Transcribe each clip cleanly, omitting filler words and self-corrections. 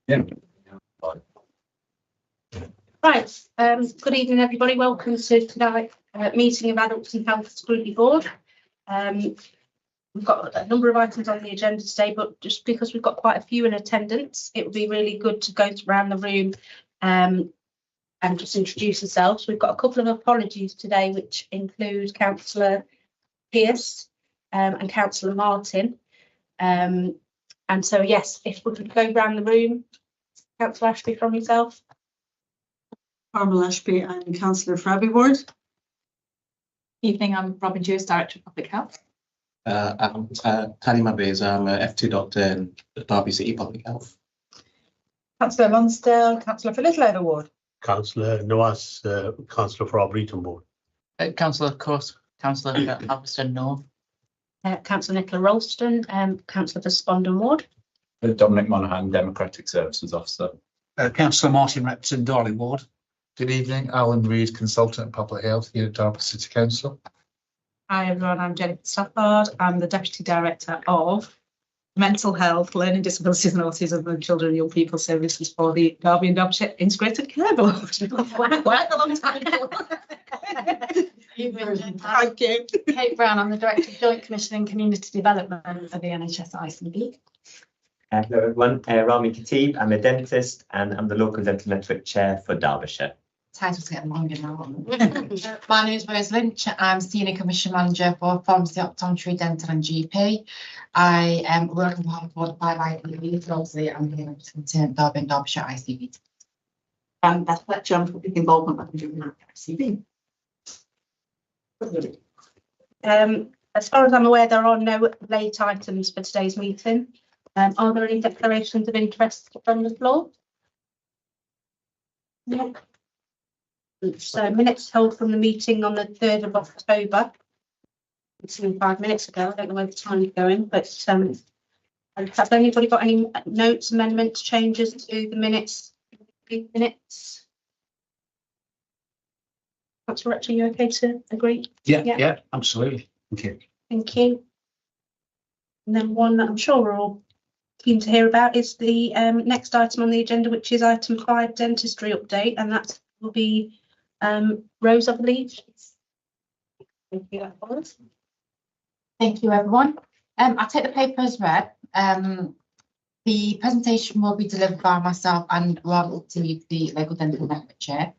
Yeah. Right. Good evening, everybody. Welcome to tonight's meeting of Adults and Health Scrutiny Board. We've got a number of items on the agenda today, but just because we've got quite a few in attendance, it would be really good to go around the room and just introduce ourselves. We've got a couple of apologies today, which include Councillor Pearce and Councillor Martin. And so, yes, if we could go around the room, Councillor Ashby from yourself. Carmel Ashby, I'm Councillor for Abbey Ward. Evening, I'm Robin Jewis, Director of Public Health. I'm Tani Mabbes, I'm a F2 doctor in Derby City Public Health. Councillor Lonsdale, Councillor for Little Over Ward. Councillor Noas, Councillor for Arboretum Board. Councillor Cross, Councillor for Halverston North. Councillor Nicola Ralston, Councillor for Spondon Ward. Dominic Monaghan, Democratic Services Officer. Councillor Martin Repton, Darling Ward. Good evening, Alan Reid, Consultant in Public Health here at Derby City Council. Hi everyone, I'm Jennifer Stafford. I'm the Deputy Director of Mental Health, Learning Disabilities and Autism and Children and Young People Services for the Derby and Derbyshire Integrated Care Board. Quite a long title. Thank you. Kate Brown, I'm the Director of Joint Commission and Community Development for the NHS ICB. Hello everyone, Rami Khatib, I'm a dentist and I'm the Local Dental Network Chair for Derbyshire. Title's getting longer now. My name is Rose Lynch. I'm Senior Commission Manager for Pharmacy, Optometry, Dental and GP. I am working on behalf of Board 5 IPB, so obviously I'm here representing Derby and Derbyshire ICB. And Beth Fletcher, I'm public involvement manager in ICB. As far as I'm aware, there are no late items for today's meeting. Are there any declarations of interest from the floor? No. So minutes held from the meeting on the 3rd of October. It's 5 minutes ago. I don't know where the time is going, but has anybody got any notes, amendments, changes to the minutes? Councillor Rector, are you okay to agree? Yeah, absolutely. Thank you. Thank you. And then one that I'm sure we're all keen to hear about is the next item on the agenda, which is item 5, dentistry update, and that will be Rose, I believe. Thank you, Thank you, everyone. I take the paper as read. The presentation will be delivered by myself and Rob to the Local Dental Network Chair.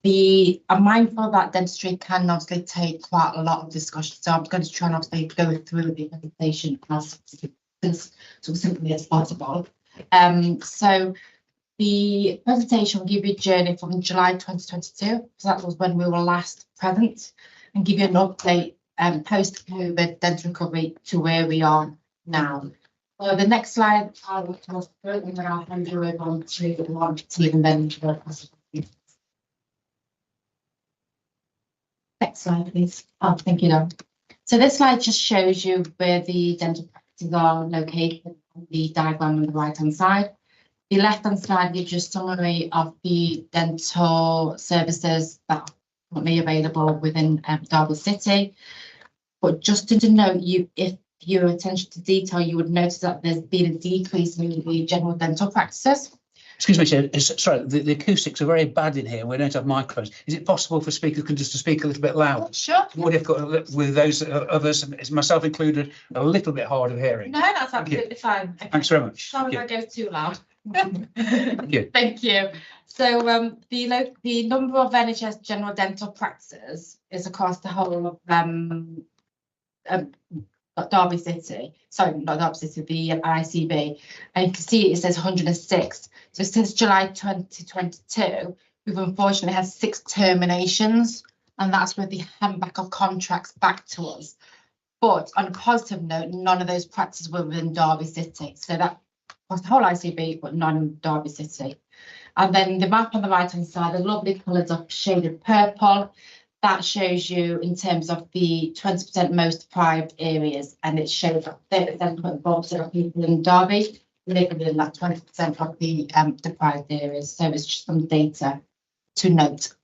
I'm mindful that dentistry can obviously take quite a lot of discussion, so I'm going to try and obviously go through the presentation as simply as possible. So the presentation will give you a journey from July 2022, so that was when we were last present, and give you an update post-COVID dental recovery to where we are now. So the next slide, I'll talk through it, and then I'll hand you over on to Ron and then next slide, please. Oh, thank you, Don. So this slide just shows you where the dental practices are located on the diagram on the right-hand side. The left-hand side gives you a summary of the dental services that are currently available within Derby City. But just to note, if your attention to detail, you would notice that there's been a decrease in the general dental practices. Excuse me, Chair. Sorry, the acoustics are very bad in here. We don't have microphones. Is it possible for speakers to speak a little bit louder? Sure. What if got with those others, myself included, a little bit hard of hearing? No, that's absolutely fine. Okay. Thanks very much. Sorry if I go too loud. Thank you. Thank you. So the number of NHS general dental practices is across the whole of Derby City. Sorry, not Derby City, the ICB. And you can see it says 106. So since July 2022, we've unfortunately had 6 terminations, and that's with the handback of contracts back to us. But on a positive note, none of those practices were within Derby City. So that was the whole ICB, but none in Derby City. And then the map on the right-hand side, the lovely colours of shaded purple. That shows you in terms of the 20% most deprived areas, and it shows that 30% of people in Derby live within that 20% of the deprived areas. So it's just some data to note.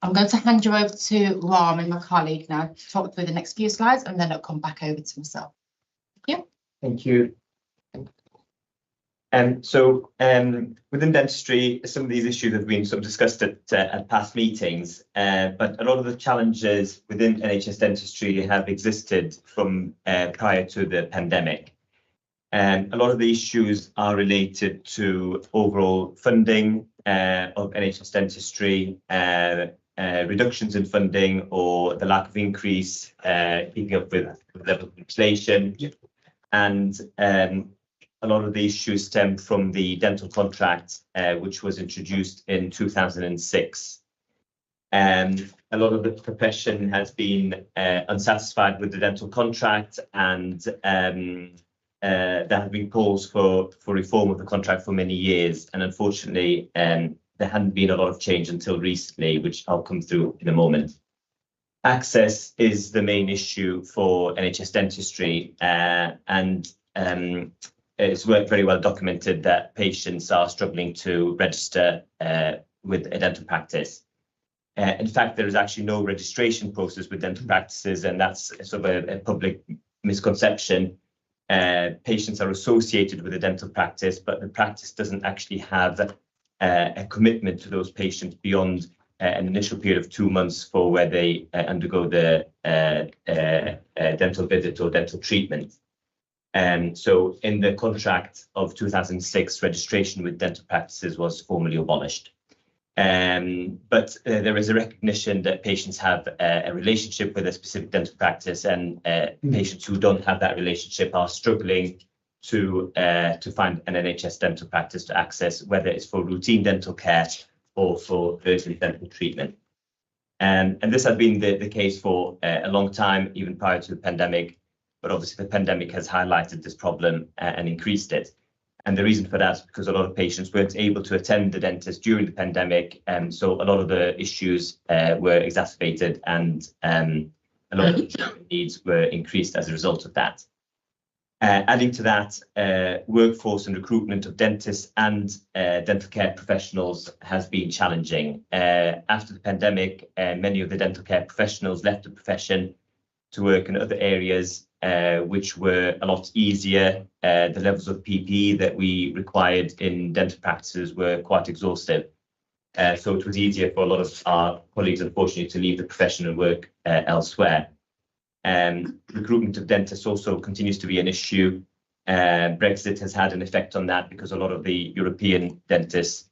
I'm going to hand you over to Rami, my colleague, now to talk through the next few slides, and then I'll come back over to myself. Thank you. Thank you. Within dentistry, some of these issues have been sort of discussed at past meetings, but a lot of the challenges within NHS dentistry have existed from prior to the pandemic. A lot of the issues are related to overall funding of NHS dentistry, reductions in funding or the lack of increase, keeping up with the level of inflation. And a lot of the issues stem from the dental contract, which was introduced in 2006. A lot of the profession has been unsatisfied with the dental contract, and there have been calls for reform of the contract for many years. And unfortunately, there hadn't been a lot of change until recently, which I'll come through in a moment. Access is the main issue for NHS dentistry, and it's very well documented that patients are struggling to register with a dental practice. In fact, there is actually no registration process with dental practices, and that's sort of a public misconception. Patients are associated with a dental practice, but the practice doesn't actually have a commitment to those patients beyond an initial period of 2 months for where they undergo the dental visit or dental treatment. So in the contract of 2006, registration with dental practices was formally abolished. But there is a recognition that patients have a relationship with a specific dental practice, and patients who don't have that relationship are struggling to find an NHS dental practice to access, whether it's for routine dental care or for urgent dental treatment. And this has been the case for a long time, even prior to the pandemic. But obviously, the pandemic has highlighted this problem and increased it. And the reason for that is because a lot of patients weren't able to attend the dentist during the pandemic. And so a lot of the issues were exacerbated, and a lot of the needs were increased as a result of that. Adding to that, workforce and recruitment of dentists and dental care professionals has been challenging. After the pandemic, many of the dental care professionals left the profession to work in other areas, which were a lot easier. The levels of PPE that we required in dental practices were quite exhaustive. So it was easier for a lot of our colleagues, unfortunately, to leave the profession and work elsewhere. Recruitment of dentists also continues to be an issue. Brexit has had an effect on that because a lot of the European dentists,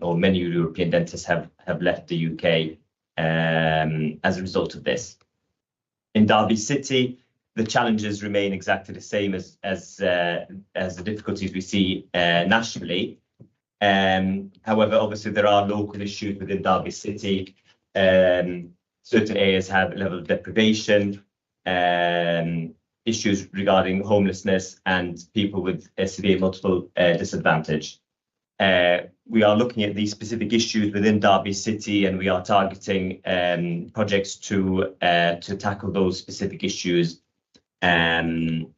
or many European dentists, have left the UK as a result of this. In Derby City, the challenges remain exactly the same as the difficulties we see nationally. However, obviously there are local issues within Derby City. Certain areas have a level of deprivation, issues regarding homelessness, and people with a severe multiple disadvantage. We are looking at these specific issues within Derby City, and we are targeting projects to tackle those specific issues within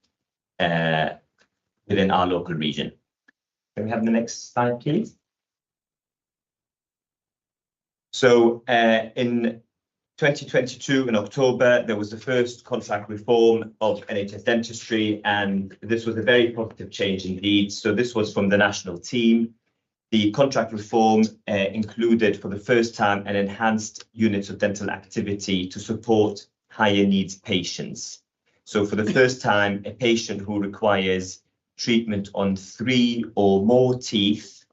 our local region. Can we have the next slide, please? So in 2022, in October, there was the first contract reform of NHS dentistry, and this was a very positive change indeed. So this was from the national team. The contract reform included for the first time an enhanced unit of dental activity to support higher needs patients. So for the first time, a patient who requires treatment on 3 or more teeth,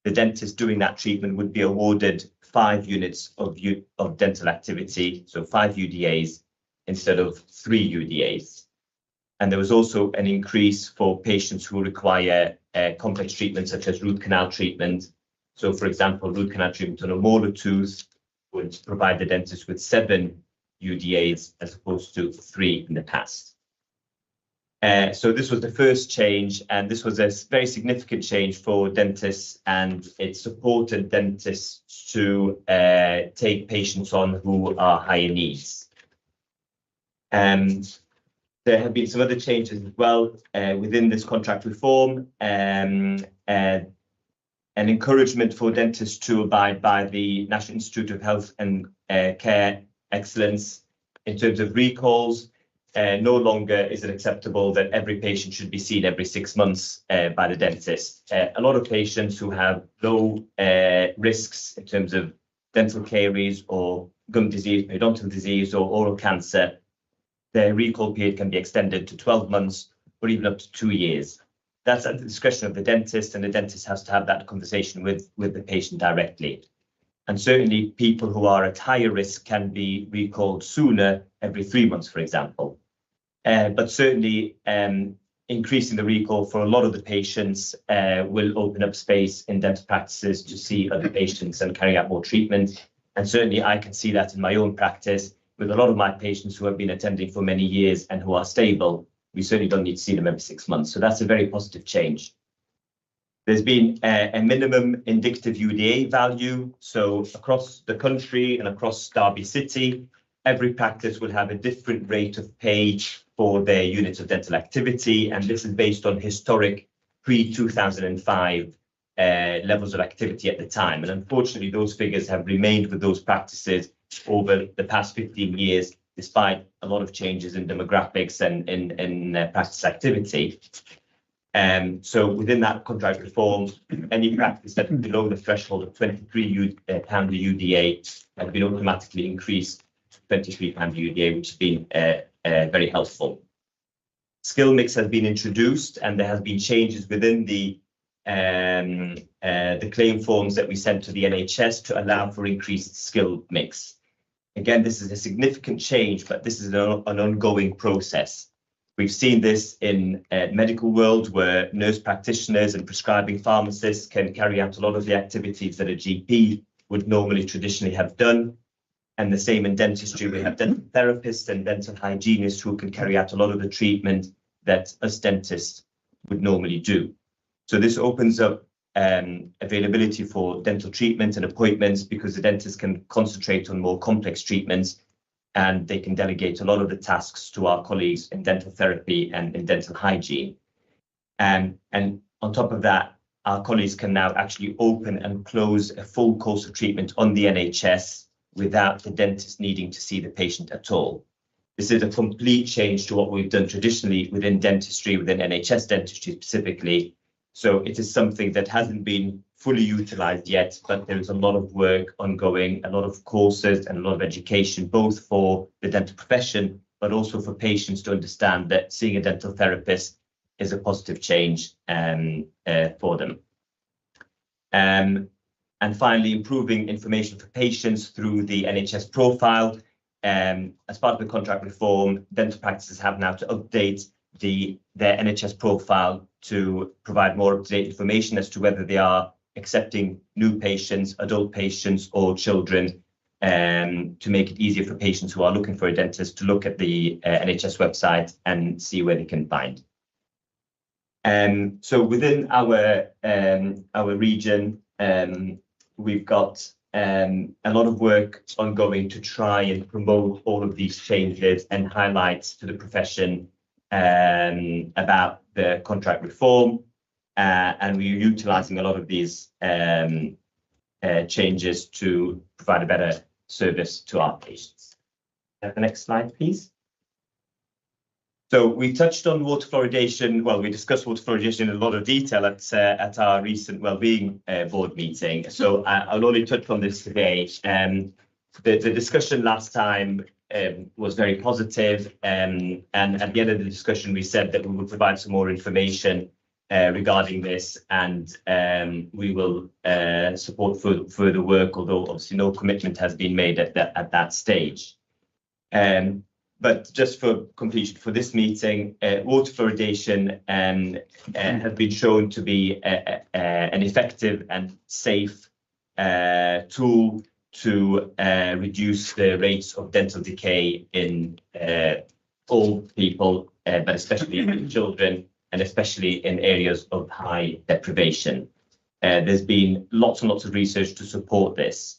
the dentist doing that treatment would be awarded 5 units of dental activity, so 5 UDAs instead of 3 UDAs. And there was also an increase for patients who require complex treatment, such as root canal treatment. So, for example, root canal treatment on a molar tooth would provide the dentist with 7 UDAs as opposed to 3 in the past. So this was the first change, and this was a very significant change for dentists, and it supported dentists to take patients on who are higher needs. There have been some other changes as well within this contract reform, an encouragement for dentists to abide by the National Institute of Health and Care Excellence in terms of recalls. no longer is it acceptable that every patient should be seen every 6 months by the dentist. A lot of patients who have low risks in terms of dental caries or gum disease, periodontal disease, or oral cancer, their recall period can be extended to 12 months or even up to 2 years. That's at the discretion of the dentist, and the dentist has to have that conversation with the patient directly. And certainly people who are at higher risk can be recalled sooner, every 3 months, for example. But certainly increasing the recall for a lot of the patients will open up space in dental practices to see other patients and carry out more treatment. And certainly I can see that in my own practice with a lot of my patients who have been attending for many years and who are stable. We certainly don't need to see them every 6 months. So that's a very positive change. There's been a minimum indicative UDA value. So across the country and across Derby City, every practice will have a different rate of pay for their units of dental activity. And this is based on historic pre-2005 levels of activity at the time. And unfortunately, those figures have remained with those practices over the past 15 years, despite a lot of changes in demographics and in practice activity. So within that contract reform, any practice that is below the threshold of £23 UDA has been automatically increased to £23 UDA, which has been very helpful. Skill mix has been introduced, and there has been changes within the claim forms that we sent to the NHS to allow for increased skill mix. Again, this is a significant change, but this is an ongoing process. We've seen this in medical world, where nurse practitioners and prescribing pharmacists can carry out a lot of the activities that a GP would normally traditionally have done. And the same in dentistry, we have dental therapists and dental hygienists who can carry out a lot of the treatment that us dentists would normally do. So this opens up availability for dental treatment and appointments, because the dentist can concentrate on more complex treatments, and they can delegate a lot of the tasks to our colleagues in dental therapy and in dental hygiene. And on top of that, our colleagues can now actually open and close a full course of treatment on the NHS without the dentist needing to see the patient at all. This is a complete change to what we've done traditionally within dentistry, within NHS dentistry specifically. So it is something that hasn't been fully utilised yet, but there is a lot of work ongoing, a lot of courses and a lot of education, both for the dental profession, but also for patients to understand that seeing a dental therapist is a positive change for them. And finally, improving information for patients through the NHS profile. As part of the contract reform, dental practices have now to update their NHS profile to provide more up-to-date information as to whether they are accepting new patients, adult patients, or children, to make it easier for patients who are looking for a dentist to look at the NHS website and see where they can find. So within our region, we've got a lot of work ongoing to try and promote all of these changes and highlight to the profession about the contract reform, and we're utilising a lot of these changes to provide a better service to our patients. The next slide, please. So we touched on water fluoridation. Well, we discussed water fluoridation in a lot of detail at our recent wellbeing board meeting. So I'll only touch on this today. The discussion last time was very positive, and at the end of the discussion, we said that we would provide some more information regarding this, and we will support further work, although obviously no commitment has been made at that stage. But just for completion for this meeting, water fluoridation has been shown to be an effective and safe tool to reduce the rates of dental decay in old people, but especially in children, and especially in areas of high deprivation. There's been lots and lots of research to support this.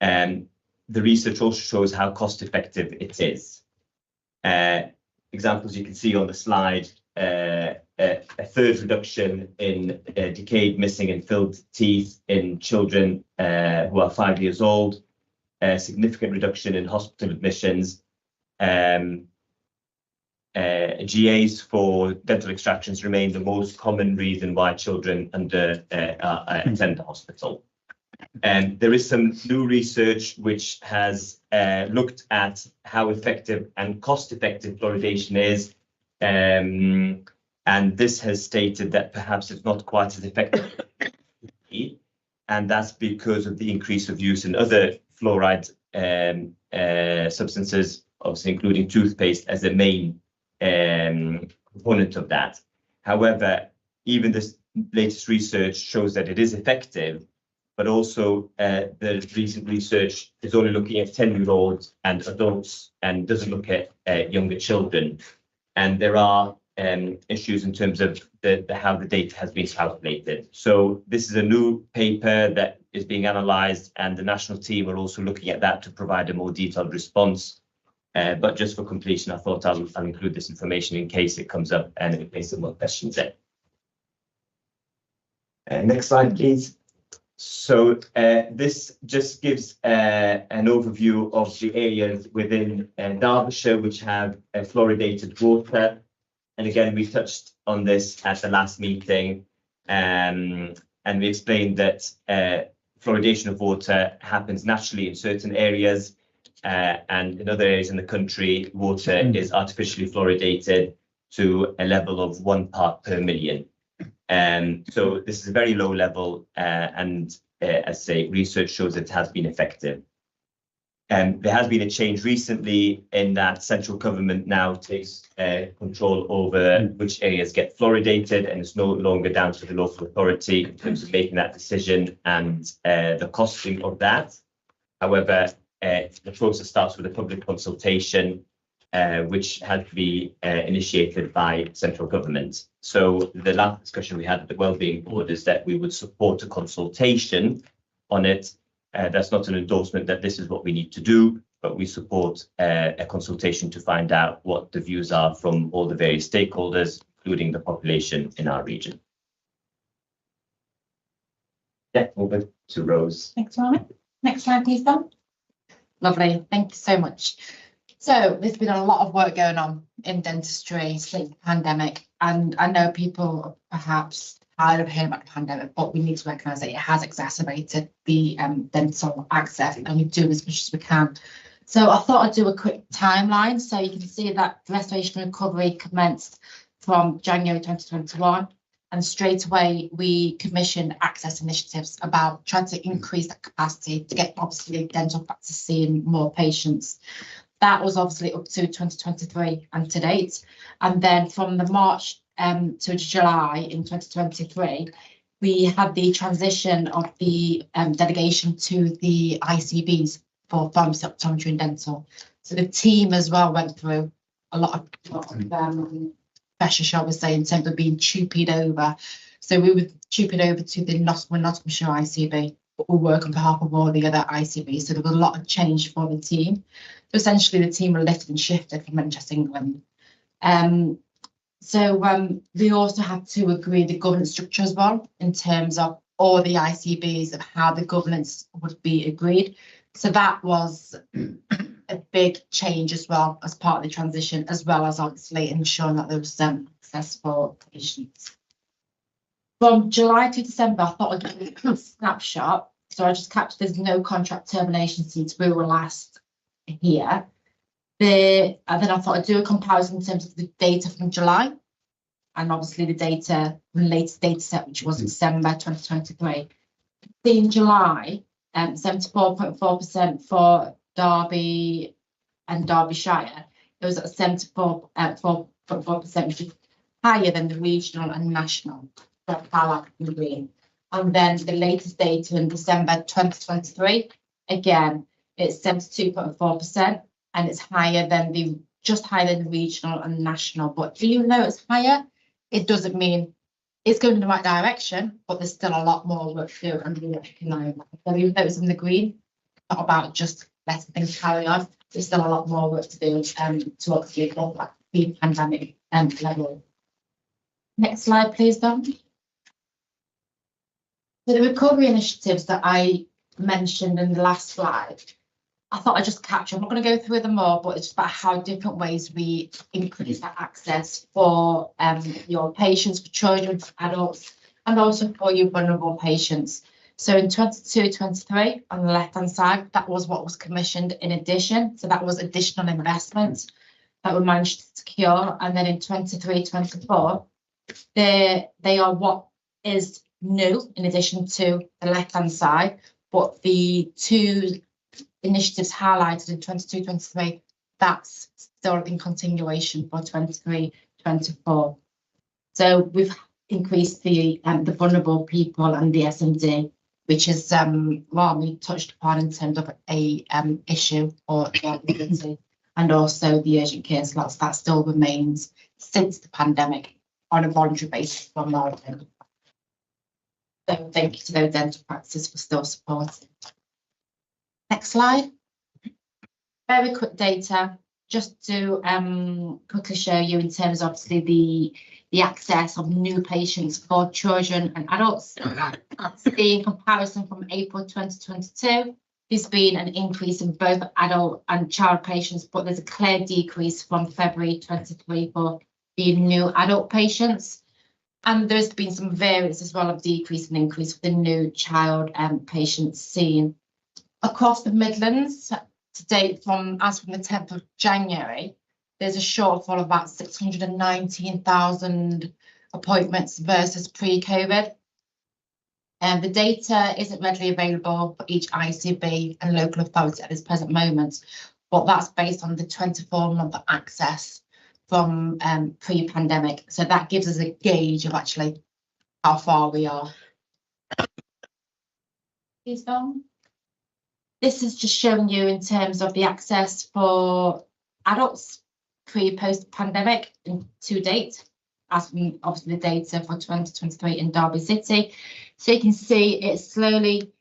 The research also shows how cost effective it is. Examples you can see on the slide, a third reduction in decayed, missing and filled teeth in children who are 5 years old, a significant reduction in hospital admissions, GAs for dental extractions remain the most common reason why children attend the hospital. And there is some new research which has looked at how effective and cost-effective fluoridation is. And this has stated that perhaps it's not quite as effective. And that's because of the increase of use in other fluoride substances, obviously including toothpaste as the main component of that. However, even this latest research shows that it is effective, but also the recent research is only looking at 10-year-olds and adults and doesn't look at younger children. And there are issues in terms of how the data has been calculated. So this is a new paper that is being analysed, and the national team are also looking at that to provide a more detailed response. But just for completion, I thought I'll include this information in case it comes up and in case there are more questions there. Next slide, please. So this just gives an overview of the areas within Derbyshire which have fluoridated water. And again, we touched on this at the last meeting, and we explained that fluoridation of water happens naturally in certain areas, and in other areas in the country, water is artificially fluoridated to a level of 1 part per million. So this is a very low level, and as I say, research shows it has been effective. There has been a change recently in that central government now takes control over which areas get fluoridated, and it's no longer down to the local authority in terms of making that decision and the costing of that. However, the process starts with a public consultation, which had to be initiated by central government. So the last discussion we had at the Wellbeing Board is that we would support a consultation on it. That's not an endorsement that this is what we need to do, but we support a consultation to find out what the views are from all the various stakeholders, including the population in our region. Yeah, over to Rose. Thanks, Ryan. Next slide, please, Don. Lovely, thank you so much. So there's been a lot of work going on in dentistry since the pandemic, and I know people are perhaps tired of hearing about the pandemic, but we need to recognise that it has exacerbated the dental access, and we do as much as we can. So I thought I'd do a quick timeline. So you can see that the restoration and recovery commenced from January 2021, and straight away we commissioned access initiatives about trying to increase that capacity to get obviously dental practice seeing more patients. That was obviously up to 2023 and to date, and then from the March to July in 2023, we had the transition of the delegation to the ICBs for pharmacy, optometry and dental. So the team as well went through a lot of pressure, shall we say, in terms of being tupied over. So we were tupied over to the Nottinghamshire ICB, but we work on behalf of all the other ICBs. So there was a lot of change for the team. So essentially the team were lifted and shifted from Manchester, England. So we also had to agree the governance structure as well, in terms of all the ICBs of how the governance would be agreed. So that was a big change as well as part of the transition, as well as obviously ensuring that there was successful patients. From July to December, I thought I'd give you a snapshot. So I just captured there's no contract termination since we were last here. And then I thought I'd do a comparison in terms of the data from July, and obviously the data, the latest data set, which was December 2023. In July, 74.4% for Derby and Derbyshire. It was at 74.4%, which is higher than the regional and national. And then the latest data in December 2023, again, it's 72.4%. And it's higher than just higher than the regional and national. But even though it's higher, it doesn't mean it's going in the right direction, but there's still a lot more work to do, and we recognise that. So even though it's in the green, not about just letting things carry on, there's still a lot more work to do to obviously go back to the pandemic level. Next slide, please, Don. So the recovery initiatives that I mentioned in the last slide, I thought I'd just capture, I'm not going to go through them all, but it's just about how different ways we increase that access for your patients, for children, for adults, and also for your vulnerable patients. So in 22-23, on the left-hand side, that was what was commissioned in addition. So that was additional investment that we managed to secure. And then in 23-24, they are what is new in addition to the left-hand side, but the two initiatives highlighted in 22-23, that's still in continuation for 23-24. So we've increased the vulnerable people and the SMD, which is what we touched upon in terms of a issue or emergency, and also the urgent care slots that still remains since the pandemic on a voluntary basis from our end. So thank you to those dental practices for still supporting. Next slide. Very quick data, just to quickly show you in terms of obviously the access of new patients for children and adults. In comparison from April 2022, there's been an increase in both adult and child patients, but there's a clear decrease from February 23 for the new adult patients. And there's been some variance as well of decrease and increase for the new child patients seen. Across the Midlands, to date, as from the 10th of January, there's a shortfall of about 619,000 appointments versus pre-COVID. And the data isn't readily available for each ICB and local authority at this present moment, but that's based on the 24-month access from pre-pandemic. So that gives us a gauge of actually how far we are. Please, Dom. This is just showing you in terms of the access for adults pre-post pandemic to date, as from obviously the data for 2023 in Derby City. So you can see it's slowly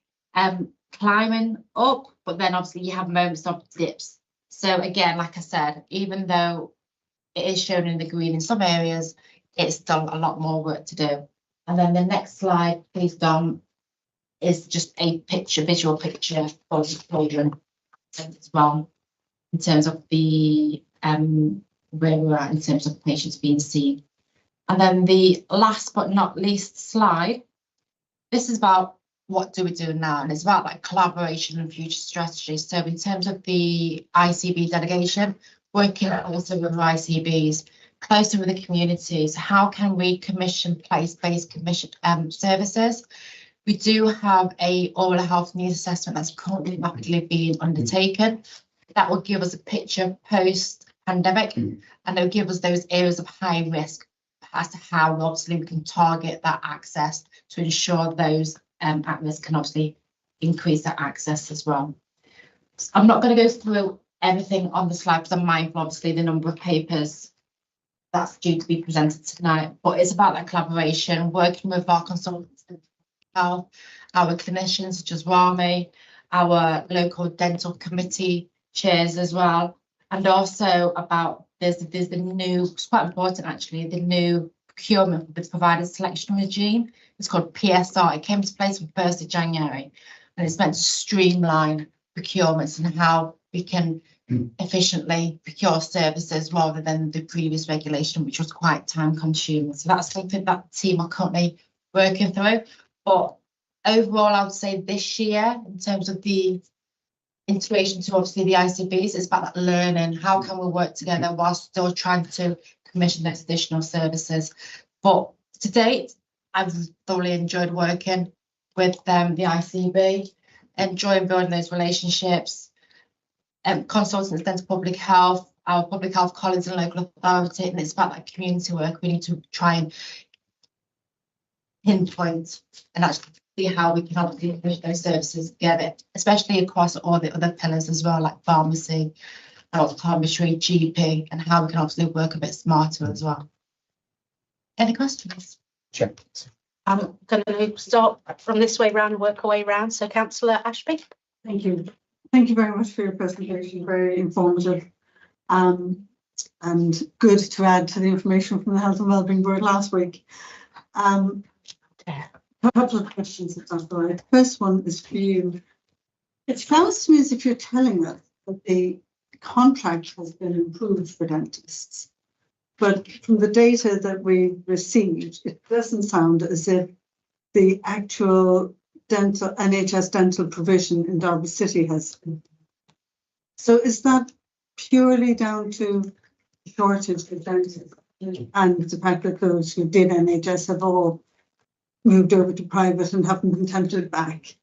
climbing up, but then obviously you have moments of dips. So again, like I said, even though it is shown in the green in some areas, it's still a lot more work to do. And then the next slide, please, Dom, is just a visual picture for the children as well, in terms of the where we're at in terms of patients being seen. And then the last but not least slide, this is about what do we do now, and it's about like collaboration and future strategies. So in terms of the ICB delegation, working also with ICBs, closer with the communities, how can we commission place-based services? We do have a oral health needs assessment that's currently rapidly being undertaken. That will give us a picture post-pandemic, and it will give us those areas of high risk as to how obviously we can target that access to ensure those at risk can obviously increase that access as well. I'm not going to go through everything on the slide because I'm mindful obviously the number of papers that's due to be presented tonight, but it's about that collaboration, working with our consultants, our clinicians such as Rami, our local dental committee chairs as well, and also about there's the new, it's quite important actually, the new procurement for the provider selection regime. It's called PSR. It came into place on 1st of January, and it's meant to streamline procurements and how we can efficiently procure services rather than the previous regulation, which was quite time consuming. So that's something that the team are currently working through. But overall, I would say this year, in terms of the integration to obviously the ICBs, it's about that learning. How can we work together whilst still trying to commission those additional services? But to date, I've thoroughly enjoyed working with the ICB, enjoying building those relationships, consultants into public health, our public health colleagues and local authority, and it's about that community work. We need to try and pinpoint and actually see how we can obviously push those services together, especially across all the other pillars as well, like pharmacy, optometry, GP, and how we can obviously work a bit smarter as well. Any questions? Sure. I'm going to start from this way round and work our way round. So Councillor Ashby. Thank you. Thank you very much for your presentation, very informative and good to add to the information from the Health and Wellbeing Board last week. A couple of questions, if that's all right. The first one is for you. It sounds to me as if you're telling us that the contract has been improved for dentists. But from the data that we received, it doesn't sound as if the actual NHS dental provision in Derby City has been. So is that purely down to shortage of dentists and the fact that those who did NHS have all moved over to private and haven't been tempted back?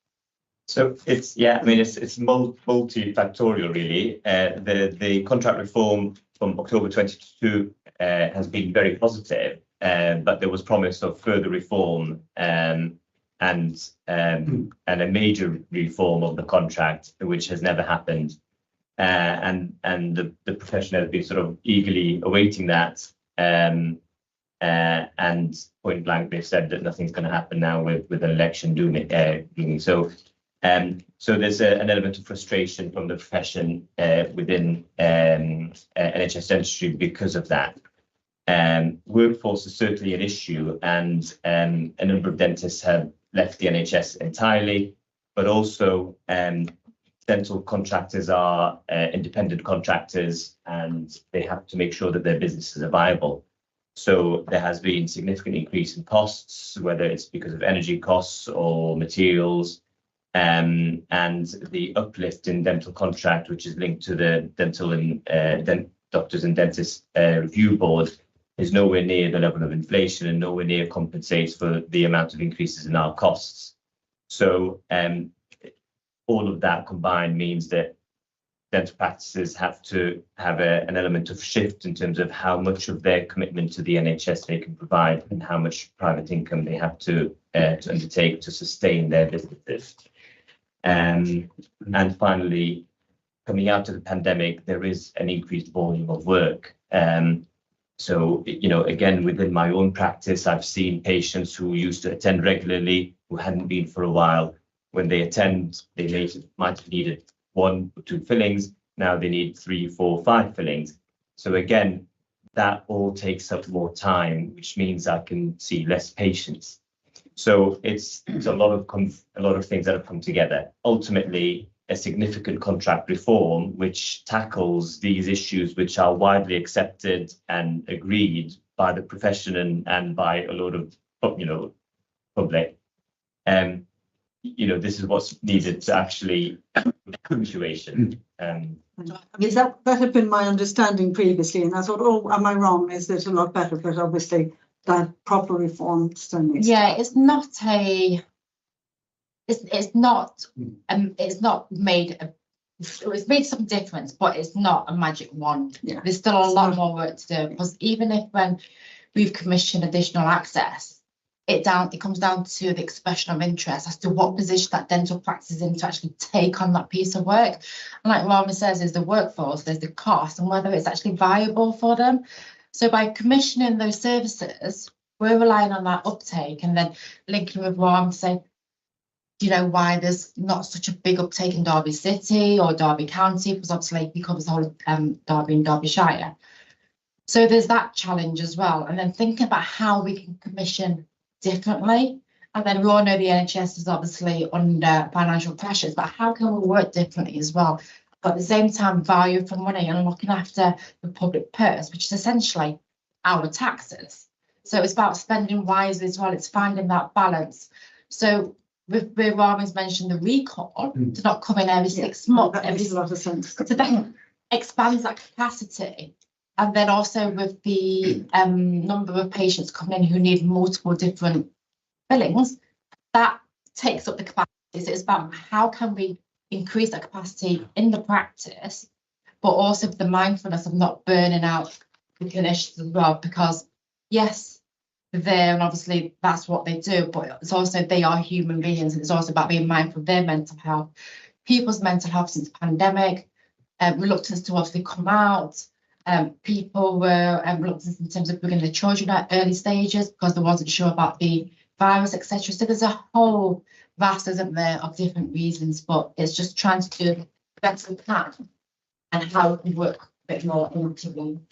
So it's it's multifactorial really. The contract reform from October 22 has been very positive, but there was promise of further reform and a major reform of the contract, which has never happened. And the profession has been sort of eagerly awaiting that. And point blank, they've said that nothing's going to happen now with an election doing so. So there's an element of frustration from the profession within NHS dentistry because of that. Workforce is certainly an issue, and a number of dentists have left the NHS entirely, but also dental contractors are independent contractors, and they have to make sure that their businesses are viable. So there has been significant increase in costs, whether it's because of energy costs or materials. And the uplift in dental contract, which is linked to the Dental and Doctors and Dentists Review Board, is nowhere near the level of inflation and nowhere near compensates for the amount of increases in our costs. So all of that combined means that dental practices have to have an element of shift in terms of how much of their commitment to the NHS they can provide and how much private income they have to undertake to sustain their businesses. And finally, coming out of the pandemic, there is an increased volume of work. So, again, within my own practice, I've seen patients who used to attend regularly, who hadn't been for a while. When they attend, they might have needed 1 or 2 fillings. Now they need 3, 4, 5 fillings. So again, that all takes up more time, which means I can see less patients. So it's a lot of things that have come together. Ultimately, a significant contract reform which tackles these issues, which are widely accepted and agreed by the profession and by a lot of public. This is what's needed to actually situation. Is that had been my understanding previously, and I thought, oh, am I wrong? Is it a lot better? But obviously, that proper reform still needs. Yeah, it's not made. It's made some difference, but it's not a magic wand. Yeah. There's still a lot more work to do, because even if when we've commissioned additional access, it comes down to the expression of interest as to what position that dental practice is in to actually take on that piece of work. And like Rami says, there's the workforce, there's the cost, and whether it's actually viable for them. So by commissioning those services, we're relying on that uptake and then linking with Rami to say, why there's not such a big uptake in Derby City or Derby County, because obviously he covers the whole of Derby and Derbyshire. So there's that challenge as well. And then thinking about how we can commission differently. And then we all know the NHS is obviously under financial pressures, but how can we work differently as well? But at the same time, value for money and looking after the public purse, which is essentially our taxes. So it's about spending wisely as well. It's finding that balance. So with Rami's mentioned the recall to not come in every 6 months. That makes a lot of sense. So that expands that capacity. And then also with the number of patients coming in who need multiple different fillings, that takes up the capacity. So it's about how can we increase that capacity in the practice, but also the mindfulness of not burning out the clinicians as well, because yes, they're there and obviously that's what they do, but it's also they are human beings, and it's also about being mindful of their mental health, people's mental health since the pandemic, reluctance to obviously come out. People were reluctant in terms of bringing their children at early stages because they wasn't sure about the virus, etc. So there's a whole vast, isn't there, of different reasons, but it's just trying to do the best we can and how we work a bit more into them.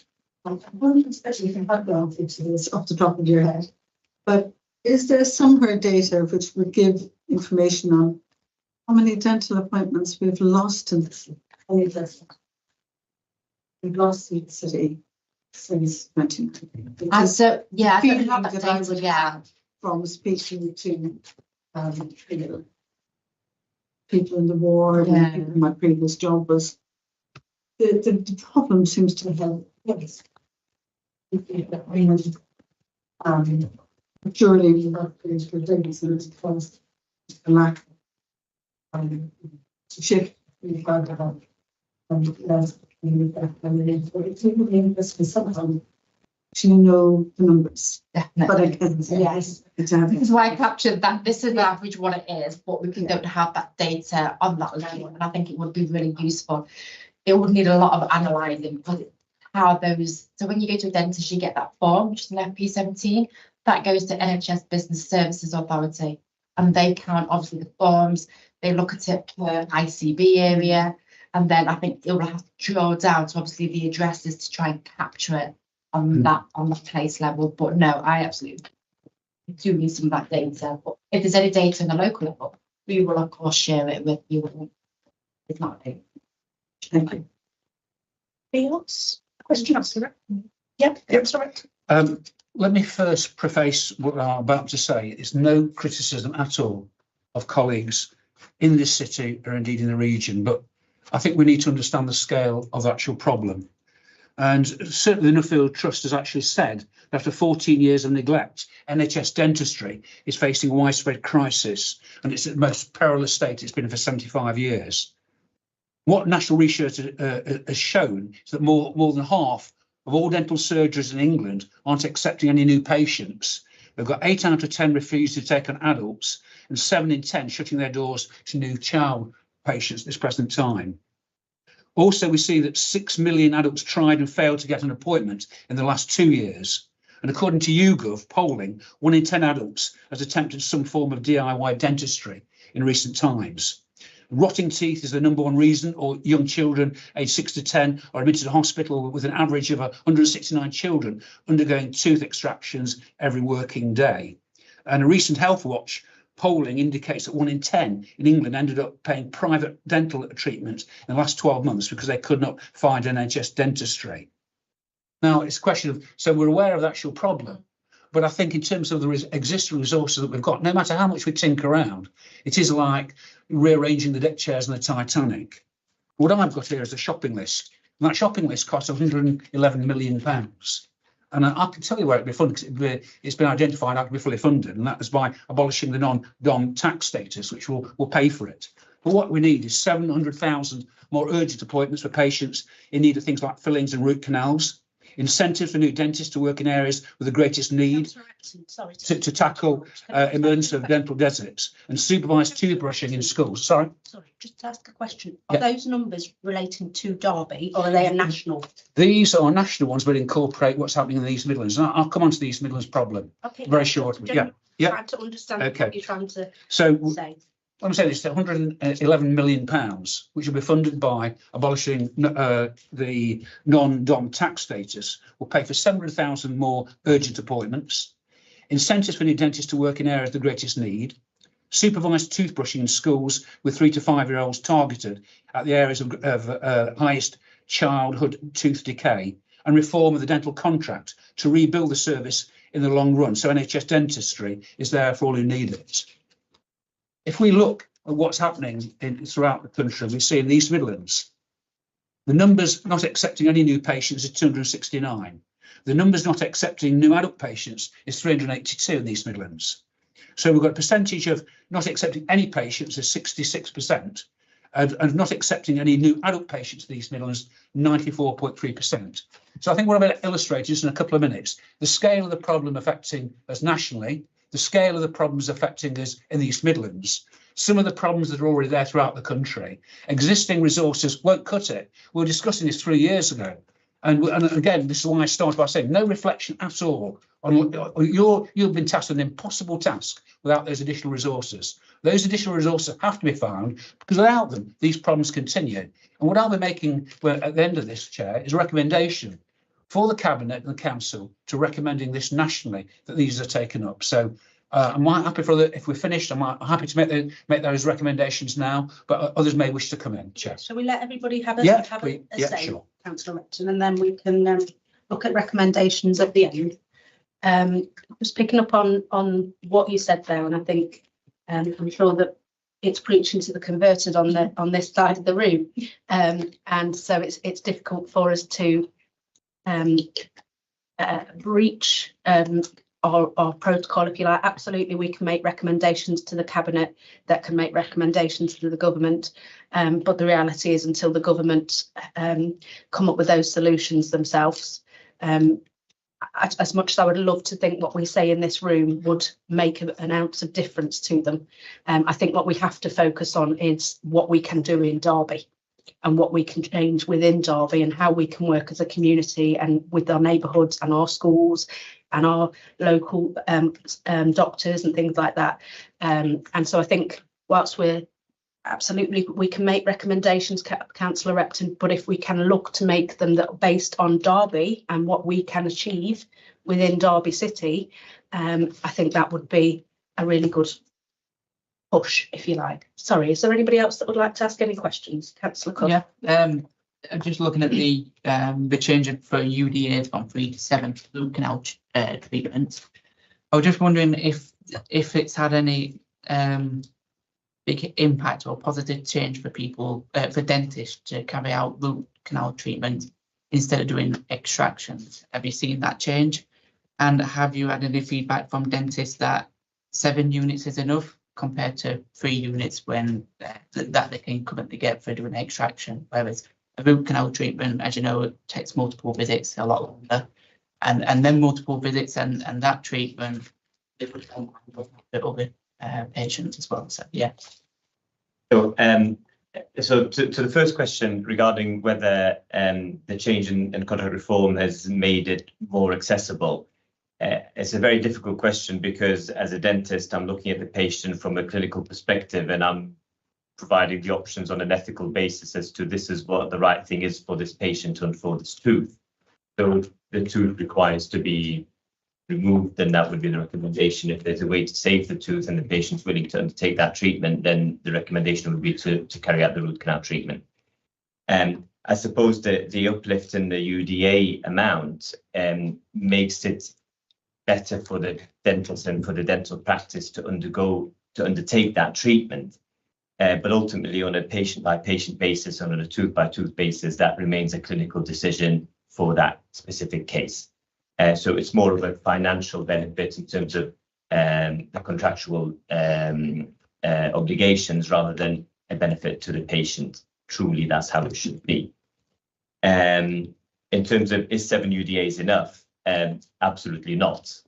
Especially if you have gone into this off the top of your head, but is there somewhere data which would give information on how many dental appointments we've lost in this? We've lost in the city since 2019. And so, yeah, I don't feeling have that that I data would yet. have from speaking to people in the ward Yeah. and people in my previous job was the problem seems to have surely we have for things and it's because the lack of shift we've had about less but it's really interesting somehow to know the numbers. Definitely. But I can say Yes. it's This is why I captured that this is the average what it is, but we don't have that data on that level. And I think it would be really useful. It would need a lot of analysing because how those, so when you go to a dentist, you get that form, which is an FP17, that goes to NHS Business Services Authority. And they count obviously the forms, they look at it per ICB area, and then I think it will have to draw down to obviously the addresses to try and capture it on that place level. But no, I absolutely do need some of that data. But if there's any data on the local level, we will of course share it with you. It's not a Thank you. Anything else? Question answer. Yep, sorry. Let me first preface what I'm about to say. It's no criticism at all of colleagues in this city or indeed in the region, but I think we need to understand the scale of the actual problem. And certainly the Nuffield Trust has actually said that after 14 years of neglect, NHS dentistry is facing a widespread crisis and it's at the most perilous state it's been in for 75 years. What national research has shown is that more than half of all dental surgeries in England aren't accepting any new patients. They've got 8 out of 10 refuse to take on adults and 7 in 10 shutting their doors to new child patients at this present time. Also, we see that 6 million adults tried and failed to get an appointment in the last 2 years. And according to YouGov polling, 1 in 10 adults has attempted some form of DIY dentistry in recent times. Rotting teeth is the #1 reason, or young children aged 6 to 10 are admitted to hospital with an average of 169 children undergoing tooth extractions every working day. And a recent Health Watch polling indicates that 1 in 10 in England ended up paying private dental treatment in the last 12 months because they could not find NHS dentistry. Now, it's a question of, so we're aware of the actual problem, but I think in terms of the existing resources that we've got, no matter how much we tinker around, it is like rearranging the deck chairs on the Titanic. What I've got here is a shopping list, and that shopping list costs £111 million. And I can tell you where it'd be funded, because it's been identified how it can be fully funded, and that is by abolishing the non-dom tax status, which will pay for it. But what we need is 700,000 more urgent appointments for patients in need of things like fillings and root canals, incentives for new dentists to work in areas with the greatest need to tackle emergence of dental deserts, and supervised toothbrushing in schools. Sorry, just to ask a question. Are those numbers relating to Derby, or are they a national? These are national ones, but incorporate what's happening in the East Midlands. And I'll come on to the East Midlands problem very shortly. Trying to understand what you're trying to say. I'm saying it's £111 million, which will be funded by abolishing the non-dom tax status, will pay for 700,000 more urgent appointments, incentives for new dentists to work in areas of the greatest need, supervised toothbrushing in schools with 3 to 5 year olds targeted at the areas of highest childhood tooth decay, and reform of the dental contract to rebuild the service in the long run, so NHS dentistry is there for all who need it. If we look at what's happening throughout the country, we see in the East Midlands, the numbers not accepting any new patients is 269. The numbers not accepting new adult patients is 382 in the East Midlands. So we've got a percentage of not accepting any patients is 66%, and not accepting any new adult patients in the East Midlands, 94.3%. So I think what I'm going to illustrate just in a couple of minutes, the scale of the problem affecting us nationally, the scale of the problems affecting us in the East Midlands, some of the problems that are already there throughout the country. Existing resources won't cut it. We were discussing this 3 years ago. And again, this is why I started by saying no reflection at all on you've been tasked with an impossible task without those additional resources. Those additional resources have to be found, because without them, these problems continue. And what I'll be making at the end of this, Chair, is a recommendation for the Cabinet and the Council to recommending this nationally, that these are taken up. So I'm quite happy for if we're finished. I'm happy to make those recommendations now, but others may wish to come in. Chair. Shall we let everybody have a, Yeah, have please. a Yeah, say, sure. Councillor Repton, and then we can look at recommendations at the end. Just picking up on what you said there, and I think I'm sure that it's preaching to the converted on this side of the room, and so it's difficult for us to breach our protocol, if you like. Absolutely, we can make recommendations to the cabinet that can make recommendations to the government, but the reality is until the government come up with those solutions themselves, as much as I would love to think what we say in this room would make an ounce of difference to them, I think what we have to focus on is what we can do in Derby and what we can change within Derby and how we can work as a community and with our neighbourhoods and our schools and our local doctors and things like that. And so I think whilst we can make recommendations, Councillor Repton, but if we can look to make them that are based on Derby and what we can achieve within Derby City, I think that would be a really good push, if you like. Sorry, is there anybody else that would like to ask any questions? Councillor Cook. Yeah, I'm just looking at the change for UDA from 3 to 7 root canal treatments. I was just wondering if it's had any big impact or positive change for people, for dentists to carry out root canal treatment instead of doing extractions. Have you seen that change? And have you had any feedback from dentists that 7 units is enough compared to 3 units when that they can currently get for doing extraction? Whereas a root canal treatment, as you know, it takes multiple visits, a lot longer, and then multiple visits and that treatment, it would come with other patients as well. So yeah. So to the first question regarding whether the change in contract reform has made it more accessible, it's a very difficult question because as a dentist, I'm looking at the patient from a clinical perspective and I'm providing the options on an ethical basis as to this is what the right thing is for this patient and for this tooth. So the tooth requires to be removed, then that would be the recommendation. If there's a way to save the tooth and the patient's willing to undertake that treatment, then the recommendation would be to carry out the root canal treatment. I suppose the uplift in the UDA amount makes it better for the dentist and for the dental practice to undertake that treatment. But ultimately, on a patient-by-patient basis, on a tooth-by-tooth basis, that remains a clinical decision for that specific case. So it's more of a financial benefit in terms of the contractual obligations rather than a benefit to the patient. Truly, that's how it should be. In terms of is 7 UDAs enough? Absolutely not.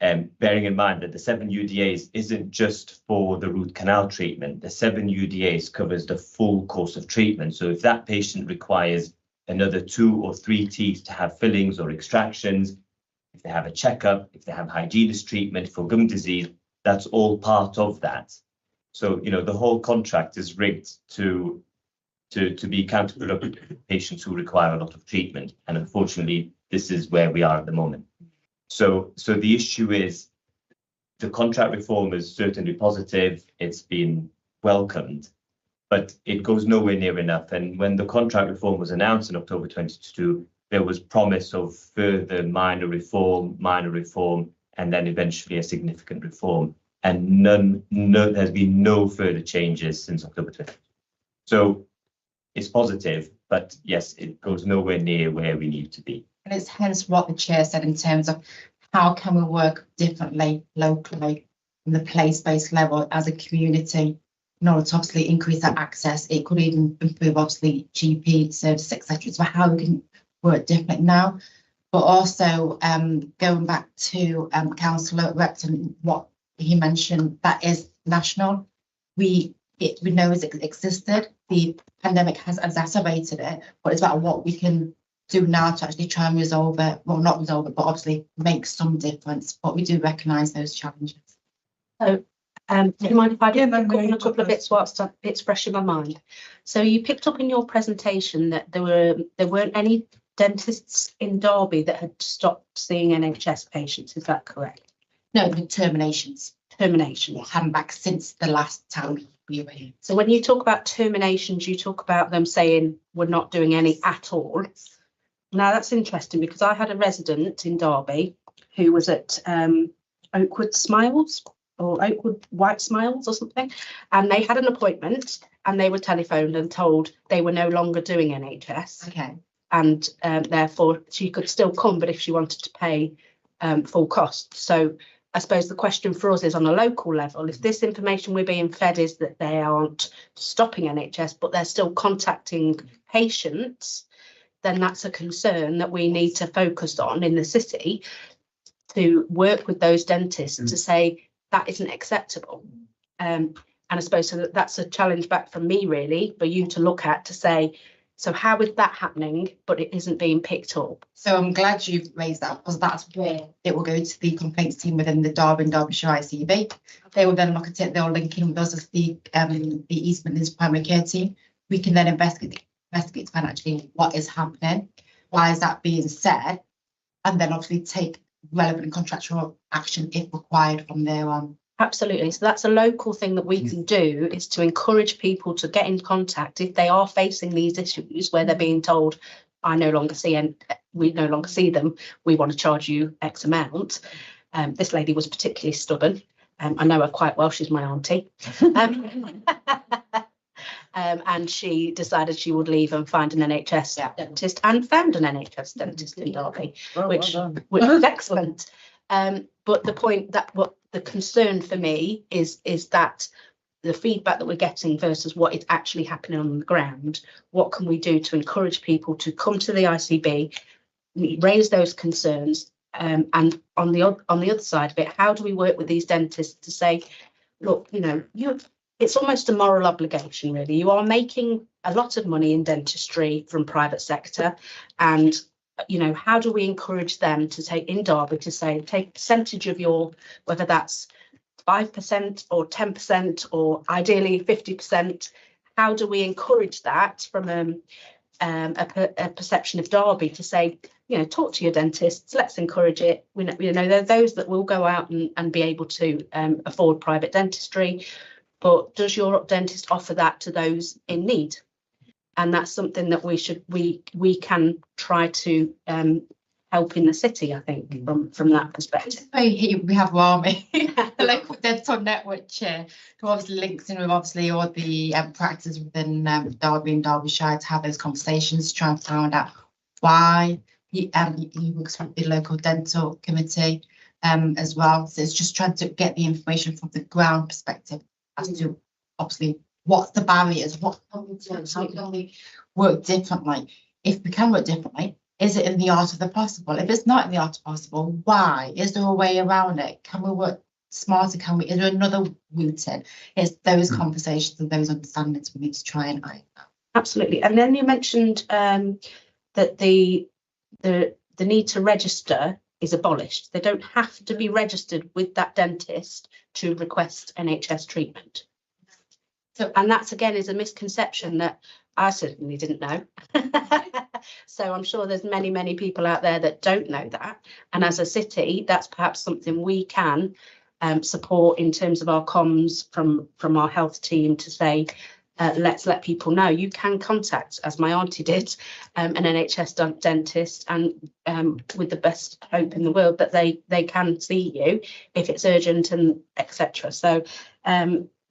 Bearing in mind that the 7 UDAs isn't just for the root canal treatment. The 7 UDAs covers the full course of treatment. So if that patient requires another 2 or 3 teeth to have fillings or extractions, if they have a checkup, if they have hygienist treatment for gum disease, that's all part of that. So, you know, the whole contract is rigged to be counterproductive for patients who require a lot of treatment. And unfortunately, this is where we are at the moment. So the issue is the contract reform is certainly positive. It's been welcomed, but it goes nowhere near enough. And when the contract reform was announced in October 2022, there was promise of further minor reform, and then eventually a significant reform. And there's been no further changes since October 2022. So it's positive, but yes, it goes nowhere near where we need to be. And it's hence what the chair said in terms of how can we work differently locally from the place-based level as a community in order to obviously increase that access. It could even improve obviously GP services, etc. So how we can work differently now, but also going back to Councillor Repton, what he mentioned, that is national. We know it existed. The pandemic has exacerbated it, but it's about what we can do now to actually try and resolve it. Well, not resolve it, but obviously make some difference. But we do recognise those challenges. So, do you mind if I pick up on a couple of bits whilst it's fresh in my mind? So you picked up in your presentation that there weren't any dentists in Derby that had stopped seeing NHS patients. Is that correct? No, terminations. terminations. Hand back since the last time we were here. So when you talk about terminations, you talk about them saying we're not doing any at all. Now that's interesting because I had a resident in Derby who was at Oakwood Smiles or Oakwood White Smiles or something, and they had an appointment and they were telephoned and told they were no longer doing NHS. Okay. And therefore she could still come, but if she wanted to pay full cost. So I suppose the question for us is on a local level, if this information we're being fed is that they aren't stopping NHS, but they're still contacting patients, then that's a concern that we need to focus on in the city to work with those dentists to say that isn't acceptable. And I suppose so that's a challenge back from me, really, for you to look at to say, so how is that happening, but it isn't being picked up? So I'm glad you've raised that because that's where it will go to the complaints team within the Derby and Derbyshire ICB. They will then look at it, they'll link in with us as the East Midlands primary care team. We can then investigate to find actually what is happening, why is that being said, and then obviously take relevant contractual action if required from there on. Absolutely. So that's a local thing that we can do, is to encourage people to get in contact if they are facing these issues where they're being told, I no longer see and we no longer see them, we want to charge you X amount. This lady was particularly stubborn. I know her quite well, she's my auntie. And she decided she would leave and find an NHS dentist, and found an NHS dentist in Derby, which was excellent. But the point that what the concern for me is that the feedback that we're getting versus what is actually happening on the ground, what can we do to encourage people to come to the ICB, raise those concerns, and on the other side of it, how do we work with these dentists to say, look, you know, it's almost a moral obligation, really. You are making a lot of money in dentistry from private sector, and you know, how do we encourage them to take in Derby to say, take a percentage of your, whether that's 5% or 10% or ideally 50%, how do we encourage that from a perception of Derby to say, you know, talk to your dentists, let's encourage it. We know there are those that will go out and be able to afford private dentistry, but does your dentist offer that to those in need? And that's something that we can try to help in the city, I think, from that perspective. We have WAMI, the local dental network chair, who obviously links in with obviously all the practices within Derby and Derbyshire to have those conversations, try and find out why he works with the local dental committee as well. So it's just trying to get the information from the ground perspective as to obviously what's the barriers, what can we do, how can we work differently? If we can work differently, is it in the art of the possible? If it's not in the art of possible, why? Is there a way around it? Can we work smarter? Is there another route in? It's those conversations and those understandings we need to try and iron out. Absolutely. And then you mentioned that the need to register is abolished. They don't have to be registered with that dentist to request NHS treatment. So, and that's again is a misconception that I certainly didn't know. So I'm sure there's many people out there that don't know that. And as a city, that's perhaps something we can support in terms of our comms from our health team to say, let's let people know you can contact, as my auntie did, an NHS dentist, and with the best hope in the world that they can see you if it's urgent and etc. So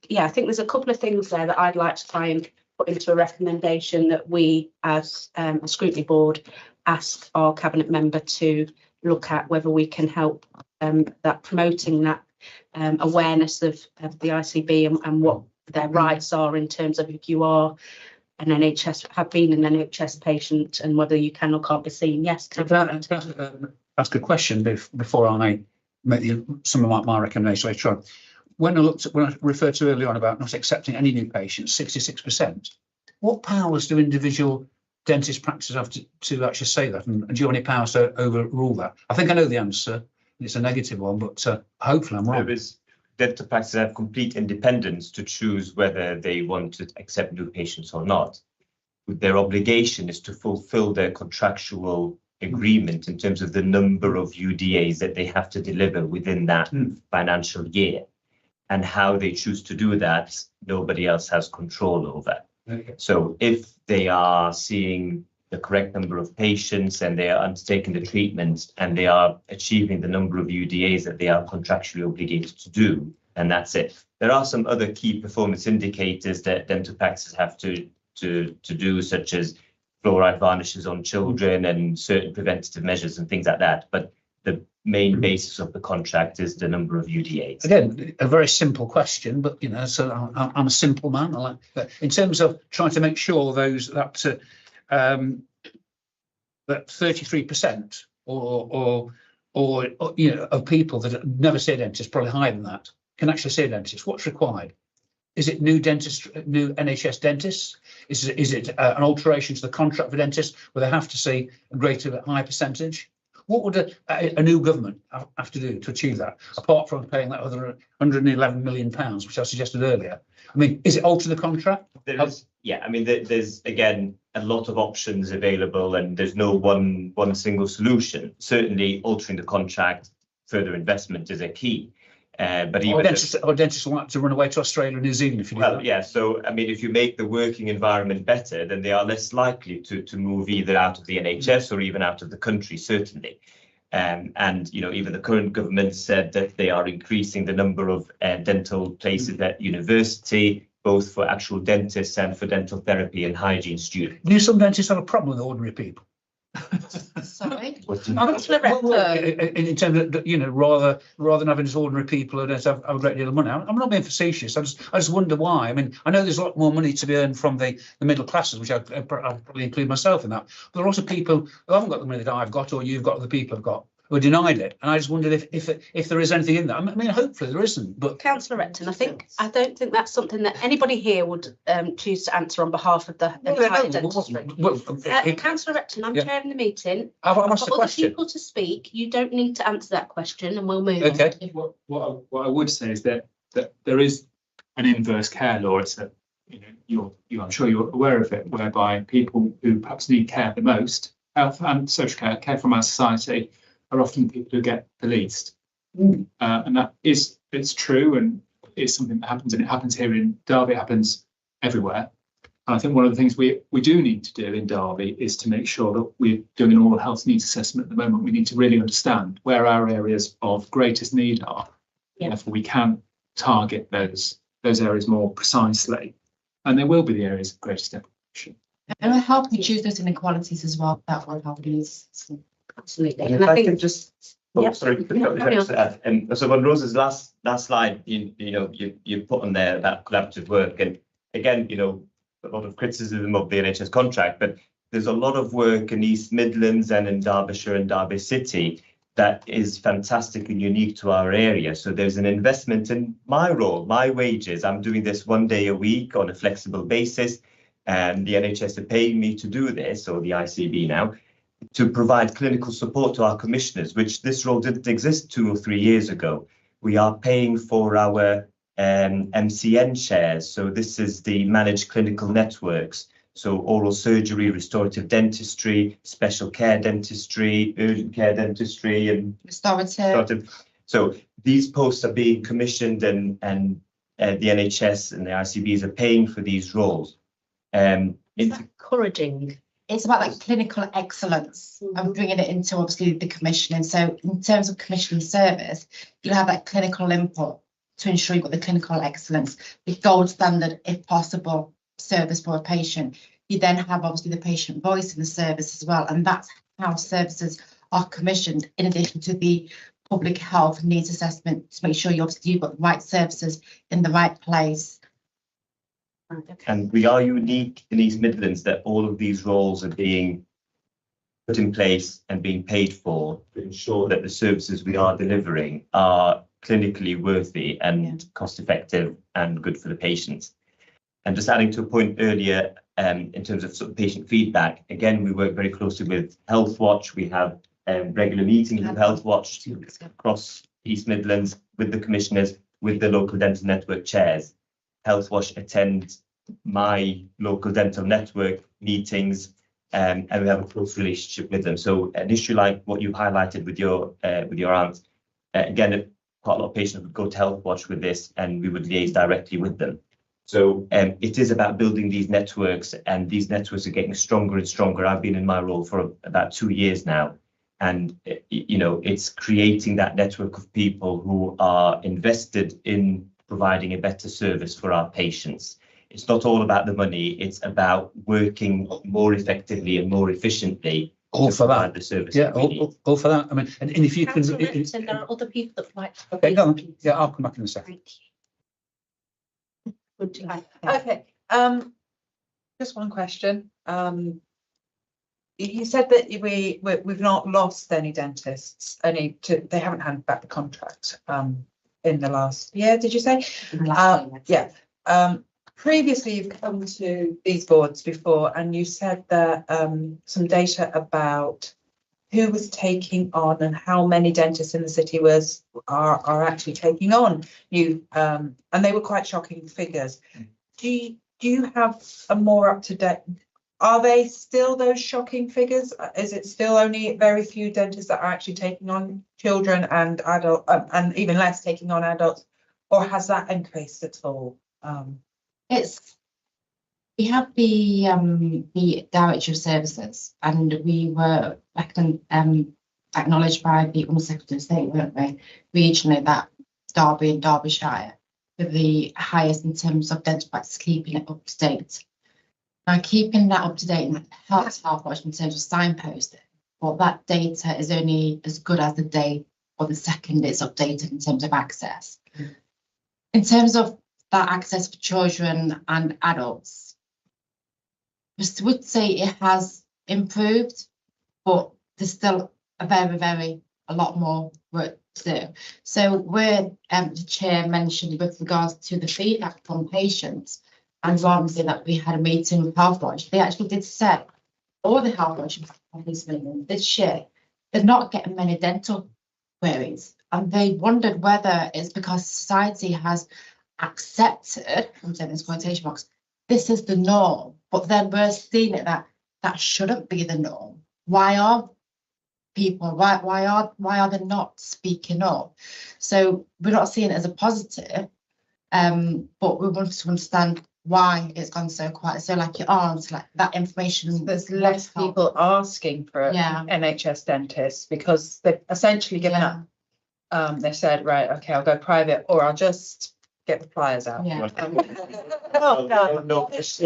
yeah, I think there's a couple of things there that I'd like to try and put into a recommendation that we as a scrutiny board ask our cabinet member to look at whether we can help that promoting that awareness of the ICB and what their rights are in terms of if you are an NHS, have been an NHS patient, and whether you can or can't be seen. Yes. Can I ask a question before I make some of my recommendations later on? When I referred to earlier on about not accepting any new patients, 66%, what powers do individual dentist practices have to actually say that? And do you have any powers to overrule that? I think I know the answer. It's a negative one, but hopefully I'm wrong. Dental practices have complete independence to choose whether they want to accept new patients or not. Their obligation is to fulfill their contractual agreement in terms of the number of UDAs that they have to deliver within that financial year. and how they choose to do that, nobody else has control over. Okay. So if they are seeing the correct number of patients and they are undertaking the treatment and they are achieving the number of UDAs that they are contractually obligated to do, and that's it. There are some other key performance indicators that dental practices have to do, such as fluoride varnishes on children and certain preventative measures and things like that. But the main basis of the contract is the number of UDAs. Again, a very simple question, but you know, so I'm a simple man. I like that. In terms of trying to make sure those that 33% or you know of people that never see a dentist, probably higher than that, can actually see a dentist. What's required? Is it new NHS dentists? Is it an alteration to the contract for dentists where they have to see a higher percentage? What would a new government have to do to achieve that, apart from paying that other £111 million, which I suggested earlier? I mean, is it alter the contract? There is, yeah. I mean, there's again a lot of options available, and there's no one single solution. Certainly, altering the contract, further investment is a key. But even dentists will have to run away to Australia and New Zealand if you do that. Yeah. So I mean, if you make the working environment better, then they are less likely to move either out of the NHS or even out of the country, certainly. And you know, even the current government said that they are increasing the number of dental places at university, both for actual dentists and for dental therapy and hygiene students. Do some dentists have a problem with ordinary people? Sorry. In terms of, you know, rather than having just ordinary people who don't have a great deal of money. I'm not being facetious. I just wonder why. I mean, I know there's a lot more money to be earned from the middle classes, which I probably include myself in that. But there are also people who haven't got the money that I've got, or you've got, other people have got, who are denied it. And I just wondered if there is anything in that. I mean, hopefully there isn't. But Councillor Repton, I don't think that's something that anybody here would choose to answer on behalf of the entire dentistry. Councillor Repton, I'm chairing the meeting. I've asked the other question. people to speak. You don't need to answer that question, and we'll move Okay. on. What I would say is that there is an inverse care law. It's a, you know, I'm sure you're aware of it, whereby people who perhaps need care the most, health and social care from our society, are often the people who get the least. And that it's true, and it's something that happens, and it happens here in Derby, it happens everywhere. And I think one of the things we do need to do in Derby is to make sure that we're doing an oral health needs assessment at the moment. We need to really understand where our areas of greatest need are. Yeah. Therefore, we can target those areas more precisely. And there will be the areas of greatest deprivation. And will help reduce those inequalities as well. That will help us. Absolutely. And And if I I think can just, sorry, so on Rose's last slide, you know, you put on there that collaborative work, and again, you know, a lot of criticism of the NHS contract, but there's a lot of work in East Midlands and in Derbyshire and Derby City that is fantastic and unique to our area. So there's an investment in my role, my wages. I'm doing this 1 day a week on a flexible basis, and the NHS are paying me to do this, or the ICB now, to provide clinical support to our commissioners, which this role didn't exist 2 or 3 years ago. We are paying for our MCN shares. So this is the managed clinical networks. So oral surgery, restorative dentistry, special care dentistry, urgent care dentistry, and restorative. So these posts are being commissioned, and the NHS and the ICBs are paying for these roles. is that encouraging? It's about like clinical excellence and bringing it into obviously the commissioning. So in terms of commissioning service, you have that clinical input to ensure you've got the clinical excellence, the gold standard, if possible, service for a patient. You then have obviously the patient voice in the service as well. And that's how services are commissioned, in addition to the public health needs assessment, to make sure you've got the right services in the right place. And we are unique in East Midlands that all of these roles are being put in place and being paid for to ensure that the services we are delivering are clinically worthy and cost effective and good for the patients. And just adding to a point earlier, in terms of sort of patient feedback, again, we work very closely with Health Watch. We have regular meetings with Health Watch across East Midlands with the commissioners, with the local dental network chairs. Health Watch attend my local dental network meetings, and we have a close relationship with them. So an issue like what you highlighted with your aunt, again, quite a lot of patients would go to Health Watch with this, and we would liaise directly with them. So it is about building these networks, and these networks are getting stronger and stronger. I've been in my role for about 2 years now, and you know, it's creating that network of people who are invested in providing a better service for our patients. It's not all about the money, it's about working more effectively and more efficiently. All for that. The service. Yeah, all for that. I mean, and if you can. Councillor Repton, there are other people that would like to. Okay, go on. Yeah, I'll come back in a second. Thank you. Would you like? Okay, just one question. You said that we've not lost any dentists, they haven't handed back the contract in the last year, did you say? Yeah. Previously, you've come to these boards before and you said that some data about who was taking on and how many dentists in the city are actually taking on new, and they were quite shocking figures. Do you have a more up-to-date? Are they still those shocking figures? Is it still only very few dentists that are actually taking on children and adult, and even less taking on adults, or has that increased at all? We have the Director of Services, and we were acknowledged by the Secretary of State, weren't we? Regionally, that Derby and Derbyshire were the highest in terms of dental practice, keeping it up to date. Now, keeping that up to date helps Health Watch in terms of signposting, but that data is only as good as the day or the second it's updated in terms of access. In terms of that access for children and adults, I would say it has improved, but there's still a lot more work to do. So where the chair mentioned with regards to the feedback from patients, and rather than that we had a meeting with Health Watch, they actually did say all the Health Watch this year they're not getting many dental queries, and they wondered whether it's because society has accepted, I'm saying this quotation marks, this is the norm, but then we're seeing it that shouldn't be the norm. Why are people, why are they not speaking up? So we're not seeing it as a positive, but we want to understand why it's gone so quiet. So like your arms, like that information. There's less people asking for NHS dentists because they've essentially given up. They said, right, okay, I'll go private, or I'll just get the flyers out. Yeah. It's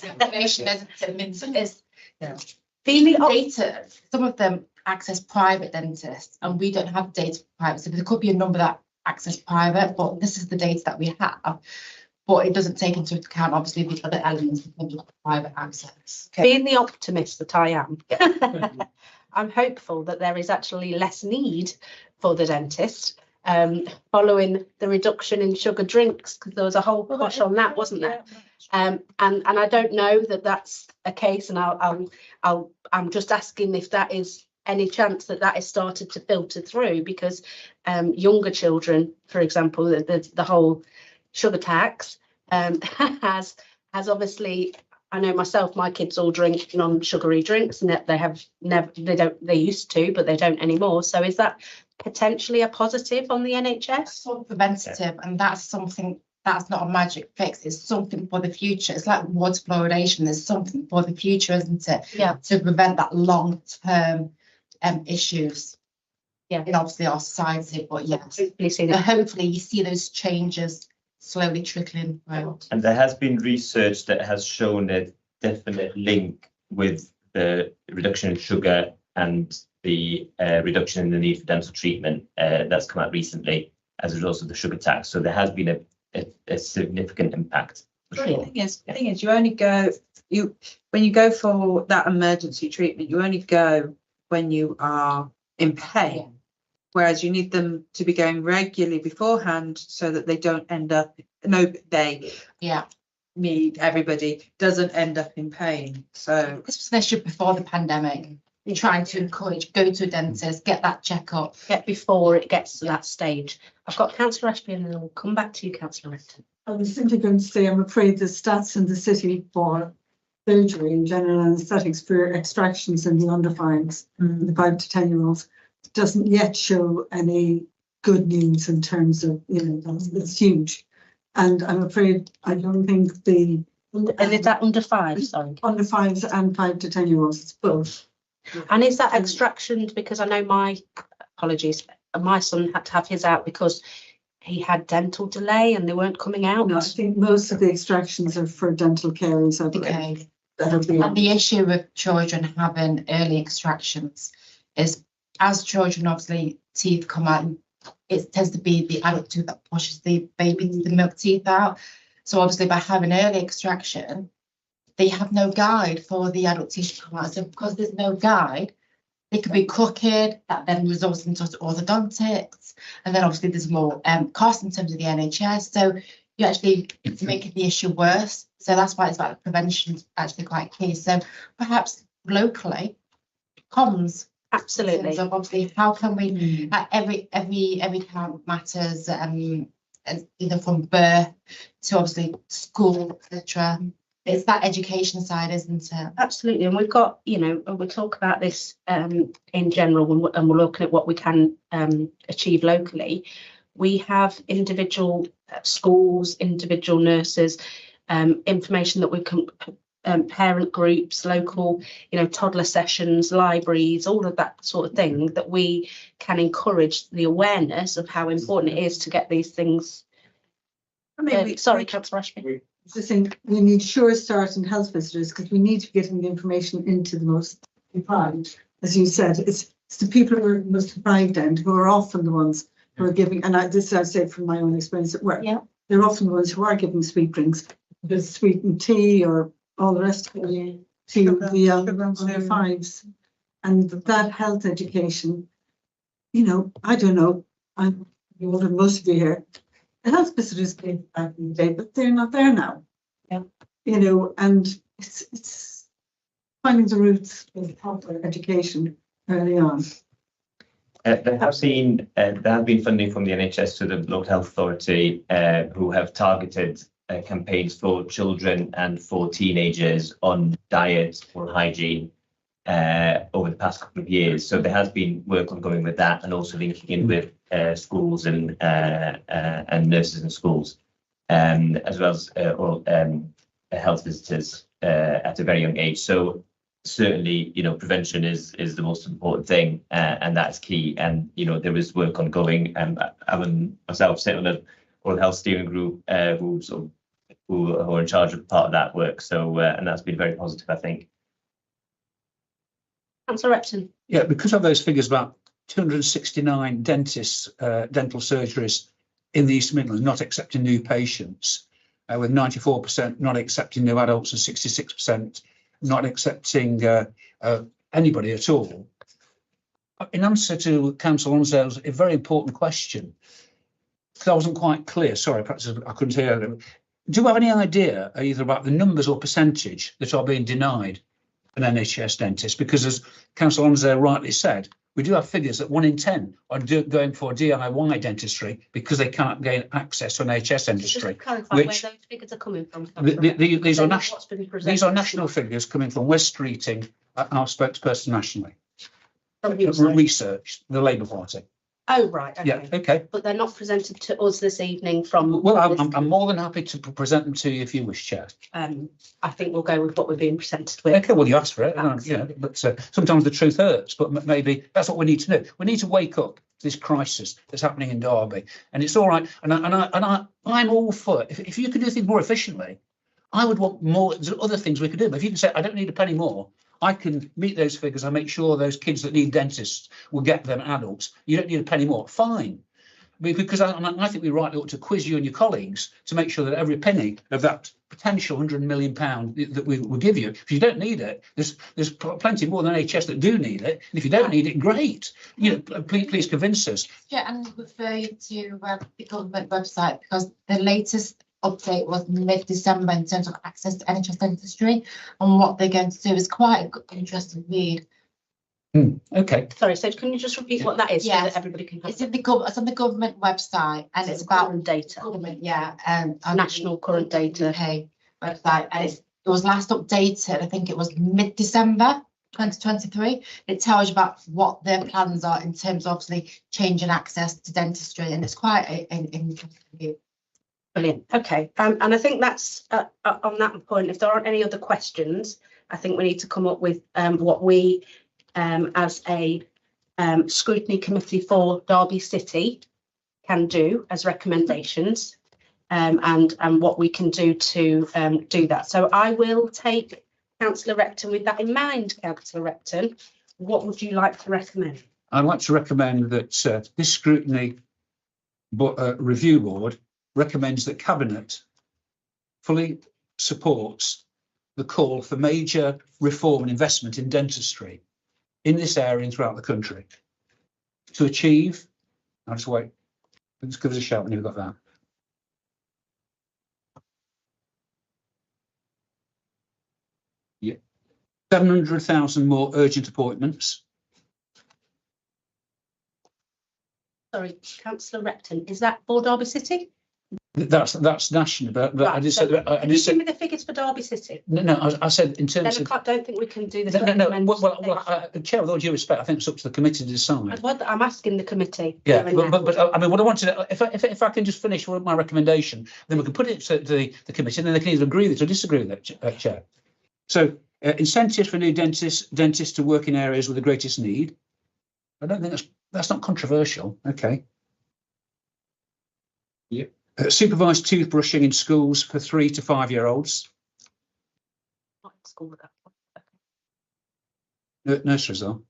information, isn't it? Feeling data, some of them access private dentists, and we don't have data for private. So there could be a number that access private, but this is the data that we have. But it doesn't take into account, obviously, the other elements in terms of private access. Being the optimist that I am, I'm hopeful that there is actually less need for the dentist following the reduction in sugar drinks, because there was a whole push on that, wasn't there? And I don't know that that's a case, and I'm just asking if that is any chance that is started to filter through, because younger children, for example, the whole sugar tax has obviously, I know myself, my kids all drink non-sugary drinks, and that they used to, but they don't anymore. So is that potentially a positive on the NHS? Sort of preventative, and that's something that's not a magic fix. It's something for the future. It's like water fluoridation. There's something for the future, isn't it? Yeah. To prevent that long-term issues. Yeah. In obviously our society, but yes, hopefully you see those changes slowly trickling through. And there has been research that has shown a definite link with the reduction in sugar and the reduction in the need for dental treatment that's come out recently as a result of the sugar tax. So there has been a significant impact. For sure. The thing is, you only go when you go for that emergency treatment, you only go when you are in pain. Whereas you need them to be going regularly beforehand so that they don't end up, everybody doesn't end up in pain. So this was an issue before the pandemic. You're trying to encourage, go to a dentist, get that checkup. Get before it gets to that stage. I've got Councillor Ashby and then we'll come back to you, Councillor Repton. I was simply going to say, I'm afraid the stats in the city for surgery and general anaesthetics for extractions in the under 5s, the 5 to 10 year olds, doesn't yet show any good news in terms of, it's huge. And I'm afraid I don't think the And is that under 5? Sorry. under 5s and 5 to 10-year-olds both. And is that extractions? Because I know my son had to have his out because he had dental delay and they weren't coming out. No, I think most of the extractions are for dental carers, I believe. Okay. That have been. And the issue with children having early extractions is, as children obviously teeth come out, it tends to be the adult tooth that pushes the baby, the milk teeth out. So obviously by having early extraction, they have no guide for the adult teeth to come out. So because there's no guide, they could be crooked, that then results into orthodontics. And then obviously there's more cost in terms of the NHS. So you actually making the issue worse. So that's why it's like prevention is actually quite key. So perhaps locally, comms. Absolutely. So obviously, how can we every count matters, either from birth to obviously school, etc. It's that education side, isn't it? Absolutely. And we've got, we'll talk about this in general, and we're looking at what we can achieve locally. We have individual schools, individual nurses, information that we can, parent groups, local, toddler sessions, libraries, all of that sort of thing, that we can encourage the awareness of how important it is to get these things. Sorry, Councillor Ashby. I think we need sure start in health visitors, because we need to be getting the information into the most deprived. As you said, it's the people who are most deprived end who are often the ones who are giving, and this I say from my own experience at work. Yeah. They're often the ones who are giving sweet drinks, there's sweetened tea or all the rest of it to the young under 5s. And that health education, I don't know, I'm older than most of you here. The health visitors came back in the day, but they're not there now. Yeah. And it's finding the roots of proper education early on. There have been funding from the NHS to the local health authority who have targeted campaigns for children and for teenagers on diet or hygiene over the past couple of years. So there has been work ongoing with that, and also linking in with schools and nurses in schools, as well as health visitors at a very young age. So certainly, prevention is the most important thing, and that's key. And there is work ongoing. Alan myself sit on a Oral Health Steering Group who are in charge of part of that work. So and that's been very positive, I think. Councillor Repton. Yeah, because of those figures, about 269 dentists, dental surgeries in the East Midlands not accepting new patients, with 94% not accepting new adults and 66% not accepting anybody at all. In answer to Councillor Onslow's a very important question, because I wasn't quite clear, sorry, perhaps I couldn't hear them. Do you have any idea either about the numbers or percentage that are being denied an NHS dentist? Because as Councillor Onslow rightly said, we do have figures that 1 in 10 are going for DIY dentistry because they can't gain access to NHS dentistry. Just to clarify where those figures are coming from. These are national figures coming from West Streeting, our spokesperson nationally. Research, the Labour Party. Oh, right. Okay. Yeah, okay. But they're not presented to us this evening from. Well, I'm more than happy to present them to you if you wish, Chair. I think we'll go with what we're being presented with. Okay, well, you asked for it, but sometimes the truth hurts, but maybe that's what we need to do. We need to wake up to this crisis that's happening in Derby, and it's all right. And I'm all for it. If you could do things more efficiently, I would want more. There's other things we could do. But if you can say, I don't need a penny more, I can meet those figures and make sure those kids that need dentists will get them adults. You don't need a penny more. Fine. Because I think we rightly ought to quiz you and your colleagues to make sure that every penny of that potential £100 million that we will give you, if you don't need it, there's plenty more than NHS that do need it. And if you don't need it, great. Please convince us. Yeah, and refer you to the government website, because the latest update was mid-December in terms of access to NHS dentistry, and what they're going to do is quite an interesting read. Okay. Sorry, so can you just repeat what that is, so that everybody can have it's on the government website, and it's about current data. Government, National current data. UK website, and it was last updated, I think it was mid-December. 2023. It tells you about what their plans are in terms of obviously changing access to dentistry, and it's quite an interesting. Brilliant. Okay. And I think that's on that point. If there aren't any other questions, I think we need to come up with what we, as a scrutiny committee for Derby City, can do as recommendations, and what we can do to do that. So I will take Councillor Repton with that in mind. Councillor Repton, what would you like to recommend? I'd like to recommend that this scrutiny review board recommends that Cabinet fully supports the call for major reform and investment in dentistry in this area and throughout the country to achieve, I'll just wait, just give us a shout when you've got that. Yeah. 700,000 more urgent appointments. Sorry, Councillor Repton, is that for Derby City? That's national, but Right, I just so said. can you give me the figures for Derby City? No, I said in terms Then of. I don't think we can do this. No. Well, Chair, with all due respect, I think it's up to the committee to decide. I'm asking the committee. Yeah, here and now. but I mean, what I wanted, if I can just finish with my recommendation, then we can put it to the committee, and then they can either agree with it or disagree with it, Chair. So incentives for new dentists to work in areas with the greatest need. I don't think that's not controversial. Okay. Yep. Supervised toothbrushing in schools for 3 to 5 year olds. What school would that be? Nurseries though.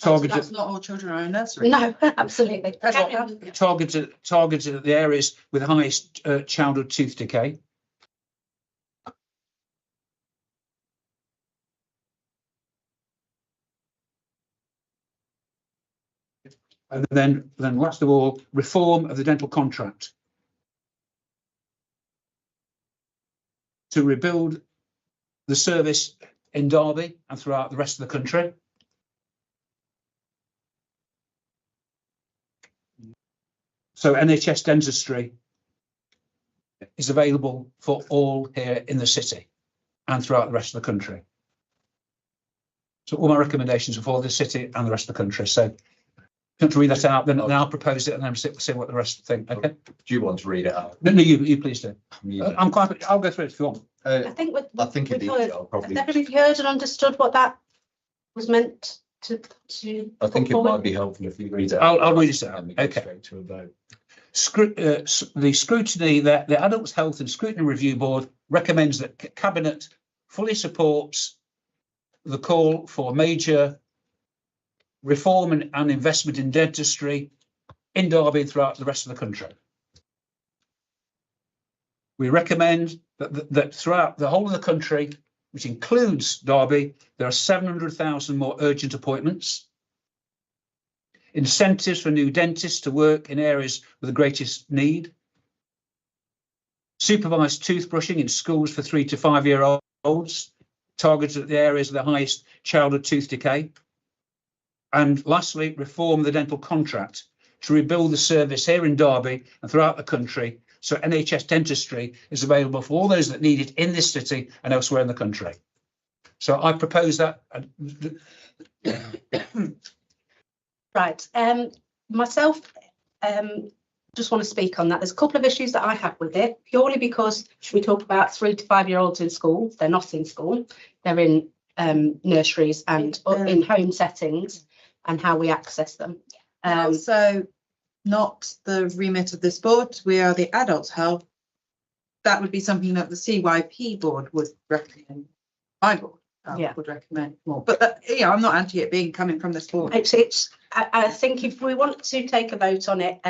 That's not all children are in nursery. No, absolutely. Carry on. Targeted at the areas with the highest childhood tooth decay. And then last of all, reform of the dental contract to rebuild the service in Derby and throughout the rest of the country. So NHS dentistry is available for all here in the city and throughout the rest of the country. So all my recommendations are for the city and the rest of the country. So if you want to read that out, then I'll propose it and then see what the rest think. Okay. Do you want to read it out? No, you please do. I'm quite. I'll go through it if you want. I think it'd be heard, I'll probably. has everybody heard and understood what that was meant to I think it forward? might be helpful if you read it. I'll read it out. And we go Okay. straight to a vote. The scrutiny, the Adults Health and Scrutiny Review Board recommends that Cabinet fully supports the call for major reform and investment in dentistry in Derby and throughout the rest of the country. We recommend that throughout the whole of the country, which includes Derby, there are 700,000 more urgent appointments. Incentives for new dentists to work in areas with the greatest need. Supervised toothbrushing in schools for 3 to 5 year olds, targeted at the areas of the highest childhood tooth decay. And lastly, reform the dental contract to rebuild the service here in Derby and throughout the country, so NHS dentistry is available for all those that need it in this city and elsewhere in the country. So I propose that. Right. Myself, just want to speak on that. There's a couple of issues that I have with it, purely because we talk about 3 to 5 year olds in school. They're not in school. They're in nurseries and in home settings, and how we access them. Also, not the remit of this board. We are the Adults Health. That would be something that the CYP board would recommend. My board would recommend more. But I'm not anti it being coming from this board. I think if we want to take a vote on it,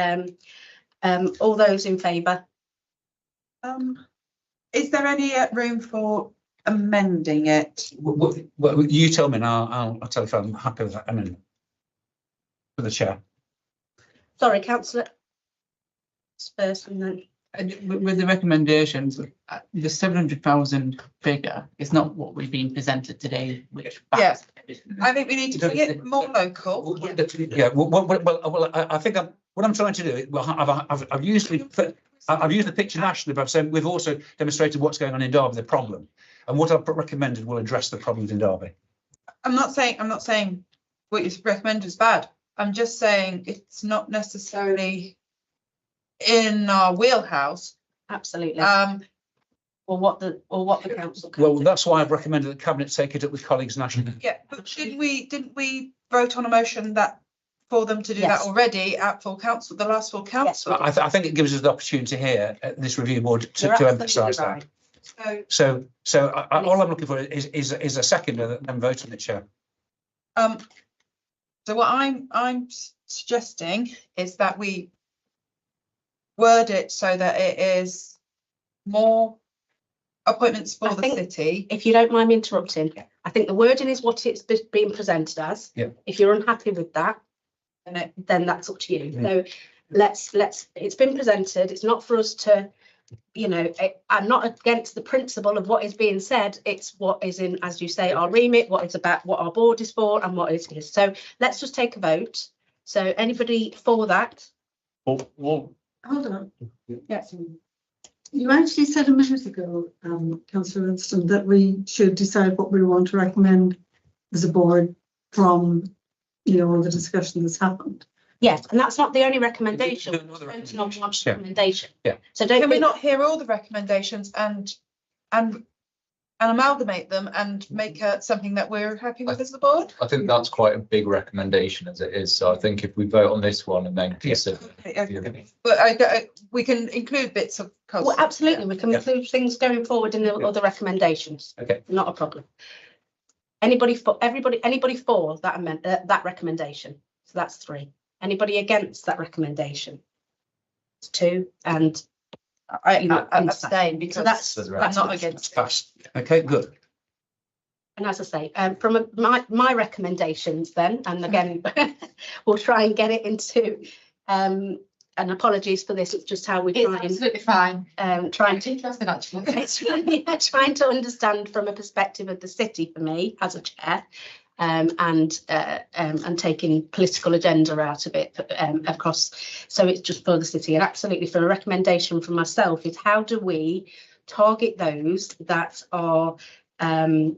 all those in favour. Is there any room for amending it? Well, you tell me, and I'll tell you if I'm happy with that amendment for the chair. Sorry, councillor. First, and then. With the recommendations, the 700,000 figure is not what we've been presented today. Which I think we need to make it more local. Yeah. Well, I think what I'm trying to do. Well, I've used the picture nationally, but I've said we've also demonstrated what's going on in Derby, the problem, and what I've recommended will address the problems in Derby. I'm not saying what you recommend is bad. I'm just saying it's not necessarily in our wheelhouse. Absolutely. Or what the council can Well, do. that's why I've recommended the cabinet take it up with colleagues nationally. Yeah, but didn't we vote on a motion that for them to do Yes. that already at full council, the last full council? I think it gives us the opportunity here at this review board to You're absolutely emphasise right. that. So all I'm looking for is a seconder and then vote on it, Chair. So what I'm suggesting is that we word it so that it is more appointments for I the think- city. If you don't mind me interrupting, I think the wording is what it's being presented as. Yeah. If you're unhappy with that, then that's up to you. Yeah. So let's, it's been presented. It's not for us to, you know, I'm not against the principle of what is being said. It's what is in, as you say, our remit, what is about, what our board is for and what it is. So let's just take a vote. So anybody for that? Hold on. Yes. You actually said a minute ago, Councillor Winston, that we should decide what we want to recommend as a board from, you know, all the discussion that's happened. Yes, and that's not the only recommendation. No, no, Voting on one Yeah. recommendation. Yeah. So don't Can we think- not hear all the recommendations and amalgamate them and make something that we're happy with as the board? I think that's quite a big recommendation as it is. So I think if we vote on this one and then consider. But we can include bits of. Well, absolutely, we can Yeah. include things going forward in the Yeah. other recommendations. Okay. Not a problem. Anybody for that amendment, that recommendation? So that's 3. Anybody against that recommendation? It's 2, and I so abstain because that's not against it. Passed. Okay, good. And as I say, from my recommendations then, and again, we'll try and get it into, and apologies for this, it's just how we It's try and absolutely fine. trying It's to interesting, actually. it's trying to understand from a perspective of the city for me as a chair, and taking political agenda out of it across. So it's just for the city, and absolutely for a recommendation from myself is how do we target those that are, and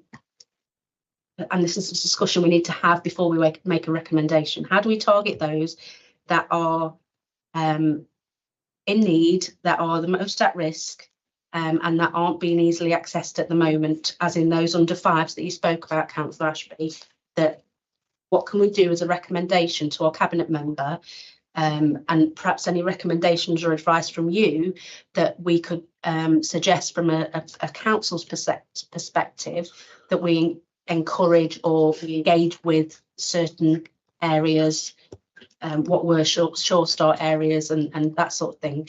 this is a discussion we need to have before we make a recommendation. How do we target those that are in need, that are the most at risk, and that aren't being easily accessed at the moment, as in those under 5s that you spoke about, Councillor Ashby, that what can we do as a recommendation to our cabinet member, and perhaps any recommendations or advice from you that we could suggest from a council's perspective that we encourage or we engage with certain areas, what were sure start areas and that sort of thing.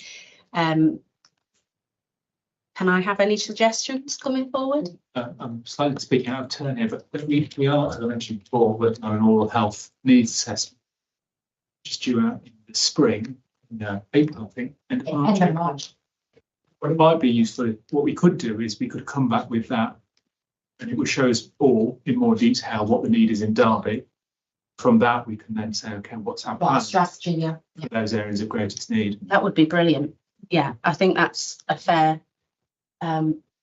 Can I have any suggestions coming forward? I'm slightly speaking out of turn here, but we are, as I mentioned before, working on an oral health needs assessment, which is due out in the spring, April, I think, end of March. What it might be useful, what we could do is we could come back with that, and it would show us all in more detail what the need is in Derby. From that, we can then say, okay, what's our plan Strategy, yeah. for those areas of greatest need? That would be brilliant. Yeah, I think that's a fair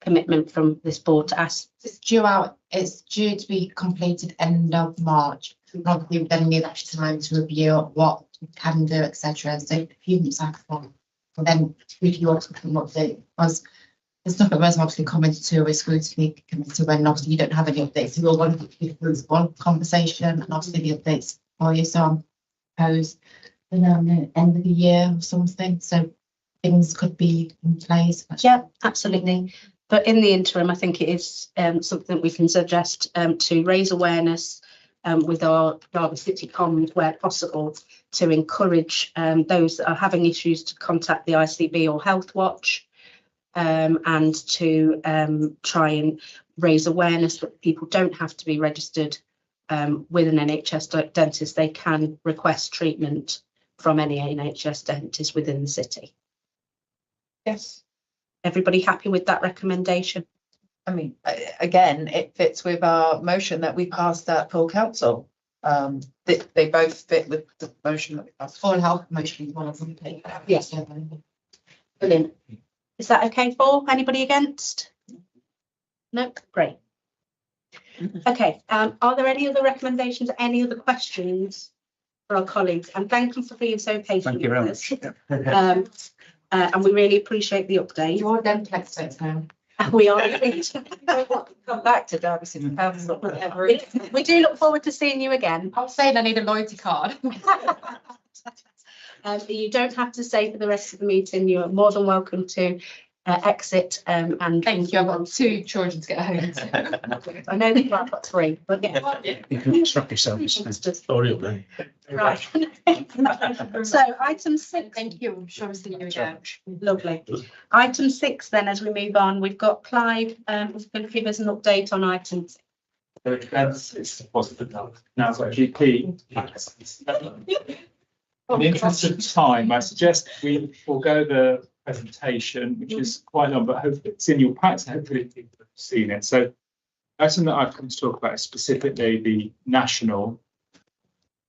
commitment from this board to ask. It's due out. It's due to be completed end of March. Probably then need extra time to review what we can do, etc. So a few months after, and then we can also come update because there's nothing worse obviously coming to a scrutiny committee when obviously you don't have any updates. So we'll want to give one conversation and obviously the updates for you. So I'm proposed end of the year or something. So things could be in place. Yeah, absolutely. But in the interim, I think it is something we can suggest to raise awareness with our Derby City comms where possible, to encourage those that are having issues to contact the ICB or Health Watch, and to try and raise awareness that people don't have to be registered with an NHS dentist. They can request treatment from any NHS dentist within the city. Yes. Everybody happy with that recommendation? I mean, again, it fits with our motion that we passed at full council. They both fit with the motion that we passed. Full health motion, one of them. Yes. Brilliant. Is that okay for anybody against? No, great. Okay, are there any other recommendations, any other questions for our colleagues? And thank you for being so patient. Thank you very with much. us. And we really appreciate the update. You're dental experts now. And we are. Come back to Derby City Council, whatever. We do look forward to seeing you again. I was saying I need a loyalty card. You don't have to stay for the rest of the meeting. You are more than welcome to exit. And Thank you. I've got 2 children to get home to. I know that you have got 3, but yeah. You can strap yourself. Sorry, man. Right. So item 6. Thank you. I'm sure I'll see you again. Lovely. Item 6 then, as we move on, we've got Clive who's going to give us an update on item 6. It's positive now for GP. In the interest of time, I suggest we forego the presentation, which is quite long, but hopefully it's in your packs. Hopefully people have seen it. So the item that I've come to talk about is specifically the National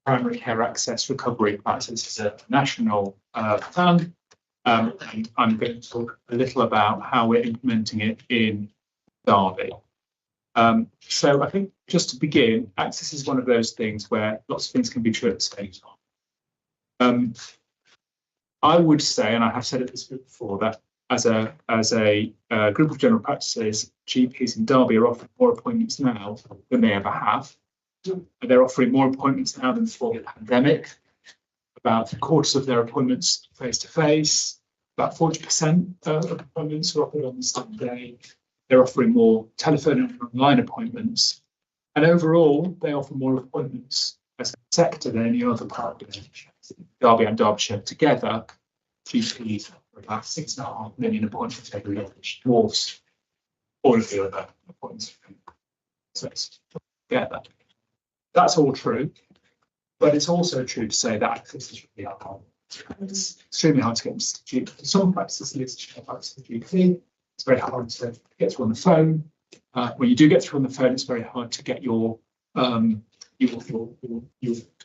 Primary Care Access Recovery Plan. So this is a national plan, and I'm going to talk a little about how we're implementing it in Derby. So I think just to begin, access is one of those things where lots of things can be true at the same time. I would say, and I have said it this before, that as a group of general practices, GPs in Derby are offering more appointments now than they ever have. They're offering more appointments now than before the pandemic. About 1/4 of their appointments face to face. About 40% of appointments are offered on the same day. They're offering more telephone and online appointments, and overall, they offer more appointments as a sector than any other part of the NHS. Derby and Derbyshire together, GPs are about 6.5 million appointments every year, which dwarfs all of the other appointments. So it's together. That's all true, but it's also true to say that access is really hard. It's extremely hard to get to GP. Some practices list access to GP. It's very hard to get through on the phone. When you do get through on the phone, it's very hard to get you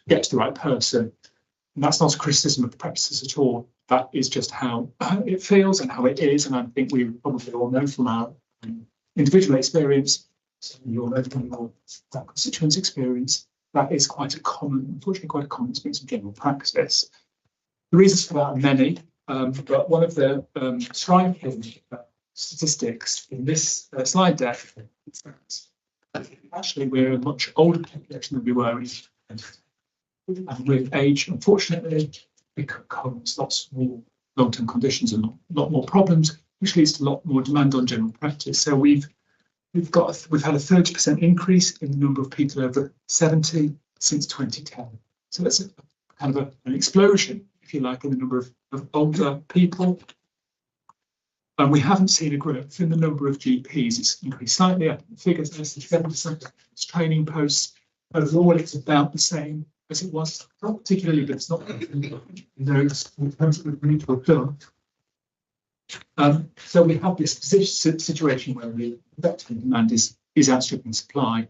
get to the right person. And that's not a criticism of the practices at all. That is just how it feels and how it is. And I think we probably all know from our individual experience, so you all know from your constituents' experience, that is unfortunately quite a common experience in general practice. The reasons for that are many, but one of the striking statistics in this slide deck is that actually we're a much older population than we were in. And with age, unfortunately, becomes lots more long-term conditions and a lot more problems, which leads to a lot more demand on general practice. So we've had a 30% increase in the number of people over 70 since 2010. So that's an explosion, if you like, in the number of older people. And we haven't seen a growth in the number of GPs. It's increased slightly. I think the figures less than 7%. It's training posts. Overall, it's about the same as it was, not particularly, but it's not those in terms of what we need to have done. So we have this situation where the effective demand is outstripping supply,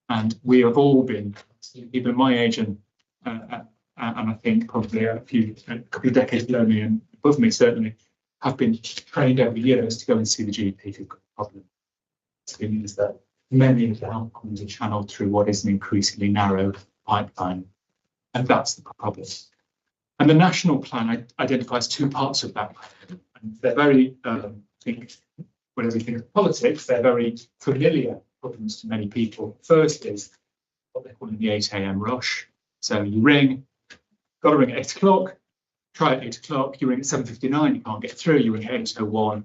and we have all been, even my age and I think probably a couple of decades below me and above me certainly, have been trained over years to go and see the GP who've got a problem. It means that many of the outcomes are channeled through what is an increasingly narrow pipeline. And that's the problem. And the national plan identifies 2 parts of that. And they're very, whenever you think of politics, they're very familiar problems to many people. First is what they call the 8 a.m. rush. So you ring, got to ring at 8 o'clock, try at 8 o'clock, you ring at 7:59, you can't get through, you ring at 8:01,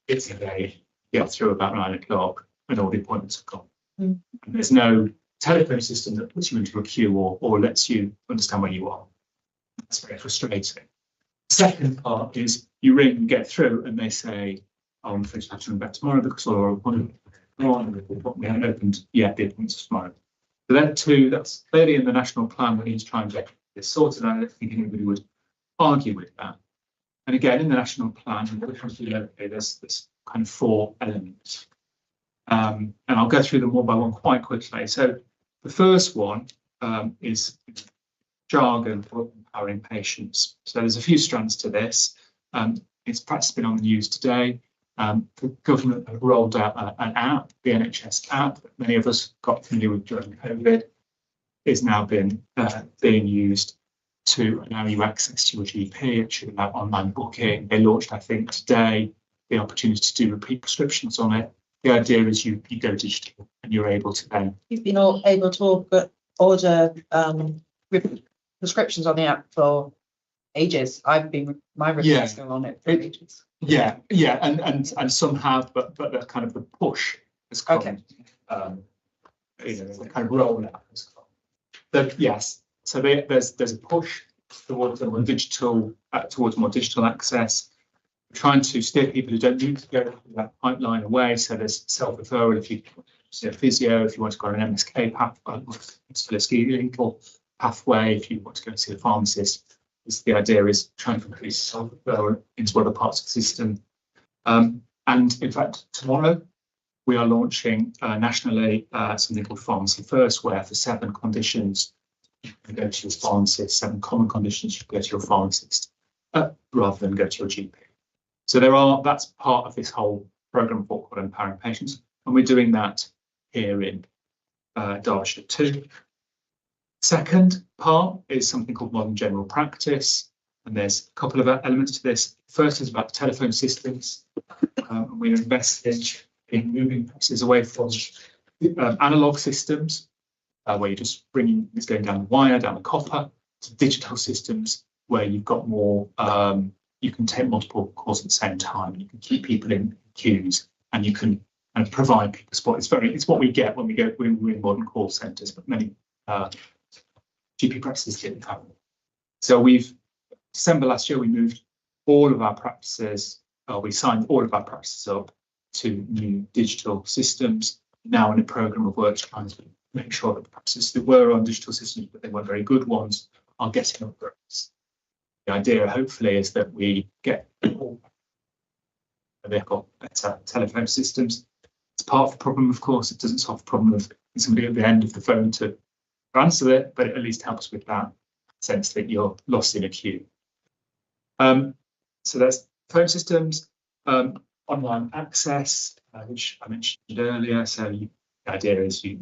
it's a day, get through about 9 o'clock, and all the appointments are gone. And there's no telephone system that puts you into a queue or lets you understand where you are. That's very frustrating. The second part is you ring and get through and they say, oh, I'm afraid you have to ring back tomorrow because all our appointments we haven't opened yet, the appointments tomorrow. So there too, that's clearly in the national plan. We need to try and get this sorted. I don't think anybody would argue with that. And again, in the national plan, there's kind of 4 elements. And I'll go through them one by one quite quickly. So the first one is jargon for empowering patients. So there's a few strands to this. It's perhaps been on the news today. The government have rolled out an app, the NHS app, that many of us got familiar with during COVID, is now being used to allow you access to your GP. It should allow online booking. They launched, I think, today, the opportunity to do repeat prescriptions on it. The idea is you go digital and you're able to then. You've been able to order prescriptions on the app for ages. I've been, my repeats go on it for ages. Yeah, and some have, but the kind of the push has come. Okay. The kind of rollout has come. But yes, so there's a push towards more digital access. We're trying to steer people who don't need to go through that pipeline away. So there's self-referral if you see a physio, if you want to go on an MSK pathway, musculoskeletal pathway, if you want to go and see a pharmacist. The idea is trying to increase self-referral into other parts of the system. And in fact, tomorrow we are launching nationally something called Pharmacy First, where for 7 conditions you can go to your pharmacist, 7 common conditions you can go to your pharmacist rather than go to your GP. So that's part of this whole programme for empowering patients, and we're doing that here in Derbyshire too. Second part is something called modern general practice, and there's a couple of elements to this. First is about the telephone systems. We're investing in moving practices away from analog systems, where you're just it's going down the wire, down the copper, to digital systems where you've got more. You can take multiple calls at the same time, and you can keep people in queues, and you can provide people support. It's what we get when we're in modern call centres, but many GP practices didn't have it. So December last year, we moved all of our practices, we signed all of our practices up to new digital systems. Now in a programme of work trying to make sure that the practices that were on digital systems, but they weren't very good ones, are getting upgrades. The idea, hopefully, is that we get all, they've got better telephone systems. It's part of the problem, of course. It doesn't solve the problem of somebody at the end of the phone to answer it, but it at least helps with that sense that you're lost in a queue. So that's phone systems, online access, which I mentioned earlier. So the idea is you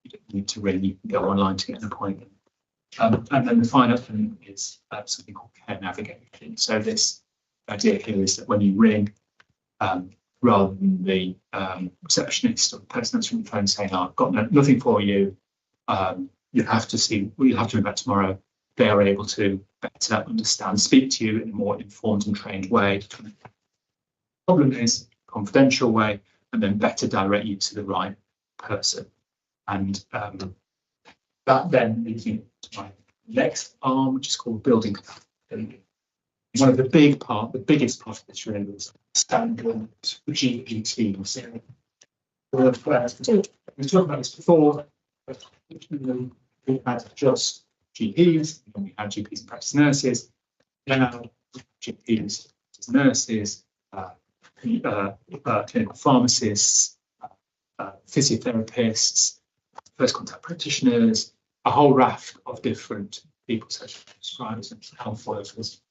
don't need to ring, you can go online to get an appointment. And then the final thing is something called care navigation. So this idea here is that when you ring, rather than the receptionist or the person answering the phone saying, "I've got nothing for you," you'll have to ring back tomorrow. They are able to better understand, speak to you in a more informed and trained way. The problem is confidential way, and then better direct you to the right person. And that then leads me to my next arm, which is called building capacity. One of the biggest part of this really is standard GP teams. We talked about this before. We had just GPs, and we had GPs and practice nurses. Now GPs, nurses, clinical pharmacists, physiotherapists, first contact practitioners, a whole raft of different people, such as prescribers and health workers.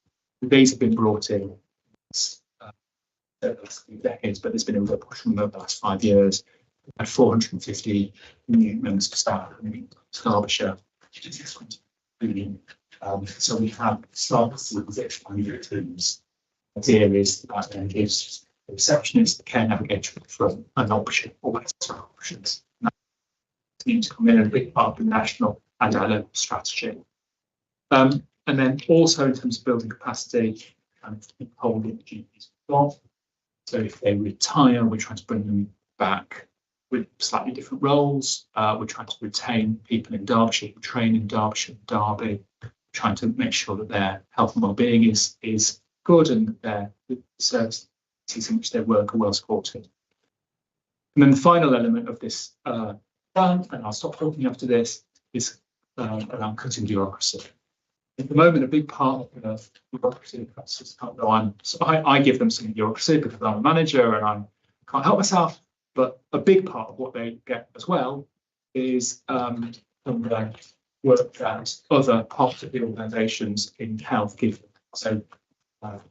These have been brought in the last few decades, but there's been a real push from over the last 5 years. We've had 450 new members of staff in Derbyshire. So we have started to expand your teams. The idea is that then gives the receptionist, the care navigator from an option, or better options. Teams come in and be part of the national and our local strategy. And then also in terms of building capacity, kind of holding the GPs got. So if they retire, we're trying to bring them back with slightly different roles. We're trying to retain people in Derbyshire, who train in Derbyshire, Derby, trying to make sure that their health and well-being is good and that their services in which they work are well supported. And then the final element of this plan, and I'll stop talking after this, is around cutting bureaucracy. At the moment, a big part of bureaucracy practices can't go on. So I give them some bureaucracy because I'm a manager and I can't help myself. But a big part of what they get as well is work that other parts of the organisations in health give them. So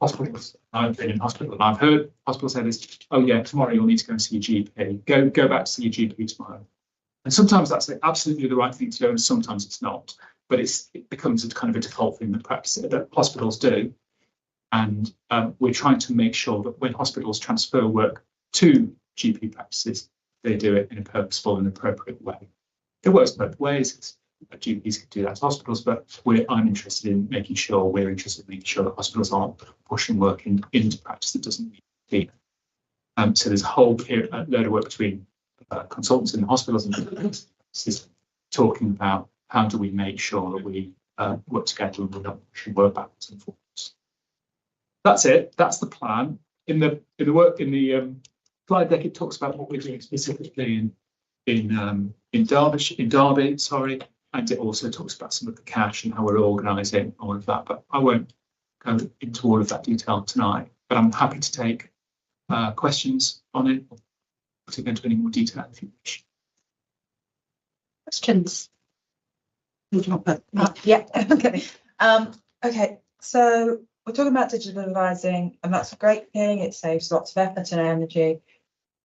hospitals. I've been in hospital and I've heard hospitals say this, oh yeah, tomorrow you'll need to go and see your GP. Go back to see your GP tomorrow. And sometimes that's absolutely the right thing to do, and sometimes it's not. But it becomes a kind of a default thing that hospitals do. And we're trying to make sure that when hospitals transfer work to GP practices, they do it in a purposeful and appropriate way. It works both ways. GPs can do that to hospitals, but I'm interested in making sure that hospitals aren't pushing work into practice that doesn't need to be. So there's a whole load of work between consultants in the hospitals and practices talking about how do we make sure that we work together and we're not pushing work backwards and forwards. That's it. That's the plan. In the slide deck, it talks about what we're doing specifically in Derby, sorry, and it also talks about some of the cash and how we're organising all of that. But I won't go into all of that detail tonight. But I'm happy to take questions on it, or to go into any more detail if you wish. Questions? Yeah. Okay. Okay. So we're talking about digitalising, and that's a great thing. It saves lots of effort and energy.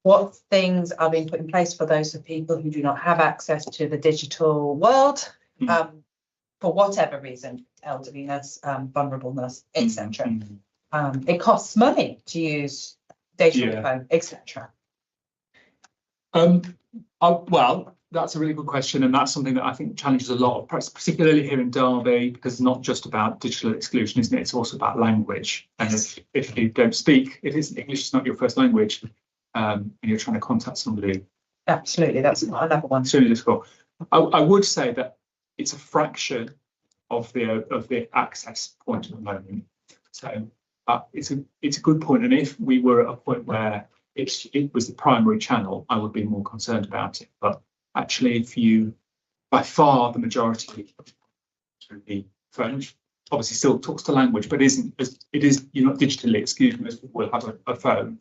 What things are being put in place for those of people who do not have access to the digital world, for whatever reason, elderliness, vulnerableness, etc. It costs money to use data on the phone, etc. Well, that's a really good question, and that's something that I think challenges a lot of practice, particularly here in Derby, because it's not just about digital exclusion, isn't it? It's also about language. And if you don't speak, if English is not your first language, and you're trying to contact somebody, absolutely, that's another one. It's really difficult. I would say that it's a fraction of the access point at the moment. So it's a good point, and if we were at a point where it was the primary channel, I would be more concerned about it. But actually, if you, by far the majority through the phone, obviously still talks to language, but you're not digitally excused. Most people will have a phone.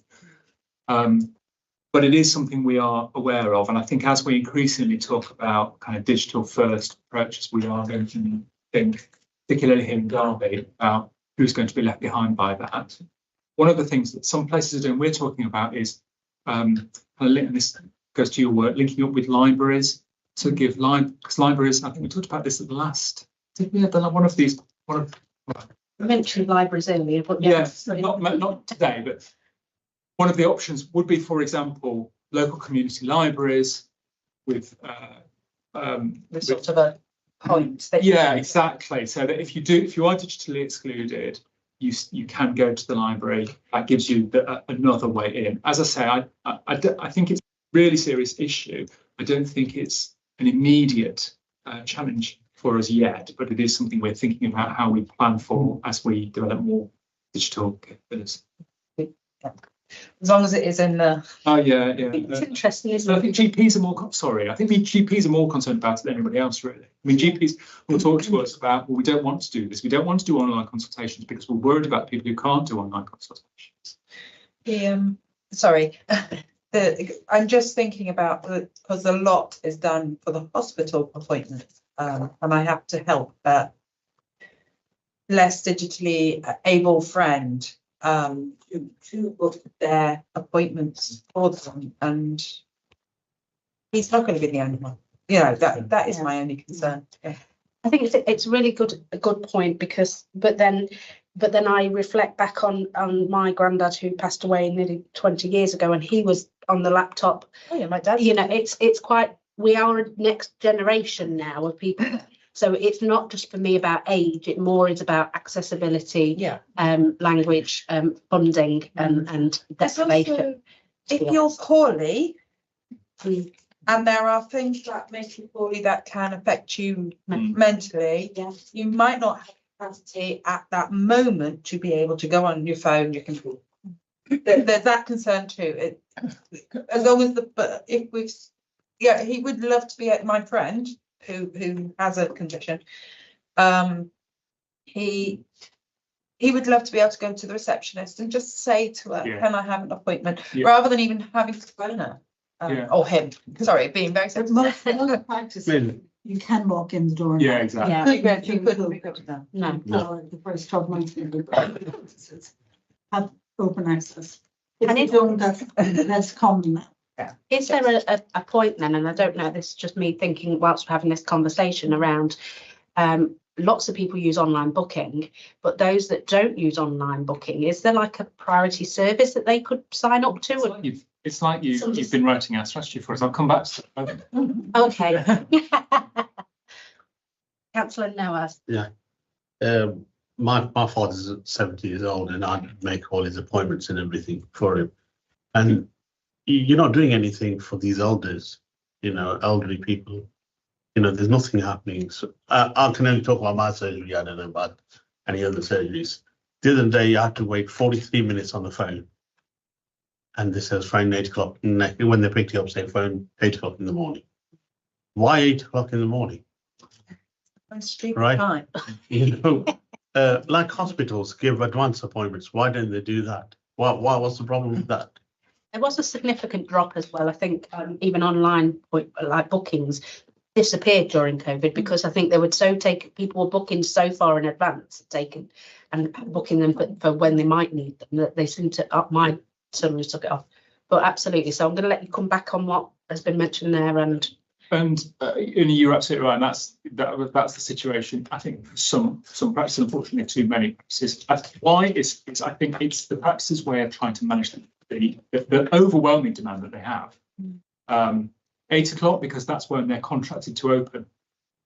But it is something we are aware of, and I think as we increasingly talk about kind of digital first approaches, we are going to think, particularly here in Derby, about who's going to be left behind by that. One of the things that some places are doing, we're talking about, is and this goes to your work, linking up with libraries to give because libraries, I think we talked about this at the last, did we have I mentioned libraries earlier, but not today, but one of the options would be, for example, local community libraries with sort of a point. Yeah, exactly. So that if you are digitally excluded, you can go to the library. That gives you another way in. As I say, I think it's a really serious issue. I don't think it's an immediate challenge for us yet, but it is something we're thinking about how we plan for as we develop more digital capabilities. As long as it is in the. Oh yeah. It's interesting, isn't it? I think GPs are more. Sorry, I think GPs are more concerned about it than anybody else, really. I mean, GPs will talk to us about, well, we don't want to do this. We don't want to do online consultations because we're worried about people who can't do online consultations. Sorry, I'm just thinking about because a lot is done for the hospital appointments, and I have to help less digitally able friend to book their appointments for them, and he's not going to be the only one. You know, that is my only concern. Yeah. I think it's really a good point, because but then I reflect back on my granddad, who passed away nearly 20 years ago, and he was on the laptop. Oh yeah, my dad. You know, it's quite, we are a next generation now of people. So it's not just for me about age, it more is about accessibility, language, funding, and deprivation. If you're poorly, and there are things that make you poorly that can affect you mentally, you might not have capacity at that moment to be able to go on your phone, your computer. There's that concern too. As long as he would love to be my friend who has a condition. He would love to be able to go to the receptionist and just say to her, can I have an appointment, rather than even having to phone her. Or him, sorry, being very sensitive. you can walk in the door. Yeah, exactly. Yeah. You couldn't go to them. No. For the first 12 months, have open access. If And you if- don't, that's common now. Is there a point then, and I don't know, this is just me thinking whilst we're having this conversation around, lots of people use online booking, but those that don't use online booking, is there like a priority service that they could sign up to? It's like you've been writing our strategy for us. I'll come back to that. Okay. Councillor Noah. My father's 70 years old and I make all his appointments and everything for him. And you're not doing anything for these elders, elderly people. There's nothing happening. So I can only talk about my surgery. I don't know about any other surgeries. The other day, I had to wait 43 minutes on the phone. And this says phone 8 o'clock. When they picked you up, say phone 8 o'clock in the morning. Why 8 o'clock in the morning? Right. Like hospitals give advance appointments. Why don't they do that? What's the problem with that? There was a significant drop as well. I think even online like bookings disappeared during COVID because I think they would people were booking so far in advance, and booking them for when they might need them, that they seem to my suddenly took it off. But absolutely. So I'm going to let you come back on what has been mentioned there. And you're absolutely right. And that's the situation. I think some practices, unfortunately, too many practices. Why is I think it's the practices' way of trying to manage the overwhelming demand that they have. 8 o'clock because that's when they're contracted to open.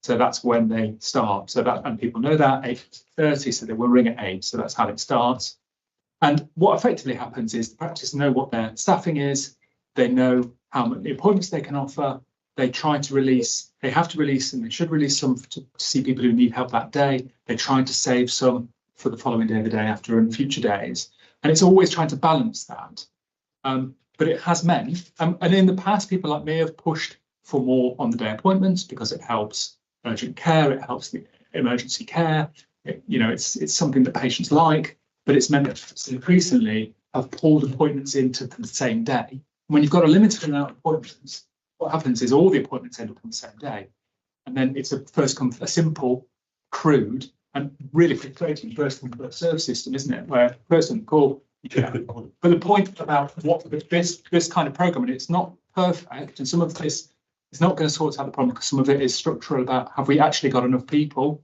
So that's when they start. And people know that 8:30, so they will ring at 8. So that's how it starts. And what effectively happens is the practice know what their staffing is. They know how many appointments they can offer. They have to release, and they should release some to see people who need help that day. They're trying to save some for the following day, the day after, and future days. And it's always trying to balance that. But it has meant, and in the past, people like me have pushed for more on the day appointments because it helps urgent care, it helps the emergency care. It's something that patients like, but it's meant that increasingly have pulled appointments into the same day. When you've got a limited amount of appointments, what happens is all the appointments end up on the same day. And then it's a simple, crude, and really frustrating first come first serve system, isn't it? Where person call. Yeah. But the point about what this kind of program, and it's not perfect, and some of this is not going to sort out the problem because some of it is structural about have we actually got enough people.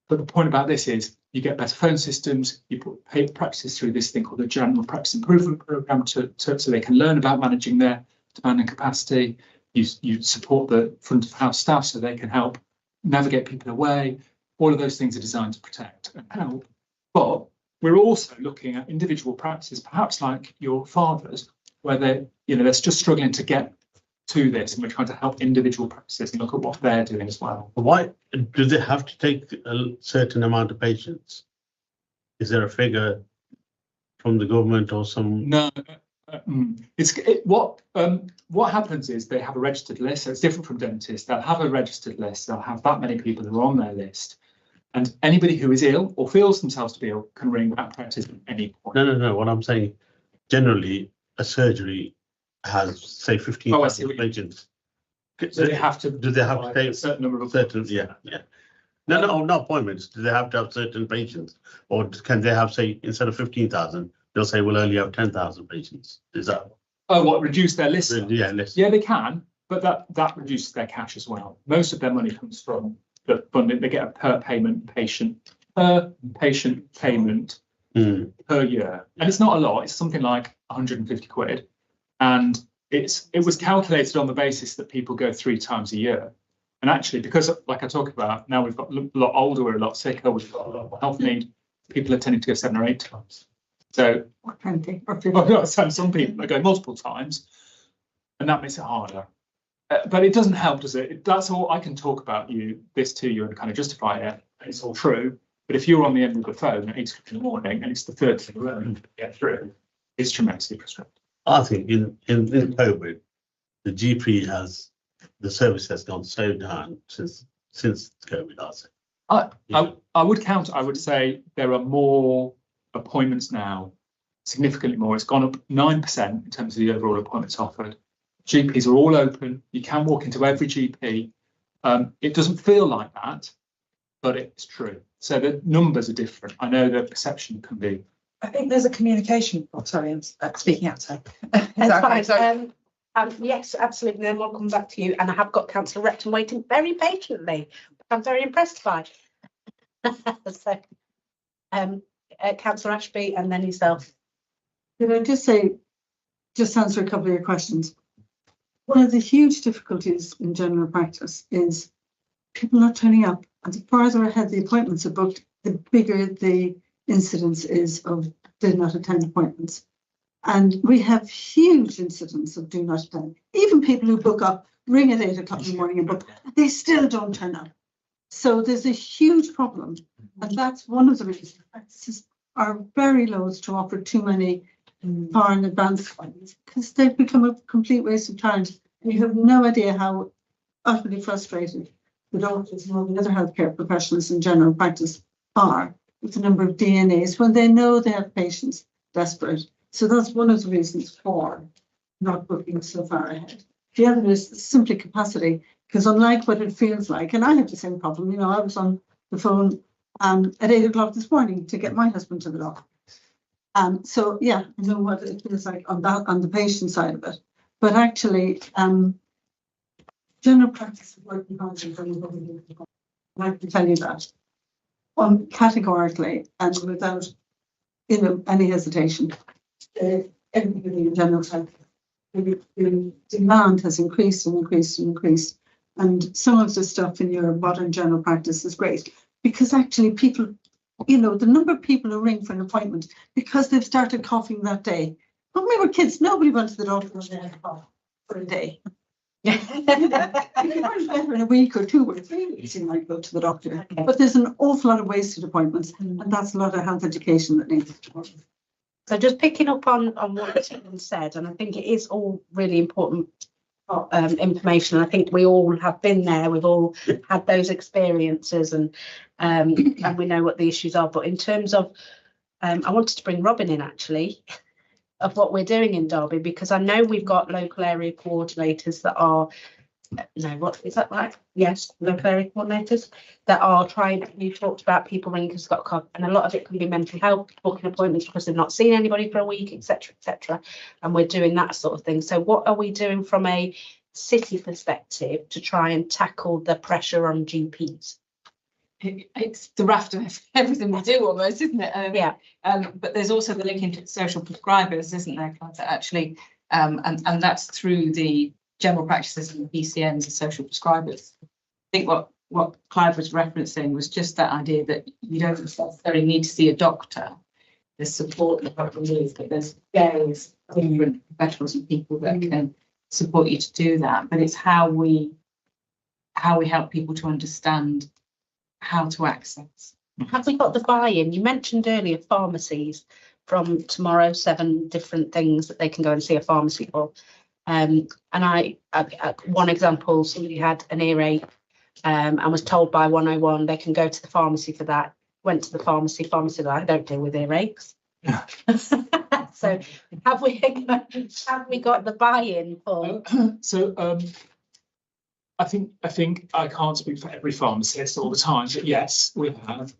But the point about this is you get better phone systems, you put practices through this thing called the General Practice Improvement Program so they can learn about managing their demand and capacity. You support the front of house staff so they can help navigate people away. All of those things are designed to protect and help. But we're also looking at individual practices, perhaps like your father's, where they're just struggling to get to this, and we're trying to help individual practices and look at what they're doing as well. Why do they have to take a certain amount of patients? Is there a figure from the government or some? No. What happens is they have a registered list. So it's different from dentists. They'll have a registered list. They'll have that many people who are on their list. And anybody who is ill or feels themselves to be ill can ring that practice at any point. No. What I'm saying, generally, a surgery has, say, 15,000 patients. So they have to. Do they have to take a certain number of appointments? Yeah. No, not appointments. Do they have to have certain patients, or can they have, say, instead of 15,000, they'll say we'll only have 10,000 patients? Is that? Oh, what, reduce their list? Yeah, list. Yeah, they can, but that reduces their cash as well. Most of their money comes from the funding. They get a per patient payment per year, and it's not a lot. It's something like 150 quid, and it was calculated on the basis that people go 3 times a year. And actually, because like I talked about, now we've got a lot older, we're a lot sicker, we've got a lot more health need. People are tending to go 7 or 8 times. So, 20 or 50. Some people are going multiple times, and that makes it harder. But it doesn't help, does it? That's all I can talk about this to you and kind of justify it. It's all true. But if you're on the end of the phone at 8 o'clock in the morning and it's the third thing to get through, it's tremendously frustrating. I think in COVID, the GP the service has gone so down since COVID. I would say there are more appointments now, significantly more. It's gone up 9% in terms of the overall appointments offered. GPs are all open. You can walk into every GP. It doesn't feel like that, but it's true. So the numbers are different. I know the perception can be. I think there's a communication. Oh, sorry, I'm speaking outside. That's fine. Yes, absolutely. Then we'll come back to you. And I have got Councillor Repton waiting very patiently. I'm very impressed by. So, Councillor Ashby, and then yourself. Could I just say, just answer a couple of your questions? One of the huge difficulties in general practice is people not turning up. And the farther ahead the appointments are booked, the bigger the incidence is of did not attend appointments. And we have huge incidents of do not attend. Even people who book up, ring at 8 o'clock in the morning and book, they still don't turn up. So there's a huge problem. And that's one of the reasons practices are very loath to offer too many far in advance appointments, because they've become a complete waste of time. And you have no idea how utterly frustrated the doctors and all the other healthcare professionals in general practice are with the number of DNAs when they know they have patients desperate. So that's one of the reasons for not booking so far ahead. The other is simply capacity, because unlike what it feels like, and I have the same problem, you know, I was on the phone at 8 o'clock this morning to get my husband to the doctor. So yeah, I know what it feels like on the patient side of it. But actually, general practice is working hard. I can tell you that categorically and without any hesitation. Everybody in general practice, the demand has increased and increased and increased. And some of the stuff in your modern general practice is great, because actually people, you know, the number of people who ring for an appointment because they've started coughing that day. When we were kids, nobody went to the doctor when they had a cough for a day. In a week or 2 or 3 weeks, you might go to the doctor. But there's an awful lot of wasted appointments, and that's a lot of health education that needs to happen. So just picking up on what's been said, and I think it is all really important information. I think we all have been there. We've all had those experiences, and we know what the issues are. But in terms of, I wanted to bring Robin in actually, of what we're doing in Derby, because I know we've got local area coordinators that are, no, what is that like? Yes, local area coordinators that are trying. You talked about people ringing because they've got cough, and a lot of it can be mental health, booking appointments because they've not seen anybody for a week, etc., etc. And we're doing that sort of thing. So what are we doing from a city perspective to try and tackle the pressure on GPs? It's the raft of everything we do almost, isn't it? Yeah. But there's also the link into social prescribers, isn't there, Clive, that actually, and that's through the general practices and the PCNs and social prescribers. I think what Clive was referencing was just that idea that you don't necessarily need to see a doctor. There's support that is, but there's various different professionals and people that can support you to do that. But it's how we help people to understand how to access. Have we got the buy-in? You mentioned earlier pharmacies from tomorrow, 7 different things that they can go and see a pharmacy for. And I one example, somebody had an earache and was told by 101 they can go to the pharmacy for that. Went to the pharmacy said, I don't deal with earaches. So have we got the buy-in for? I think I can't speak for every pharmacist all the time, but yes, we have.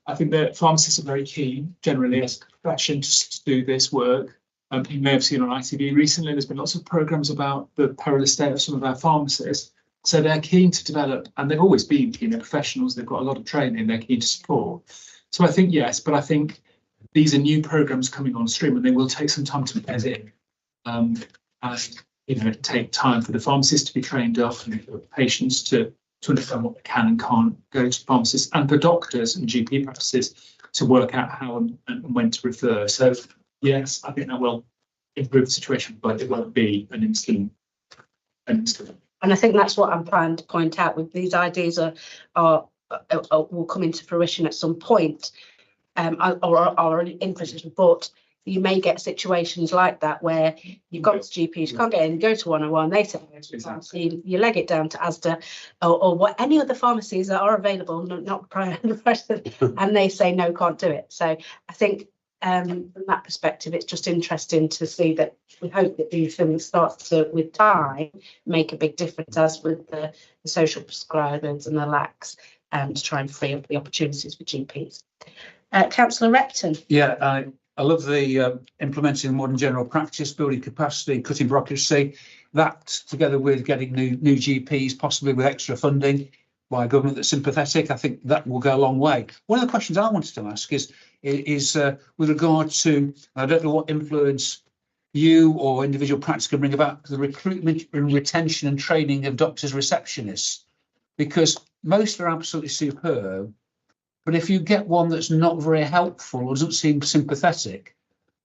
I think that pharmacists are very keen, generally, as a profession, to do this work. You may have seen on ITV recently, there's been lots of programmes about the perilous state of some of our pharmacists. So they're keen to develop, and they've always been keen, they're professionals, they've got a lot of training, they're keen to support. So I think yes, but I think these are new programmes coming on stream, and they will take some time to bed in. And take time for the pharmacists to be trained up, and for patients to understand what they can and can't go to pharmacists, and for doctors and GP practices to work out how and when to refer. So yes, I think that will improve the situation, but it won't be an instant. And I think that's what I'm trying to point out with these ideas will come into fruition at some point, or in fruition, but you may get situations like that where you've got GPs, you can't get in, you go to 101, they say exactly. You leg it down to Asda or what any other pharmacies that are available, not private, and they say no, can't do it. So I think from that perspective, it's just interesting to see that we hope that these things start to, with time, make a big difference, as with the social prescribers and the LACs, to try and free up the opportunities for GPs. Councillor Repton. Yeah, I love the implementing modern general practice, building capacity, cutting bureaucracy. That, together with getting new GPs, possibly with extra funding by a government that's sympathetic, I think that will go a long way. One of the questions I wanted to ask is with regard to, I don't know what influence you or individual practice can bring about the recruitment and retention and training of doctors, receptionists, because most are absolutely superb. But if you get one that's not very helpful or doesn't seem sympathetic,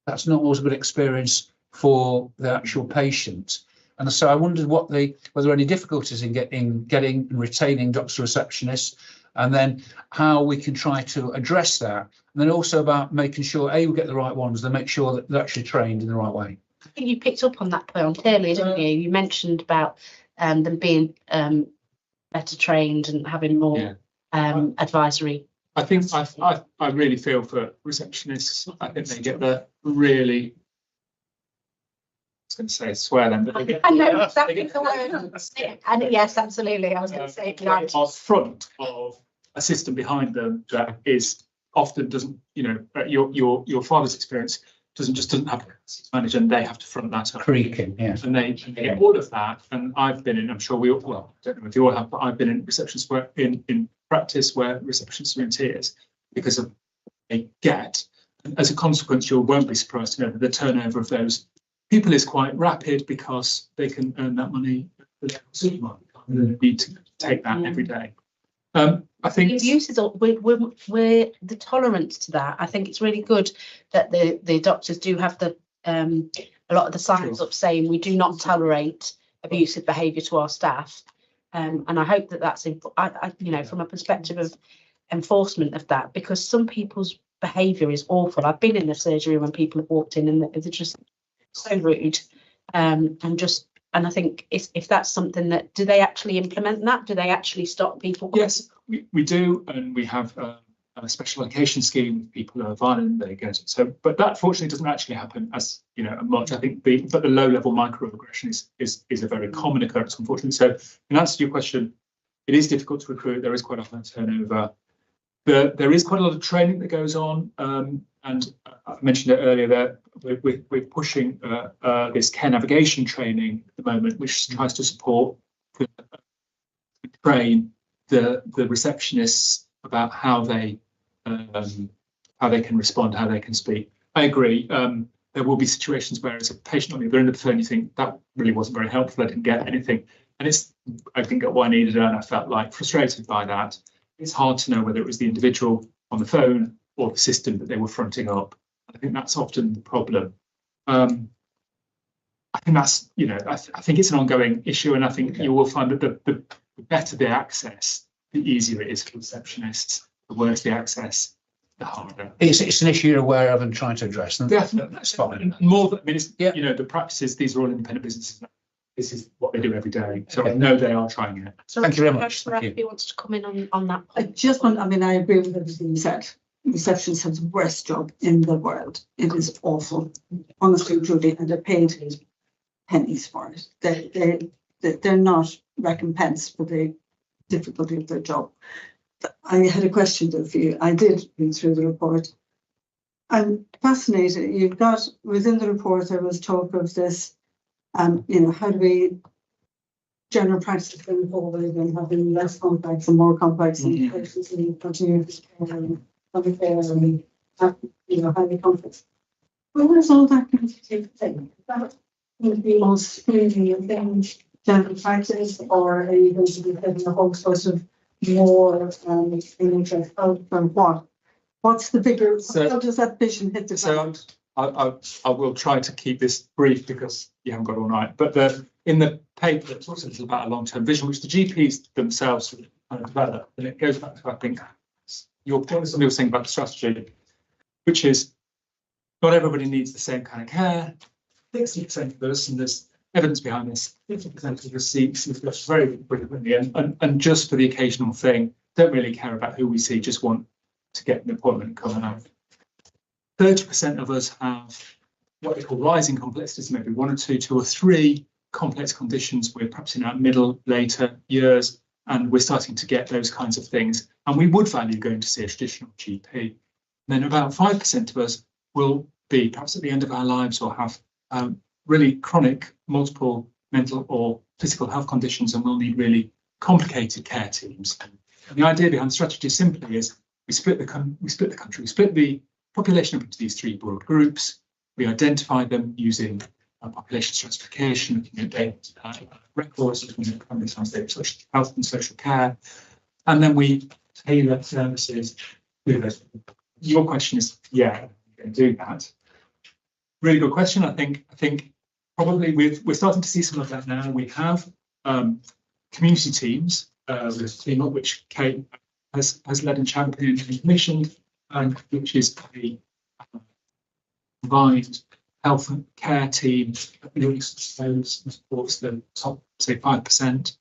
that's not always a good experience for the actual patient. And so I wondered whether there are any difficulties in getting and retaining doctor receptionists, and then how we can try to address that. And then also about making sure, we get the right ones, then make sure that they're actually trained in the right way. I think you picked up on that point earlier, didn't you? You mentioned about them being better trained and having more advisory. I think I really feel for receptionists. I think they get the really, I was going to say swear them, but they get, I know exactly the word. And yes, absolutely. I was going to say front of a system behind them that is often doesn't, your father's experience doesn't have a manager, and they have to front that up. Creaking, yeah. And they get all of that. And I've been in, I'm sure we all, well, I don't know if you all have, but I've been in receptions where in practice where receptionists are in tears because of they get. And as a consequence, you won't be surprised to know that the turnover of those people is quite rapid because they can earn that money at the local supermarket. They need to take that every day. I think we're the tolerance to that. I think it's really good that the doctors do have the a lot of the signs up saying we do not tolerate abusive behaviour to our staff, and I hope that that's from a perspective of enforcement of that, because some people's behaviour is awful. I've been in the surgery when people have walked in and they're just so rude, and I think if that's something that, do they actually implement that? Do they actually stop people? Yes, we do, and we have a special education scheme. People who are violent, they go. So, but that fortunately doesn't actually happen as much. I think but the low level microaggression is a very common occurrence, unfortunately. So, in answer to your question, it is difficult to recruit. There is quite a high turnover. There is quite a lot of training that goes on, and I mentioned it earlier that we're pushing this care navigation training at the moment, which tries to support train the receptionists about how they can respond, how they can speak. I agree. There will be situations where as a patient on the other end of the phone, you think that really wasn't very helpful. I didn't get anything, and I didn't get what I needed, and I felt like frustrated by that. It's hard to know whether it was the individual on the phone or the system that they were fronting up. I think that's often the problem. I think that's, I think it's an ongoing issue, and I think you will find that the better the access, the easier it is for receptionists. The worse the access, the harder. It's an issue you're aware of and trying to address. Definitely, that's fine. More than, the practices. These are all independent businesses. This is what they do every day. So I know they are trying it. So thank you very much. If you wants to come in on that. I agree with everything you said. Receptionists have the worst job in the world. It is awful, honestly and truly, and they're paid pennies for it. They're not recompensed for the difficulty of their job. I had a question though for you. I did read through the report. I'm fascinated. You've got within the report there was talk of this. How do we general practice going forward and having less complex and more complex and patients in continuous care and highly complex. Where is all that going to take place? Is that going to be more screening of things, general practice, or are you going to be having a whole sort of more NHS out from what? What's the bigger, how does that vision hit the ground? I will try to keep this brief because you haven't got it all night. But in the paper, it talks a little about a long-term vision, which the GPs themselves kind of develop. And it goes back to, I think, somebody was saying about the strategy, which is not everybody needs the same kind of care. 60% of us, and there's evidence behind this, 50% of us see this very frequently, and just for the occasional thing, don't really care about who we see, just want to get an appointment and come out. 30% of us have what we call rising complexities, maybe 1 or 2 or 3 complex conditions. We're perhaps in our middle, later years, and we're starting to get those kinds of things. And we would value going to see a traditional GP. And then about 5% of us will be perhaps at the end of our lives or have really chronic multiple mental or physical health conditions and will need really complicated care teams. And the idea behind the strategy simply is we split the country, we split the population up into these 3 broad groups. We identify them using population stratification, looking at data records, looking at primary social health and social care, and then we tailor services to those. Your question is, yeah, we can do that. Really good question. I think probably we're starting to see some of that now. We have community teams with a team up which Kate has led and championed and commissioned, which is a combined health and care team that looks and supports the top, say, 5%.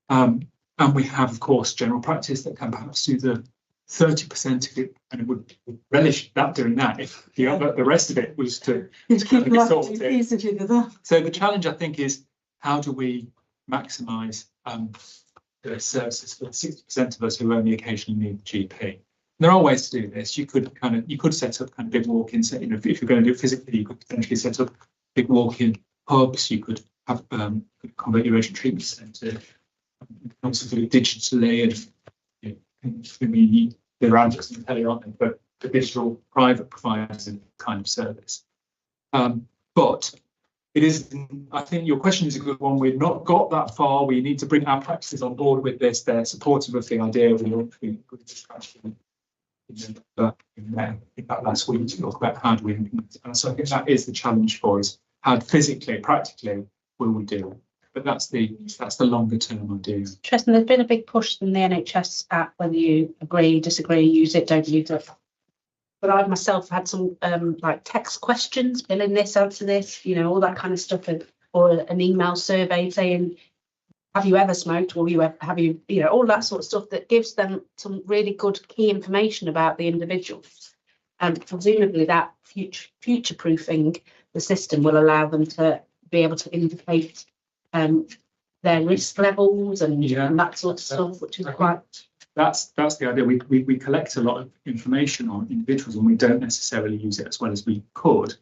And we have, of course, general practice that can perhaps do the 30% of it, and it would relish that doing that if the rest of it was to keep be sorted. easily with that. So the challenge, I think, is how do we maximise the services for the 60% of us who only occasionally need the GP? There are ways to do this. You could set up kind of big walk-ins. You know, if you're going to do it physically, you could potentially set up big walk-in hubs. You could have convert your urgent treatment centre. Also do it digitally, and they're around just in tele, aren't they? But the digital private providers in kind of service. But it is, I think your question is a good one. We've not got that far. We need to bring our practices on board with this. They're supportive of the idea. We good discussion in that last week to talk about how do we implement it. And so I think that is the challenge for us. How physically, practically will we do it? But that's the longer term idea. Interesting. There's been a big push from the NHS app, whether you agree, disagree, use it, don't use it. But I myself had some like text questions, fill in this, answer this, you know, all that kind of stuff, or an email survey saying, have you ever smoked, or have you, you know, all that sort of stuff that gives them some really good key information about the individuals. And presumably that future proofing the system will allow them to be able to indicate their risk levels and that sort of stuff, which is quite. That's the idea. We collect a lot of information on individuals, and we don't necessarily use it as well as we could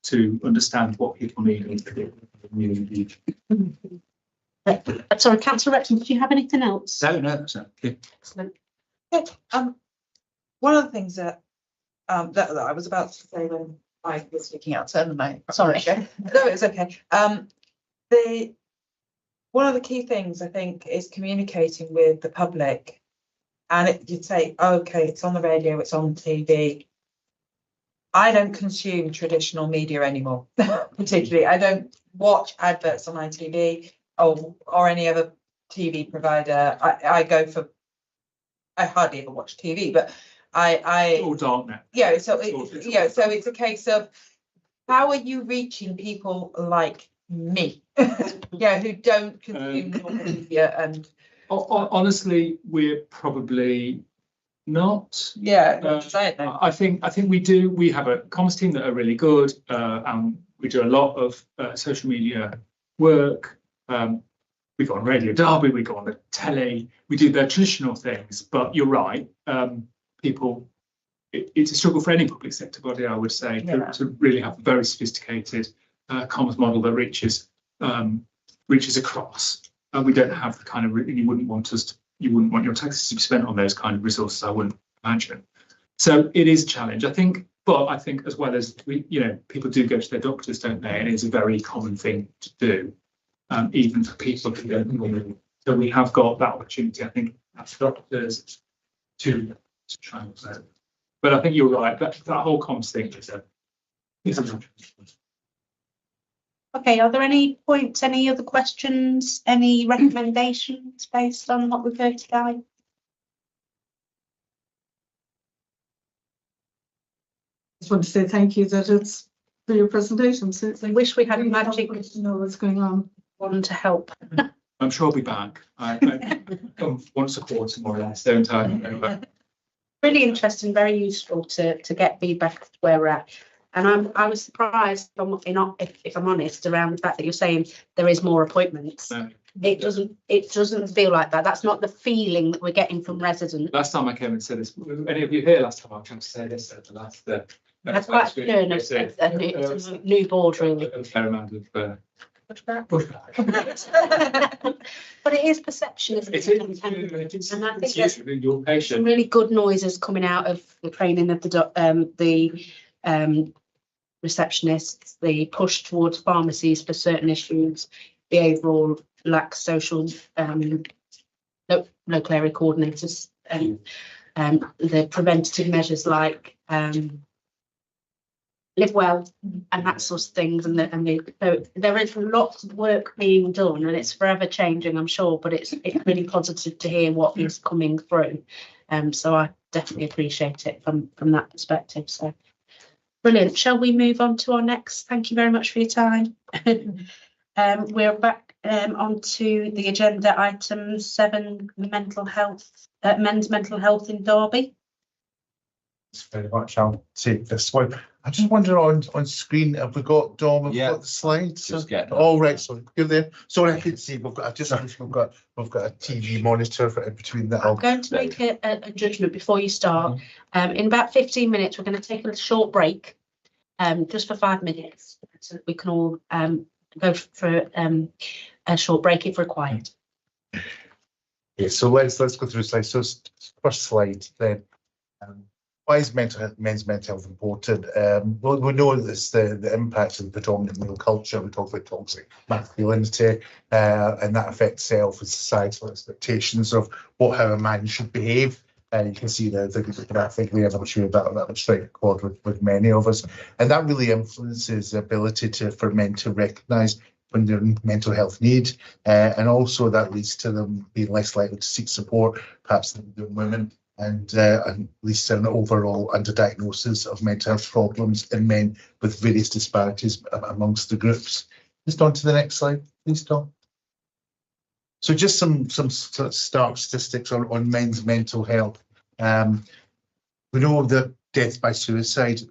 to understand what people need and really need. Sorry, Councillor Repton, did you have anything else? No, that's okay. Excellent. One of the things that I was about to say when I was speaking out, so sorry. No, it's okay. One of the key things I think is communicating with the public, and you'd say, oh, okay, it's on the radio, it's on TV. I don't consume traditional media anymore, particularly. I don't watch adverts on ITV or any other TV provider. I hardly ever watch TV, but I all dark now. Yeah, so it's a case of how are you reaching people like me, who don't consume normal media? And honestly, we're probably not. I think we do. We have a comms team that are really good, and we do a lot of social media work. We go on Radio Derby, we go on the telly, we do the traditional things. But you're right, people. It's a struggle for any public sector body, I would say, to really have a very sophisticated comms model that reaches across. And we don't have the kind of, you wouldn't want your taxes to be spent on those kind of resources, I wouldn't imagine. So it is a challenge, I think. But I think as well as people do go to their doctors, don't they? And it's a very common thing to do, even for people who don't normally. So we have got that opportunity, I think, as doctors to try and play. But I think you're right. That whole comms thing is a. Okay, are there any points, any other questions, any recommendations based on what we've heard today? I just want to say thank you for your presentation. So I wish we had a magic to know what's going on. One to help. I'm sure I'll be back. I come once a quarter, more or less, don't I? really interesting, very useful to get feedback as to where we're at. And I was surprised, if I'm honest, around the fact that you're saying there is more appointments. No. It doesn't feel like that. That's not the feeling that we're getting from residents. Last time I came and said this, were any of you here last time? I was trying to say this at the last. That's quite it's a new board, really. A fair amount of Pushback. But it is perception, isn't it? And I think there's your patient. some really good noises coming out of the training of the receptionists, the push towards pharmacies for certain issues, the overall lack of social local area coordinators, and the preventative measures like live well and that sort of things, so there is lots of work being done, and it's forever changing, I'm sure, but it's really positive to hear what is coming through. So I definitely appreciate it from that perspective. So brilliant. Shall we move on to our next? Thank you very much for your time. We're back onto the agenda, item 7, mental health, men's mental health in Derby. Thanks very much. I'll take this one. I just wonder on screen, have we got Dom? Have we got the slides? Just get all right. So you're there. Sorry, I couldn't see. We've got a TV monitor for in between that. I'm going to make a judgment before you start. In about 15 minutes, we're going to take a short break, just for 5 minutes, so we can all go for a short break if required. Yeah. So let's go through slides. So first slide then. Why is men's mental health important? Well, we know this the impact of the predominant male culture. We talk about toxic masculinity, and that affects self and societal expectations of how a man should behave. You can see the graphic there. I'm sure that would strike a chord with many of us, and that really influences the ability for men to recognise when they're in mental health need, and also that leads to them being less likely to seek support, perhaps than women. And leads to an overall underdiagnosis of mental health problems in men with various disparities amongst the groups. Just on to the next slide, please, Tom. So just some sort of stark statistics on men's mental health. We know that death by suicide,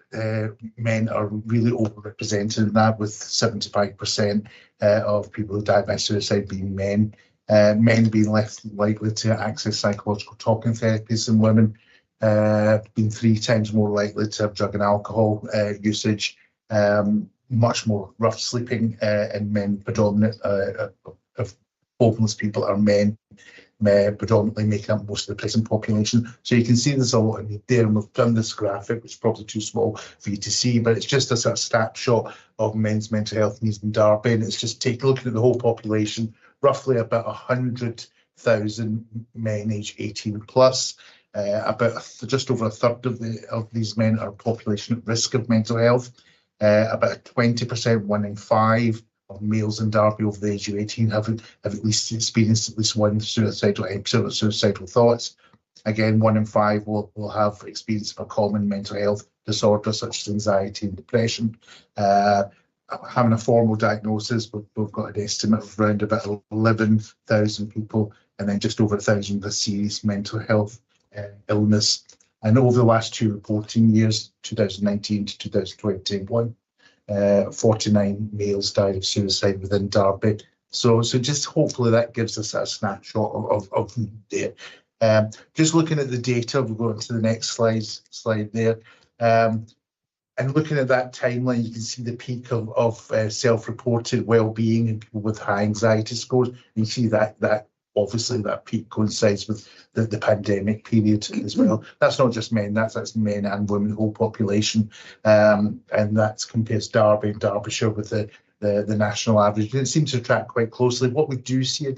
men are really overrepresented in that, with 75% of people who die by suicide being men. Men being less likely to access psychological talking therapies than women, being 3 times more likely to have drug and alcohol usage, much more rough sleeping in men. Predominant of homeless people are men, predominantly making up most of the prison population. So you can see there's a lot of need there, and we've done this graphic, which is probably too small for you to see, but it's just a sort of snapshot of men's mental health needs in Derby, and it's just looking at the whole population. Roughly about 100,000 men aged 18 plus. Just over a third of these men are population at risk of mental health. About 20%, 1 in 5 of males in Derby over the age of 18 have at least experienced at least one suicidal episode or suicidal thoughts. Again, 1 in 5 will have experience of a common mental health disorder such as anxiety and depression. Having a formal diagnosis, we've got an estimate of around about 11,000 people, and then just over 1,000 with a serious mental health illness. And over the last 2 reporting years, 2019 to 2021, 49 males died of suicide within Derby. So just hopefully that gives us a snapshot of there. Just looking at the data, we'll go on to the next slide there. And looking at that timeline, you can see the peak of self-reported well-being in people with high anxiety scores. You see that obviously that peak coincides with the pandemic period as well. That's not just men, that's men and women, the whole population. And that compares Derby and Derbyshire with the national average. And it seems to track quite closely. What we do see a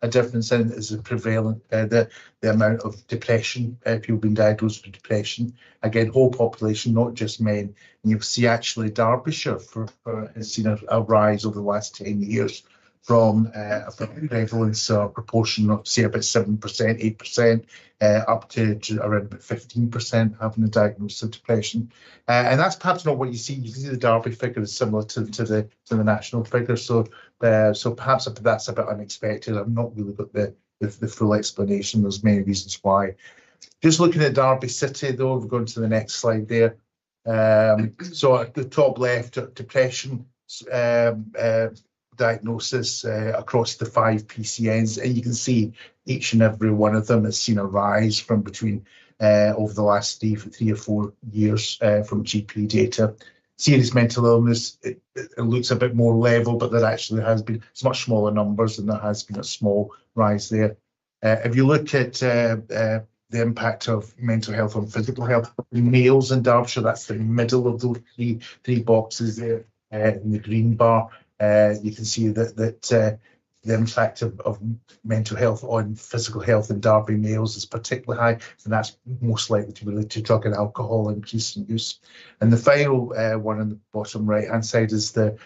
difference in is the prevalent, the amount of depression, people being diagnosed with depression. Again, whole population, not just men. And you'll see actually Derbyshire has seen a rise over the last 10 years from prevalence or proportion of, say, about 7%, 8%, up to around about 15% having a diagnosis of depression. And that's perhaps not what you see. You can see the Derby figure is similar to the national figure. So perhaps that's a bit unexpected. I've not really got the full explanation. There's many reasons why. Just looking at Derby City, though, we're going to the next slide there. So at the top left, depression diagnosis across the 5 PCNs, and you can see each and every one of them has seen a rise from between over the last three or 4 years from GP data. Serious mental illness, it looks a bit more level, but there actually has been, it's much smaller numbers, and there has been a small rise there. If you look at the impact of mental health on physical health in males in Derbyshire, that's the middle of those three boxes there in the green bar. You can see that the impact of mental health on physical health in Derby males is particularly high, and that's most likely to be related to drug and alcohol increase in use. And the final one on the bottom right-hand side is the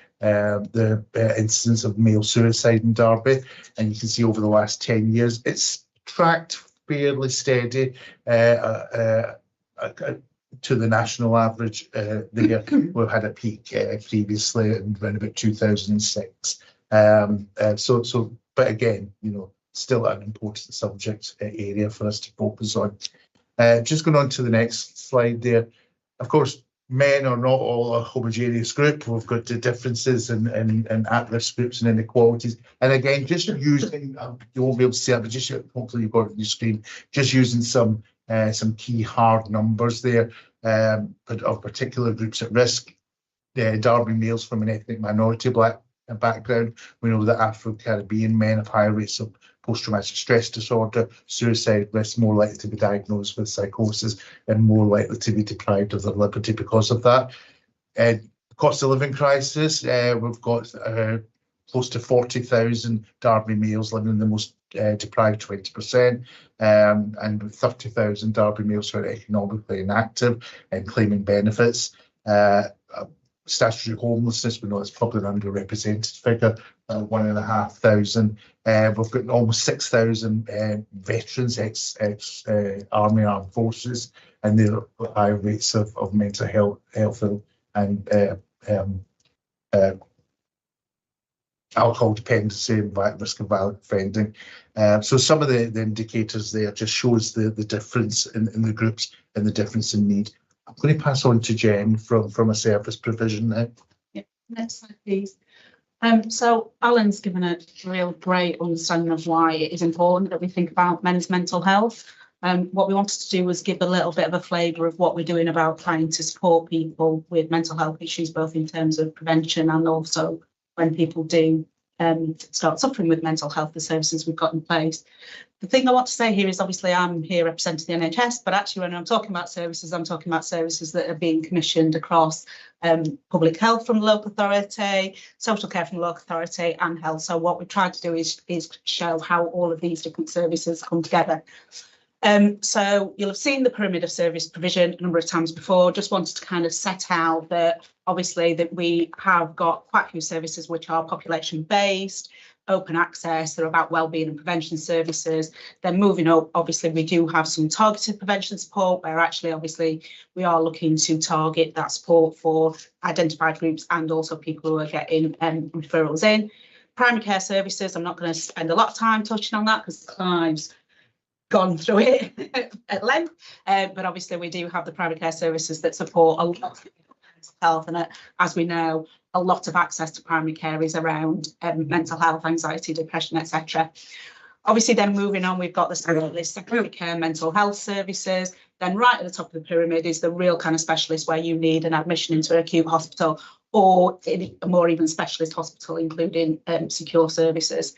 incidence of male suicide in Derby, and you can see over the last 10 years it's tracked fairly steady to the national average. There we've had a peak previously around about 2006. But again, you know, still an important subject area for us to focus on. Just going on to the next slide there. Of course, men are not all a homogeneous group. We've got the differences and at-risk groups and inequalities. And again, just using, you won't be able to see that, but just hopefully you've got it on your screen, just using some key hard numbers there, but of particular groups at risk. Derby males from an ethnic minority background. We know that Afro-Caribbean men have higher rates of post-traumatic stress disorder, suicide risk, more likely to be diagnosed with psychosis, and more likely to be deprived of their liberty because of that. Cost of living crisis, we've got close to 40,000 Derby males living in the most deprived 20%, and 30,000 Derby males who are economically inactive and claiming benefits. Statutory homelessness, we know it's probably an underrepresented figure, 1,500. We've got almost 6,000 veterans, ex-army armed forces, and there are high rates of mental health and alcohol dependency and risk of violent offending. So some of the indicators there just shows the difference in the groups and the difference in need. I'm going to pass on to Jen from a service provision now. Yeah, next slide, please. So Alan's given a real great understanding of why it is important that we think about men's mental health. What we wanted to do was give a little bit of a flavour of what we're doing about trying to support people with mental health issues, both in terms of prevention and also when people do start suffering with mental health, the services we've got in place. The thing I want to say here is obviously I'm here representing the NHS, but actually when I'm talking about services, I'm talking about services that are being commissioned across public health from the local authority, social care from the local authority and health. So what we tried to do is show how all of these different services come together. So you'll have seen the pyramid of service provision a number of times before. Just wanted to kind of set out that obviously that we have got quite a few services which are population based, open access, they're about wellbeing and prevention services. Then moving up, obviously we do have some targeted prevention support where actually obviously we are looking to target that support for identified groups and also people who are getting referrals in. Primary care services, I'm not going to spend a lot of time touching on that because Clive's gone through it at length, but obviously we do have the primary care services that support a lot of mental health, and as we know, a lot of access to primary care is around mental health, anxiety, depression, etc. Obviously then moving on, we've got the secondary care mental health services. Then right at the top of the pyramid is the real kind of specialist where you need an admission into an acute hospital or a more even specialist hospital, including secure services.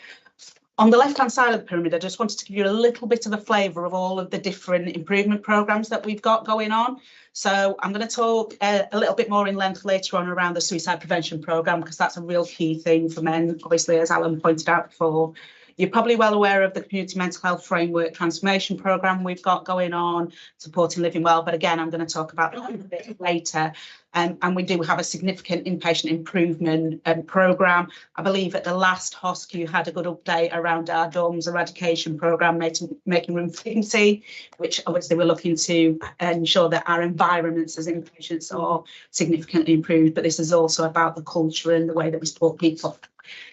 On the left-hand side of the pyramid, I just wanted to give you a little bit of a flavour of all of the different improvement programmes that we've got going on. So I'm going to talk a little bit more in length later on around the suicide prevention programme, because that's a real key thing for men, obviously, as Alan pointed out before. You're probably well aware of the Community Mental Health Framework Transformation Programme we've got going on, supporting living well. But again, I'm going to talk about that a bit later. And we do have a significant inpatient improvement programme. I believe at the last HOSC you had a good update around our DOMS eradication programme, making room for dignity, which obviously we're looking to ensure that our environments as inpatients are significantly improved. But this is also about the culture and the way that we support people.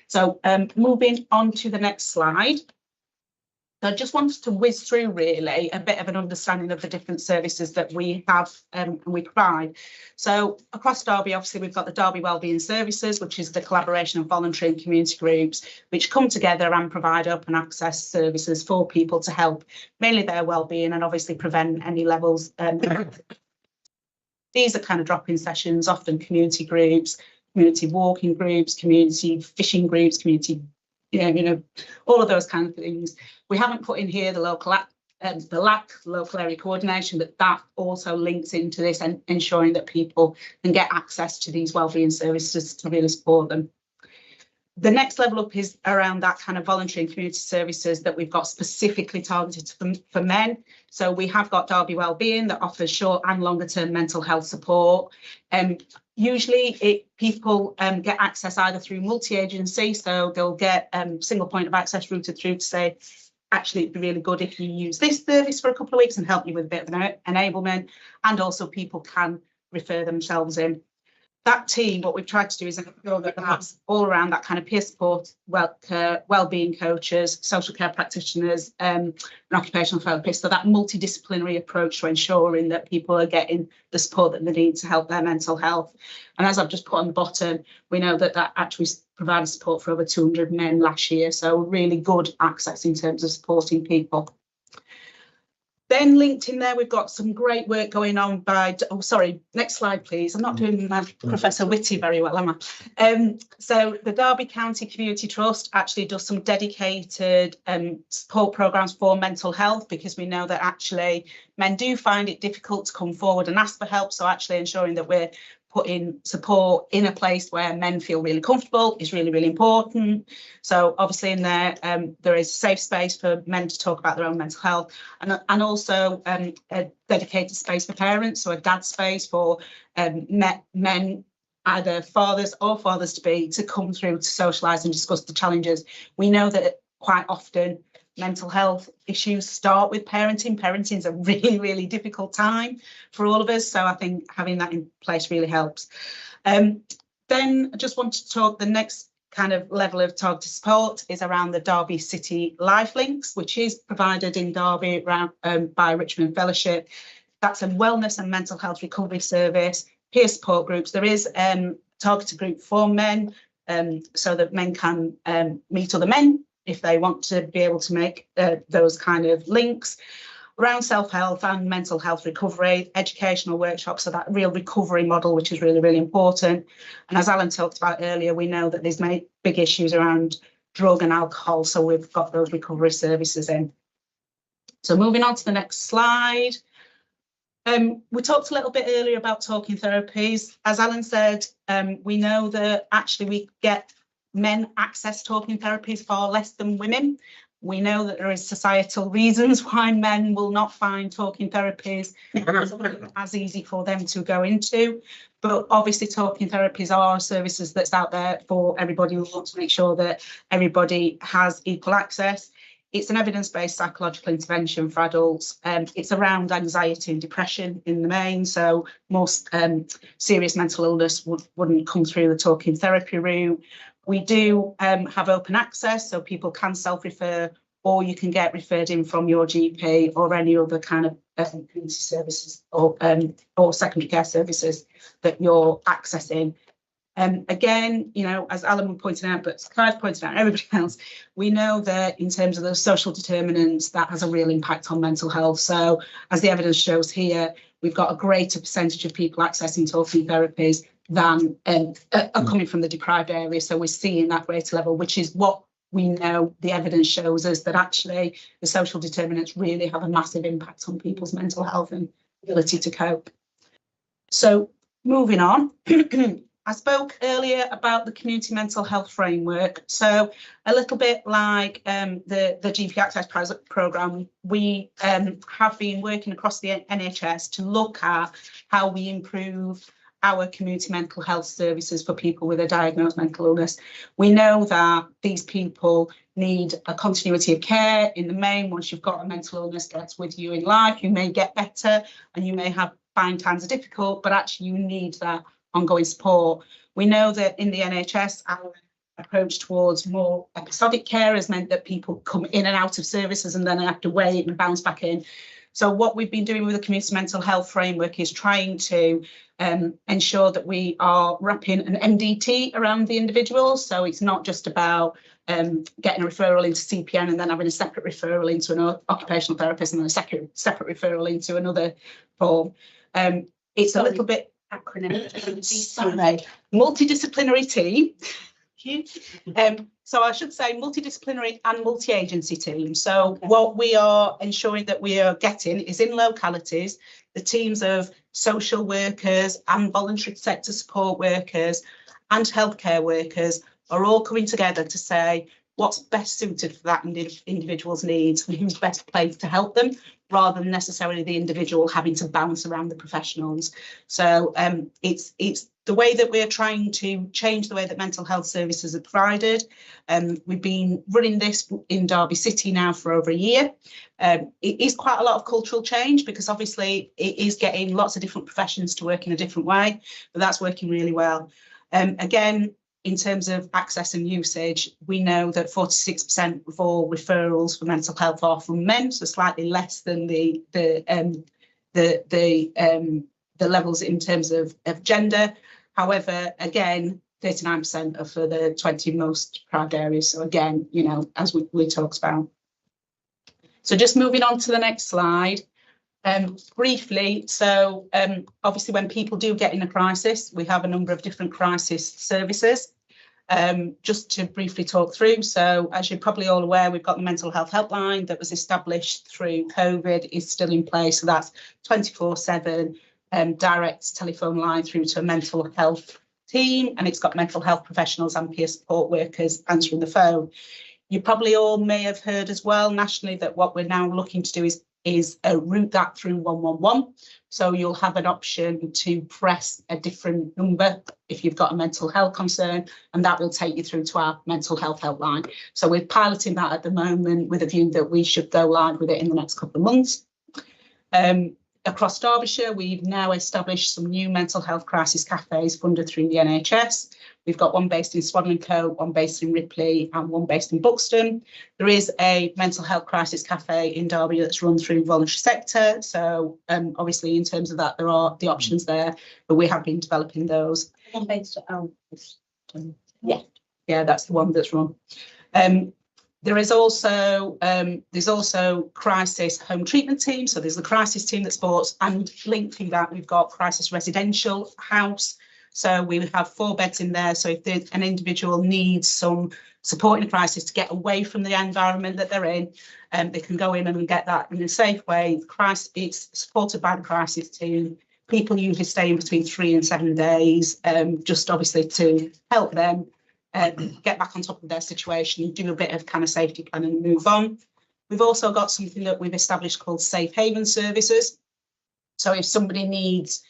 So moving on to the next slide. So I just wanted to whiz through really a bit of an understanding of the different services that we have and we provide. So across Derby, obviously, we've got the Derby Wellbeing Services, which is the collaboration of voluntary and community groups, which come together and provide open access services for people to help mainly their wellbeing and obviously prevent any levels. These are kind of drop-in sessions, often community groups, community walking groups, community fishing groups, community, all of those kind of things. We haven't put in here the local local area coordination, but that also links into this and ensuring that people can get access to these wellbeing services to really support them. The next level up is around that kind of voluntary and community services that we've got specifically targeted for men. So we have got Derby Wellbeing that offers short and longer term mental health support. Usually people get access either through multi-agency, so they'll get single point of access routed through to say, actually, it'd be really good if you use this service for a couple of weeks and help you with a bit of enablement. And also people can refer themselves in. That team, what we've tried to do is ensure that that's all around that kind of peer support, wellbeing coaches, social care practitioners, and occupational therapists. So that multidisciplinary approach to ensuring that people are getting the support that they need to help their mental health. And as I've just put on the bottom, we know that actually provided support for over 200 men last year. So really good access in terms of supporting people. Then linked in there, we've got some great work going on by, next slide, please. I'm not doing my Professor Whitty very well, am I? So the Derby County Community Trust actually does some dedicated support programmes for mental health, because we know that actually men do find it difficult to come forward and ask for help. So actually ensuring that we're putting support in a place where men feel really comfortable is really, really important. So obviously in there, there is a safe space for men to talk about their own mental health, and also a dedicated space for parents, so a dad space for men, either fathers or fathers-to-be, to come through to socialise and discuss the challenges. We know that quite often mental health issues start with parenting. Parenting is a really, really difficult time for all of us. So I think having that in place really helps. Then I just want to talk, the next kind of level of targeted support is around the Derby City Life Links, which is provided in Derby around, by Richmond Fellowship. That's a wellness and mental health recovery service, peer support groups. There is a targeted group for men, so that men can meet other men if they want to be able to make those kind of links around self-health and mental health recovery, educational workshops, so that real recovery model, which is really, really important. And as Alan talked about earlier, we know that there's many big issues around drug and alcohol, so we've got those recovery services in. So moving on to the next slide. We talked a little bit earlier about talking therapies. As Alan said, we know that actually we get men access talking therapies far less than women. We know that there is societal reasons why men will not find talking therapies as easy for them to go into. But obviously talking therapies are services that's out there for everybody. We want to make sure that everybody has equal access. It's an evidence-based psychological intervention for adults. It's around anxiety and depression in the main. So most serious mental illness wouldn't come through the talking therapy route. We do have open access, so people can self-refer, or you can get referred in from your GP or any other kind of community services or secondary care services that you're accessing. Again, you know, as Alan pointed out, but Clive pointed out, everybody else, we know that in terms of the social determinants, that has a real impact on mental health. So as the evidence shows here, we've got a greater percentage of people accessing talking therapies than are coming from the deprived area. So we're seeing that greater level, which is what we know the evidence shows us, that actually the social determinants really have a massive impact on people's mental health and ability to cope. So moving on. I spoke earlier about the community mental health framework. So a little bit like the GP Access programme, we have been working across the NHS to look at how we improve our community mental health services for people with a diagnosed mental illness. We know that these people need a continuity of care in the main. Once you've got a mental illness that's with you in life, you may get better and you may find times are difficult, but actually you need that ongoing support. We know that in the NHS, our approach towards more episodic care has meant that people come in and out of services and then have to wait and bounce back in. So what we've been doing with the community mental health framework is trying to ensure that we are wrapping an MDT around the individual. So it's not just about getting a referral into CPN and then having a separate referral into an occupational therapist and then a separate referral into another form. It's a little bit acronym. Sorry, multidisciplinary team. So I should say multidisciplinary and multi-agency team. So what we are ensuring that we are getting is in localities, the teams of social workers and voluntary sector support workers and healthcare workers are all coming together to say what's best suited for that individual's needs and who's best placed to help them, rather than necessarily the individual having to bounce around the professionals. So it's the way that we're trying to change the way that mental health services are provided. We've been running this in Derby City now for over a year. It is quite a lot of cultural change because obviously it is getting lots of different professions to work in a different way, but that's working really well. Again, in terms of access and usage, we know that 46% of all referrals for mental health are from men, so slightly less than the levels in terms of gender. However, again, 39% are for the 20 most deprived areas. So again, you know, as we talked about. So just moving on to the next slide. Briefly, so obviously when people do get in a crisis, we have a number of different crisis services. Just to briefly talk through, so as you're probably all aware, we've got the mental health helpline that was established through COVID, is still in place. So that's 24/7 direct telephone line through to a mental health team, and it's got mental health professionals and peer support workers answering the phone. You probably all may have heard as well nationally that what we're now looking to do is route that through 111. So you'll have an option to press a different number if you've got a mental health concern, and that will take you through to our mental health helpline. So we're piloting that at the moment with a view that we should go live with it in the next couple of months. Across Derbyshire, we've now established some new mental health crisis cafes funded through the NHS. We've got one based in Swan & Co, one based in Ripley and one based in Buxton. There is a mental health crisis cafe in Derby that's run through voluntary sector. So obviously in terms of that, there are the options there, but we have been developing those. One based at Yeah, that's the one that's run. There's also crisis home treatment team. So there's the crisis team that supports, and linked to that, we've got crisis residential house. So we have 4 beds in there. So if an individual needs some support in a crisis to get away from the environment that they're in, they can go in and get that in a safe way. It's supported by the crisis team. People usually stay in between 3 and 7 days, just obviously to help them get back on top of their situation, do a bit of kind of safety planning and move on. We've also got something that we've established called safe haven services. So if somebody needs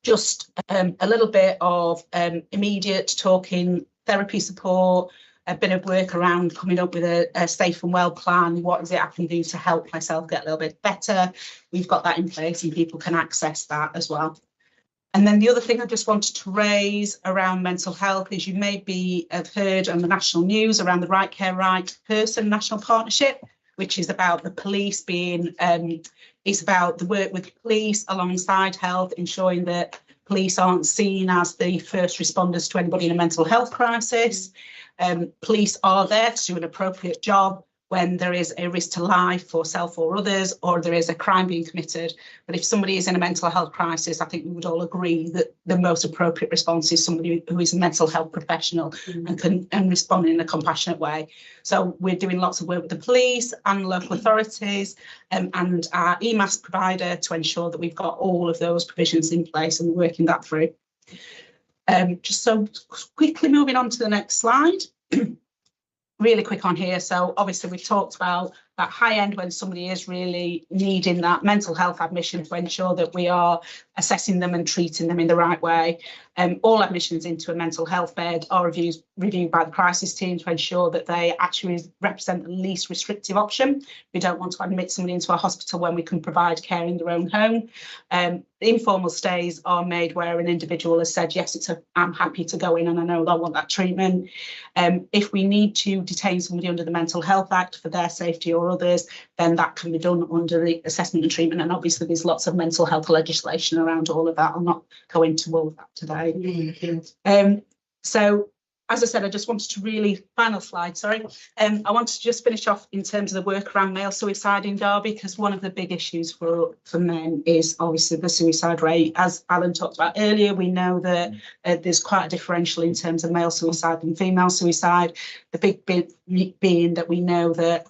just a little bit of immediate talking therapy support, a bit of work around coming up with a safe and well plan, what is it I can do to help myself get a little bit better, we've got that in place and people can access that as well. And then the other thing I just wanted to raise around mental health is you may have heard on the national news around the Right Care Right Person National Partnership, which is about the police being, it's about the work with police alongside health, ensuring that police aren't seen as the first responders to anybody in a mental health crisis. Police are there to do an appropriate job when there is a risk to life for self or others, or there is a crime being committed. But if somebody is in a mental health crisis, I think we would all agree that the most appropriate response is somebody who is a mental health professional and can respond in a compassionate way. So we're doing lots of work with the police and local authorities and our EMAS provider to ensure that we've got all of those provisions in place and working that through. Just so quickly moving on to the next slide. Really quick on here. So obviously we've talked about that high end when somebody is really needing that mental health admission, to ensure that we are assessing them and treating them in the right way. All admissions into a mental health bed are reviewed by the crisis team to ensure that they actually represent the least restrictive option. We don't want to admit somebody into a hospital when we can provide care in their own home. Informal stays are made where an individual has said, yes, I'm happy to go in and I know I want that treatment. If we need to detain somebody under the Mental Health Act for their safety or others, then that can be done under the assessment and treatment. And obviously there's lots of mental health legislation around all of that. I'll not go into all of that today. So as I said, I just wanted to final slide, sorry. I wanted to just finish off in terms of the work around male suicide in Derby, because one of the big issues for men is obviously the suicide rate. As Alan talked about earlier, we know that there's quite a differential in terms of male suicide and female suicide. The big bit being that we know that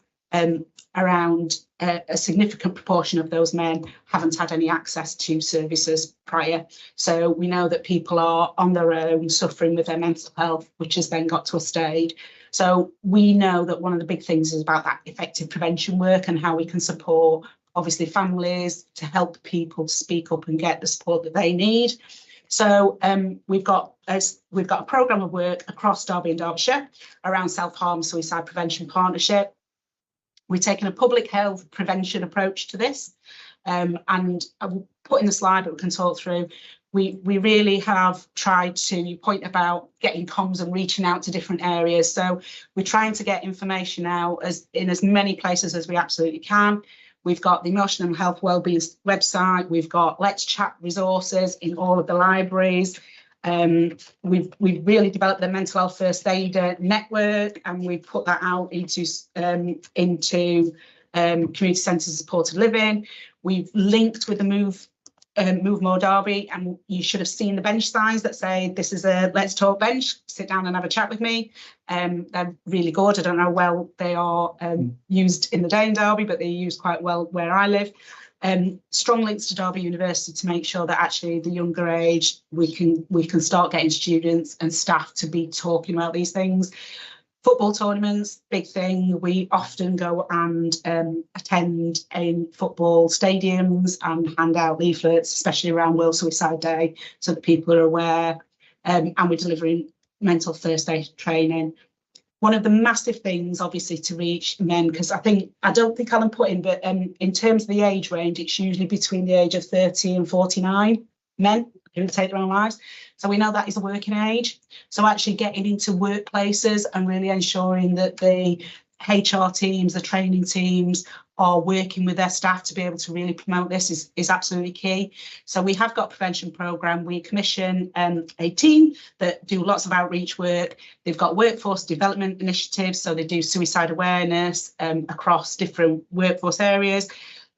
around a significant proportion of those men haven't had any access to services prior. So we know that people are on their own suffering with their mental health, which has then got to a stage. So we know that one of the big things is about that effective prevention work and how we can support, obviously, families to help people speak up and get the support that they need. So we've got a programme of work across Derby and Derbyshire around self-harm suicide prevention partnership. We're taking a public health prevention approach to this, and I will put in the slide, but we can talk through. We really have tried to point about getting comms and reaching out to different areas. So we're trying to get information out in as many places as we absolutely can. We've got the Emotional and Health Wellbeing website. We've got Let's Chat resources in all of the libraries. We've really developed the mental health first aid network, and we put that out into community centres supported living. We've linked with the Move More Derby, and you should have seen the bench signs that say this is a Let's Talk bench, sit down and have a chat with me. They're really good. I don't know how well they are used in the day in Derby, but they're used quite well where I live. Strong links to Derby University to make sure that actually the younger age we can start getting students and staff to be talking about these things. Football tournaments, big thing. We often go and attend in football stadiums and hand out leaflets, especially around World Suicide Day, so that people are aware. And we're delivering mental first aid training. One of the massive things, obviously, to reach men, because I don't think Alan put in, but in terms of the age range, it's usually between the age of 30 and 49 men who take their own lives. So we know that is a working age. So actually getting into workplaces and really ensuring that the HR teams, the training teams are working with their staff to be able to really promote this is absolutely key. So we have got a prevention programme. We commission a team that do lots of outreach work. They've got workforce development initiatives, so they do suicide awareness across different workforce areas.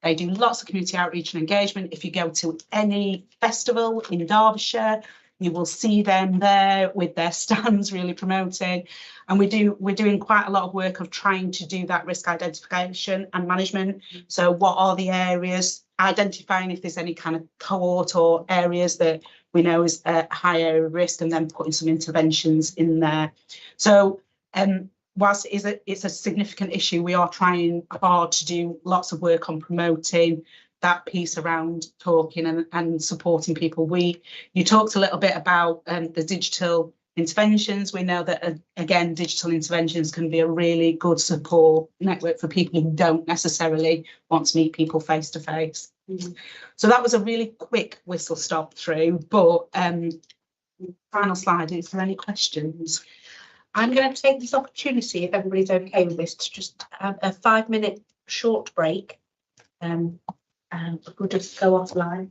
They do lots of community outreach and engagement. If you go to any festival in Derbyshire, you will see them there with their stands really promoting. And we're doing quite a lot of work of trying to do that risk identification and management. So what are the areas, identifying if there's any kind of cohort or areas that we know is a high area of risk, and then putting some interventions in there. So whilst it's a significant issue, we are trying hard to do lots of work on promoting that piece around talking and supporting people. You talked a little bit about the digital interventions. We know that, again, digital interventions can be a really good support network for people who don't necessarily want to meet people face to face. So that was a really quick whistle stop through, but final slide, is there any questions? I'm going to take this opportunity, if everybody's okay with this, to just have a 5-minute short break. And we'll just go offline.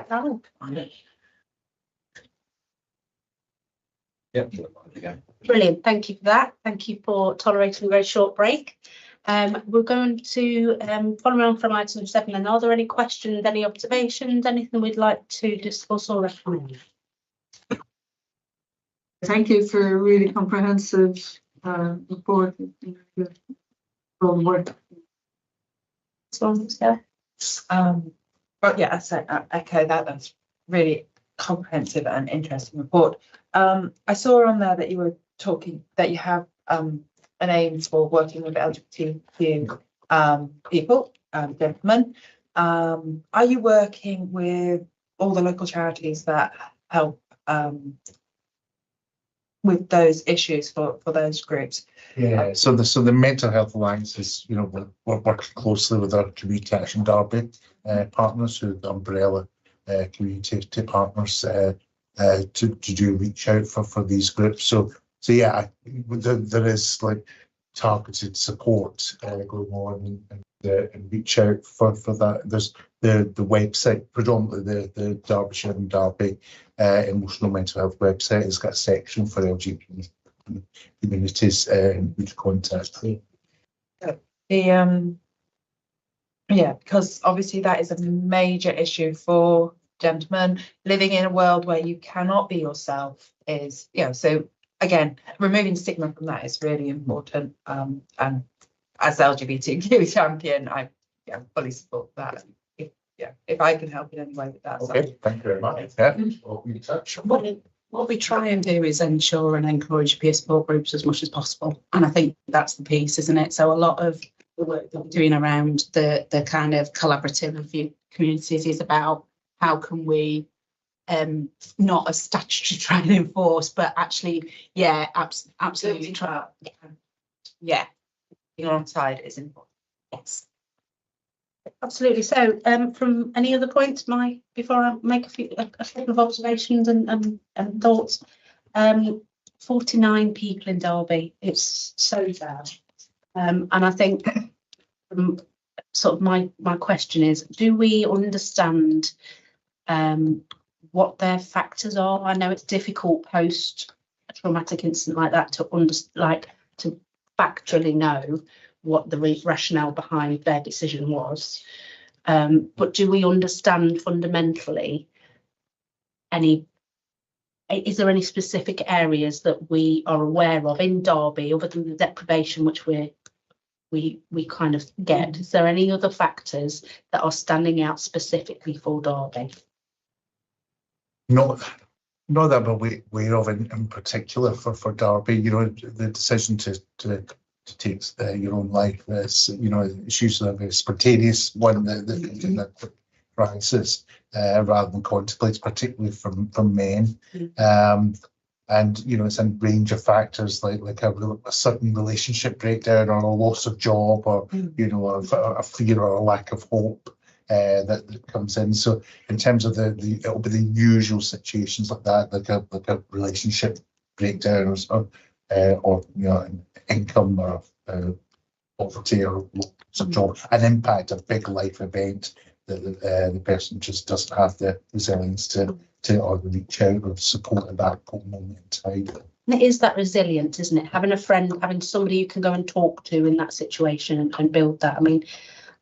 that down. Yep. Brilliant, thank you for that. Thank you for tolerating a very short break. We're going to follow on from item 7. And are there any questions, any observations, anything we'd like to discuss or recommend? Thank you for a really comprehensive report. Work. But yeah, so I echo that. That's really comprehensive and interesting report. I saw on there that you were talking that you have an aim for working with LGBTQ people, gentlemen. Are you working with all the local charities that help with those issues for those groups? Yeah, so the Mental Health Alliance is, you know, we're working closely with our Community Action Derby partners, who are the umbrella community partners, to do reach out for these groups. So yeah, there is like targeted support going on and reach out for that. There's the website, predominantly the Derbyshire and Derby emotional mental health website has got a section for LGBT communities in which contact. Yeah, because obviously that is a major issue for gentlemen. Living in a world where you cannot be yourself is, you know, so again, removing stigma from that is really important. And as LGBTQ champion, I fully support that. If I can help in any way with that. Okay, thank you very much. Yeah, we'll be in touch. What we try and do is ensure and encourage peer support groups as much as possible. And I think that's the piece, isn't it? So a lot of the work that we're doing around the kind of collaborative review communities is about how can we not a statutory try and enforce, but actually, yeah, absolutely try. Yeah, being on side is important. Yes. Absolutely. So, from any other points, before I make a couple of observations and thoughts, 49 people in Derby. It's so bad, and I think sort of my question is: do we understand what their factors are? I know it's difficult post a traumatic incident like that to factually know what the rationale behind their decision was, but do we understand fundamentally is there any specific areas that we are aware of in Derby other than the deprivation which we kind of get? Is there any other factors that are standing out specifically for Derby? Not that we're aware of in particular for Derby. You know, the decision to take your own life is, you know, it's usually a very spontaneous one that crisis rather than contemplated, particularly from men. And you know, it's a range of factors like a sudden relationship breakdown or a loss of job or you know, a fear or a lack of hope that comes in. So in terms of it'll be the usual situations like that, like a relationship breakdown or you know, an income or poverty or loss of job, an impact, a big life event that the person just doesn't have the resilience to either reach out or support at that moment in time. And it is that resilience, isn't it? Having a friend, having somebody you can go and talk to in that situation and build that. I mean,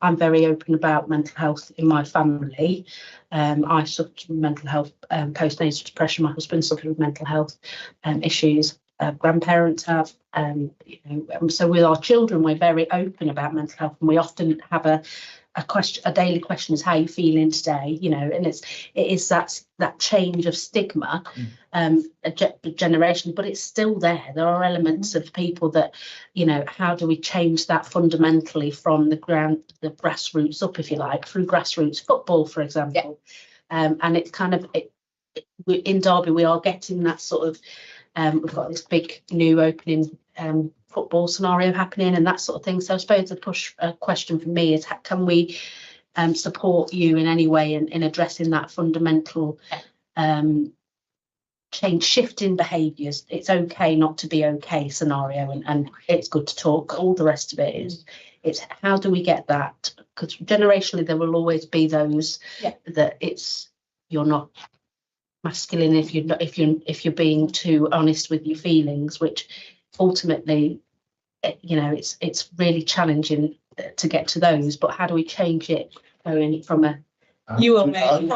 I'm very open about mental health in my family. I suffered from mental health, postnatal depression. My husband suffered with mental health issues. Grandparents have, you know, so with our children, we're very open about mental health, and we often have a daily question is how you feeling today, you know, and it is that change of stigma, a generation, but it's still there. There are elements of people that, you know, how do we change that fundamentally from the grassroots up, if you like, through grassroots football, for example. And it's kind of in Derby we are getting that sort of we've got this big new opening football scenario happening and that sort of thing. So I suppose the question for me is, how can we support you in any way in addressing that fundamental change, shifting behaviours? It's okay not to be okay scenario, and it's good to talk. All the rest of it is, it's how do we get that? Because generationally there will always be those that it's you're not masculine, if you're being too honest with your feelings, which ultimately, you know, it's really challenging to get to those. But how do we change it going from a you will make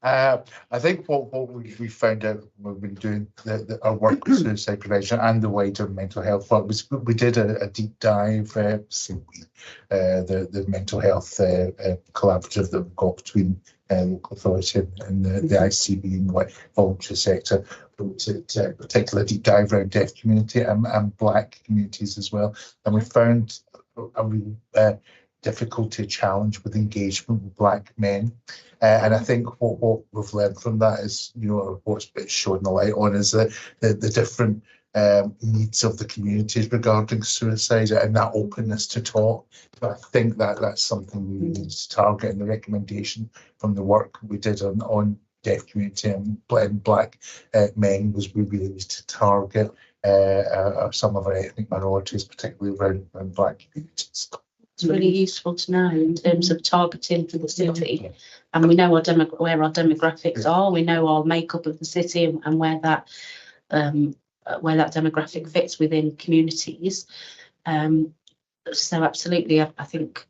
I think what we found out when we've been doing our work with suicide prevention and the wider mental health work was we did a deep dive, the mental health collaborative that we've got between local authority and the ICB and the voluntary sector, to a particular deep dive around deaf community and black communities as well. And we found a real difficulty challenge with engagement with black men. And I think what we've learned from that is, you know, what's been shown the light on is the different needs of the communities regarding suicide and that openness to talk. But I think that's something we need to target, and the recommendation from the work we did on deaf community and black men was we really need to target some of our ethnic minorities, particularly around black communities. It's really useful to know in terms of targeting for the city, and we know where our demographics are. We know our makeup of the city and where that demographic fits within communities. So absolutely, I think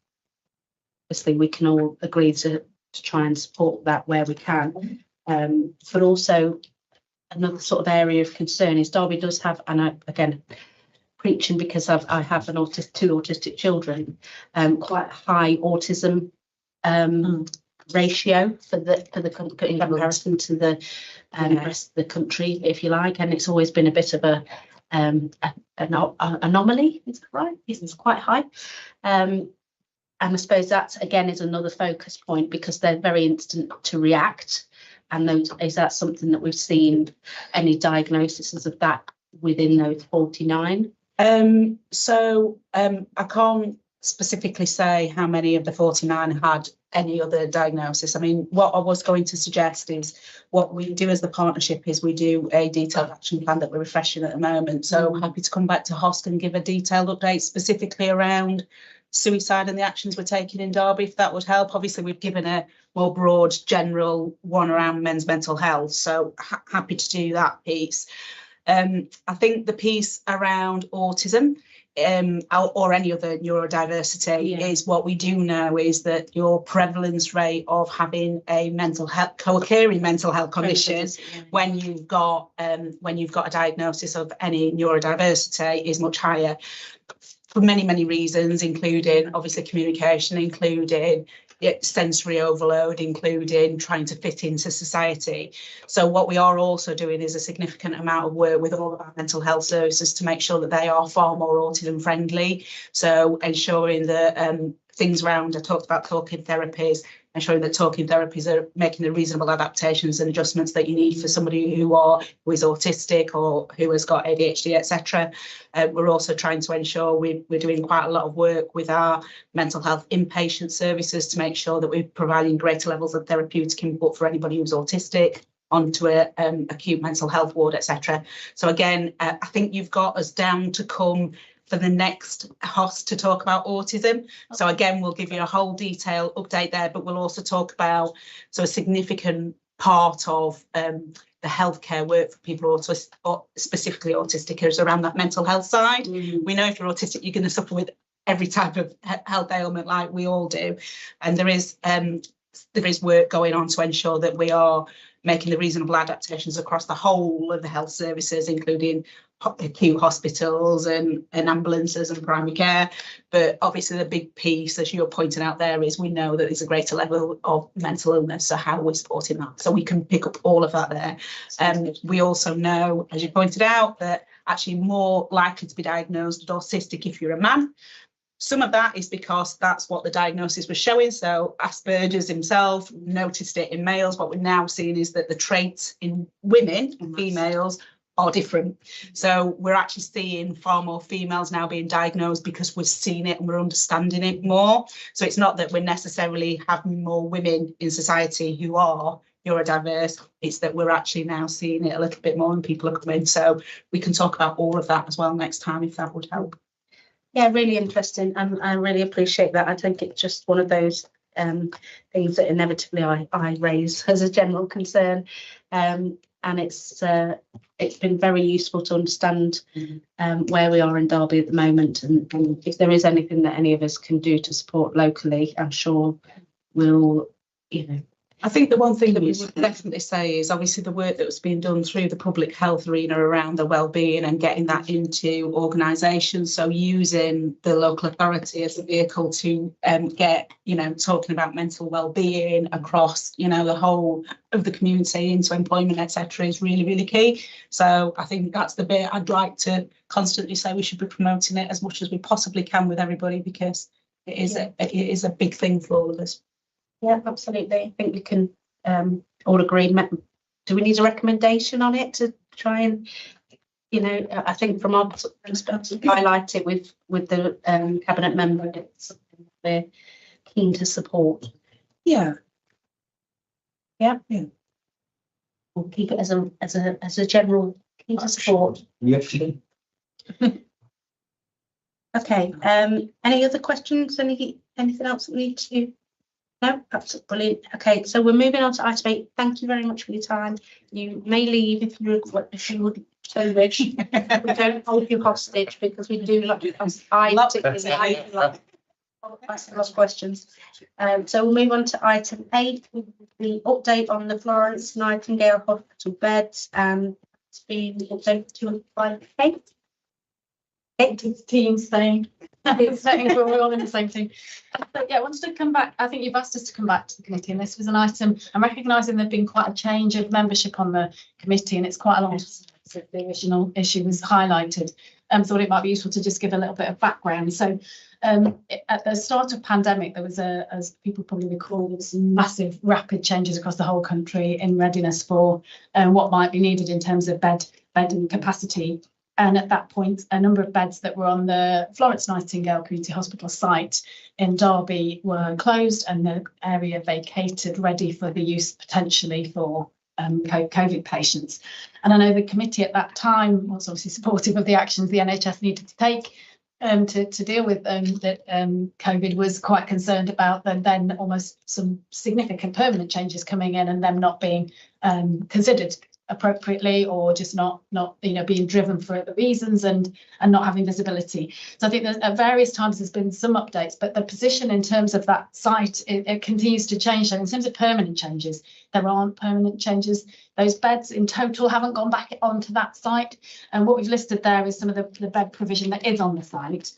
obviously we can all agree to try and support that where we can. But also another sort of area of concern is Derby does have, and again, preaching because I have two autistic children, quite a high autism ratio for the in comparison to the rest of the country, if you like, and it's always been a bit of an anomaly. Is that right? It's quite high, and I suppose that again is another focus point because they're very instant to react. And is that something that we've seen any diagnoses of that within those 49? I can't specifically say how many of the 49 had any other diagnosis. I mean, what I was going to suggest is what we do as the partnership is we do a detailed action plan that we're refreshing at the moment. So happy to come back to HOST and give a detailed update specifically around suicide and the actions we're taking in Derby, if that would help. Obviously, we've given a more broad general one around men's mental health, so happy to do that piece. I think the piece around autism or any other neurodiversity is what we do know is that your prevalence rate of having a mental health co-occurring mental health condition when you've got a diagnosis of any neurodiversity is much higher for many reasons, including obviously communication, including sensory overload, including trying to fit into society. So what we are also doing is a significant amount of work with all of our mental health services to make sure that they are far more autism friendly. So ensuring that things around, I talked about talking therapies, ensuring that talking therapies are making the reasonable adaptations and adjustments that you need for somebody who is autistic or who has got ADHD, etc. We're also trying to ensure we're doing quite a lot of work with our mental health inpatient services to make sure that we're providing greater levels of therapeutic input for anybody who's autistic onto a acute mental health ward, etc. So again, I think you've got us down to come for the next HOST to talk about autism. So again, we'll give you a whole detailed update there, but we'll also talk about a significant part of the healthcare work for people who are specifically autistic is around that mental health side. We know if you're autistic, you're going to suffer with every type of health ailment like we all do. And there is work going on to ensure that we are making the reasonable adaptations across the whole of the health services, including acute hospitals and ambulances and primary care. But obviously the big piece, as you're pointing out there, is we know that there's a greater level of mental illness, so how are we supporting that? So we can pick up all of that there. We also know, as you pointed out, that actually more likely to be diagnosed as autistic if you're a man. Some of that is because that's what the diagnosis was showing. So Asperger's himself noticed it in males. What we're now seeing is that the traits in women, females, are different. So we're actually seeing far more females now being diagnosed because we're seeing it and we're understanding it more. So it's not that we're necessarily having more women in society who are neurodiverse, it's that we're actually now seeing it a little bit more and people are coming. So we can talk about all of that as well next time if that would help. Yeah, really interesting, and I really appreciate that. I think it's just one of those things that inevitably I raise as a general concern, and it's been very useful to understand where we are in Derby at the moment, and if there is anything that any of us can do to support locally, I'm sure we'll, I think the one thing that we would definitely say is obviously the work that was being done through the public health arena around the wellbeing and getting that into organisations. So using the local authority as a vehicle to get, talking about mental wellbeing across, the whole of the community into employment, etc., is really, really key. So I think that's the bit I'd like to constantly say we should be promoting it as much as we possibly can with everybody, because it is a big thing for all of us. Yeah, absolutely. I think we can all agree. Do we need a recommendation on it to try and, I think from our perspective, highlight it with the cabinet member. It's something we're keen to support. Yeah. Yeah. Yeah. We'll keep it as a general keen to support. Yes. Okay. Any other questions? Anything else that we need to? No, that's brilliant. Okay, so we're moving on to item 8. Thank you very much for your time. You may leave if you would so wish. We don't hold you hostage because we do like I particularly like asking lots of questions. So we'll move on to item 8, the update on the Florence Nightingale Hospital beds, and it's been updated to 5K. It's teams thing. It's saying we're all in the same team. But yeah, I wanted to come back. I think you've asked us to come back to the committee, and this was an item. I'm recognising there's been quite a change of membership on the committee, and it's quite a long time since the original issue was highlighted. Thought it might be useful to just give a little bit of background. So at the start of pandemic, there was as people probably recall, there was some massive rapid changes across the whole country in readiness for what might be needed in terms of bed and capacity. And at that point, a number of beds that were on the Florence Nightingale Community Hospital site in Derby were closed and the area vacated, ready for the use potentially for COVID patients. And I know the committee at that time was obviously supportive of the actions the NHS needed to take to deal with that COVID, was quite concerned about then almost some significant permanent changes coming in and them not being considered appropriately, or just not being driven for other reasons and not having visibility. So I think there's at various times there's been some updates, but the position in terms of that site, it continues to change. So in terms of permanent changes, there aren't permanent changes. Those beds in total haven't gone back onto that site, and what we've listed there is some of the bed provision that is on the site.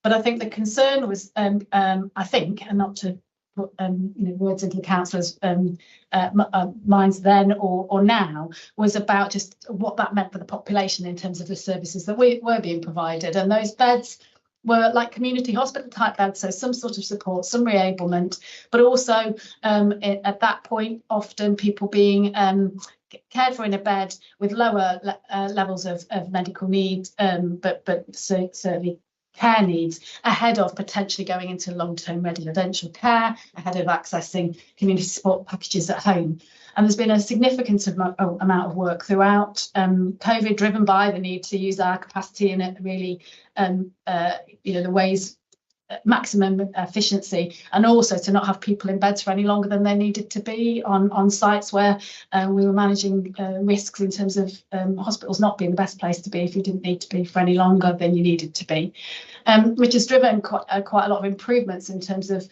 But I think the concern was, I think, and not to put words into the councillors' minds then or now, was about just what that meant for the population in terms of the services that were being provided. And those beds were like community hospital type beds, so some sort of support, some reablement, but also at that point, often people being cared for in a bed with lower levels of medical needs, but certainly care needs, ahead of potentially going into long-term residential care, ahead of accessing community support packages at home. And there's been a significant amount of work throughout COVID, driven by the need to use our capacity in it really, the ways maximum efficiency, and also to not have people in beds for any longer than they needed to be on sites where we were managing risks in terms of hospitals not being the best place to be if you didn't need to be for any longer than you needed to be, which has driven quite a lot of improvements in terms of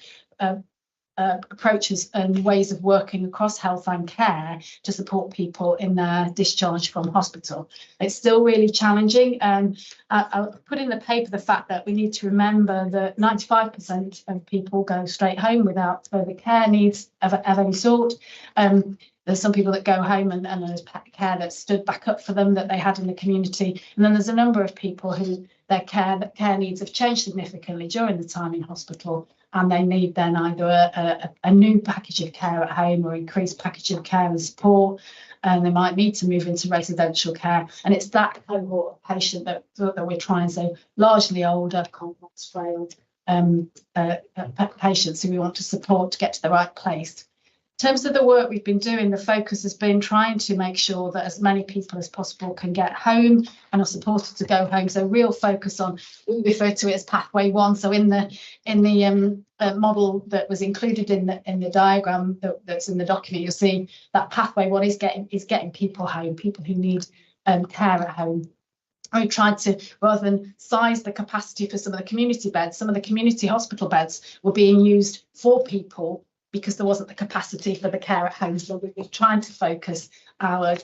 approaches and ways of working across health and care to support people in their discharge from hospital. It's still really challenging. I put in the paper the fact that we need to remember that 95% of people go straight home without further care needs of any sort. There's some people that go home and there's care that stood back up for them that they had in the community. And then there's a number of people who their care needs have changed significantly during the time in hospital, and they need then either a new package of care at home or increased package of care and support, and they might need to move into residential care. And it's that cohort of patient that we're trying, so largely older, complex, frail patients who we want to support to get to the right place. terms of the work we've been doing, the focus has been trying to make sure that as many people as possible can get home and are supported to go home. So real focus on, we refer to it as pathway 1. So in the model that was included in the diagram that's in the document, you'll see that pathway 1 is getting people home, people who need care at home. I tried to, rather than size the capacity for some of the community beds, some of the community hospital beds were being used for people because there wasn't the capacity for the care at home. So we were trying to focus our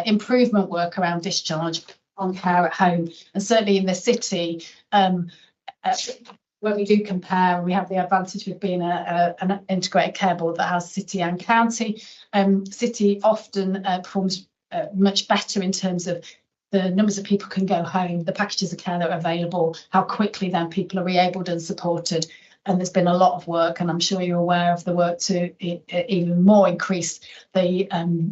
improvement work around discharge on care at home. And certainly in the city, when we do compare, we have the advantage of being an integrated care board that has city and county. City often performs much better in terms of the numbers of people can go home, the packages of care that are available, how quickly then people are re-abled and supported. And there's been a lot of work, and I'm sure you're aware of the work to even more increase the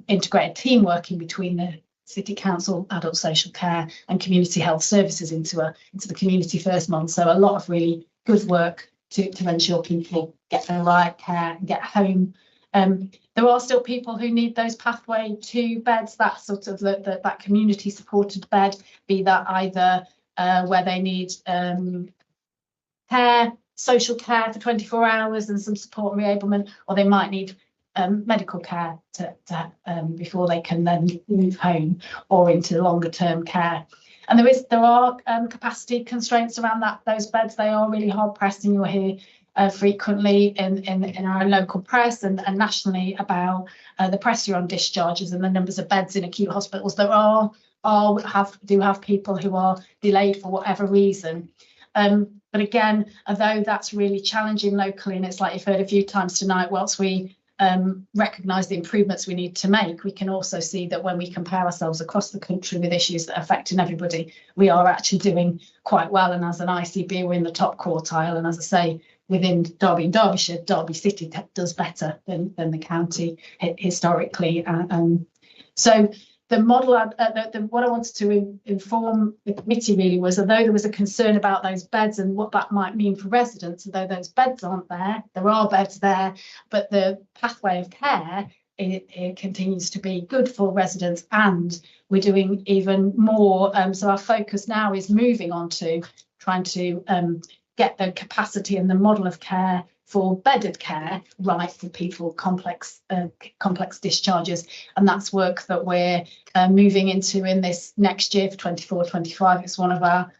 integrated team working between the City Council, adult social care and community health services into the community first model. So a lot of really good work to ensure people get the right care and get home. There are still people who need those pathway 2 beds, that sort of that community supported bed, be that either where they need care, social care for 24 hours and some support and reablement, or they might need medical care to before they can then move home or into longer term care. And there are capacity constraints around those beds. They are really hard pressed, and you'll hear frequently in our local press and nationally about the pressure on discharges and the numbers of beds in acute hospitals. There do have people who are delayed for whatever reason. But again, although that's really challenging locally, and it's like you've heard a few times tonight, whilst we recognise the improvements we need to make, we can also see that when we compare ourselves across the country with issues that are affecting everybody, we are actually doing quite well. And as an ICB, we're in the top quartile. And as I say, within Derby and Derbyshire, Derby City does better than the county historically. So the model, what I wanted to inform the committee really was, although there was a concern about those beds and what that might mean for residents, although those beds aren't there are beds there, but the pathway of care, it continues to be good for residents, and we're doing even more. So our focus now is moving on to trying to get the capacity and the model of care for bedded care right for people complex discharges, and that's work that we're moving into in this next year for 24-25. It's one of our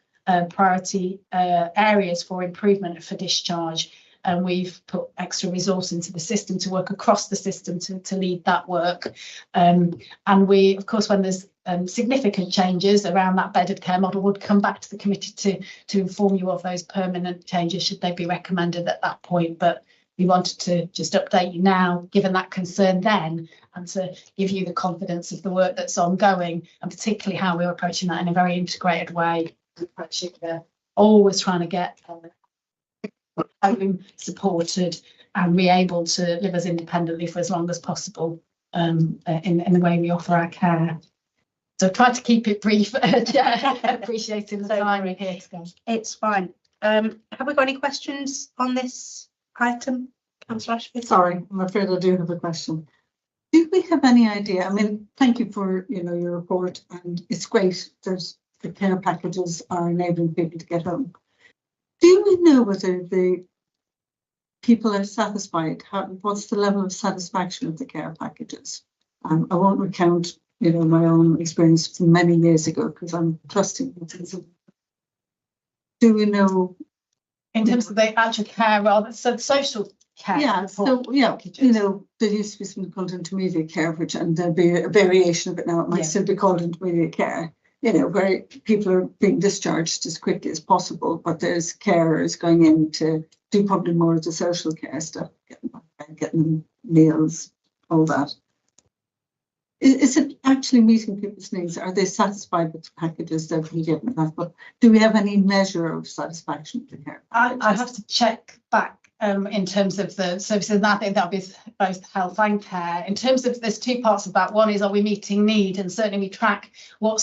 priority areas for improvement for discharge, and we've put extra resource into the system to work across the system to lead that work. And we, of course, when there's significant changes around that bedded care model, would come back to the committee to inform you of those permanent changes should they be recommended at that point. But we wanted to just update you now, given that concern then, and to give you the confidence of the work that's ongoing, and particularly how we're approaching that in a very integrated way. Always trying to get home supported and be able to live as independently for as long as possible in the way we offer our care. So try to keep it brief, appreciating the time we're here to go. It's fine. Have we got any questions on this item, Councillor Ashford? Sorry, I'm afraid I do have a question. Do we have any idea? I mean, thank you for your report, and it's great that the care packages are enabling people to get home. Do we know whether the people are satisfied? What's the level of satisfaction of the care packages? I won't recount my own experience from many years ago because I'm trusting. Do we know in terms of the actual care, rather so social care? Yeah, there used to be something called intermediate care, and there'd be a variation of it now. It might still be called intermediate care. Where people are being discharged as quickly as possible, but there's carers going in to do probably more of the social care stuff, getting them meals, all that. Is it actually meeting people's needs? Are they satisfied with the packages they've been given? But do we have any measure of satisfaction with care? I have to check back in terms of the services, and I think that'll be both health and care. In terms of, there's two parts of that. One is, are we meeting need? And certainly we track what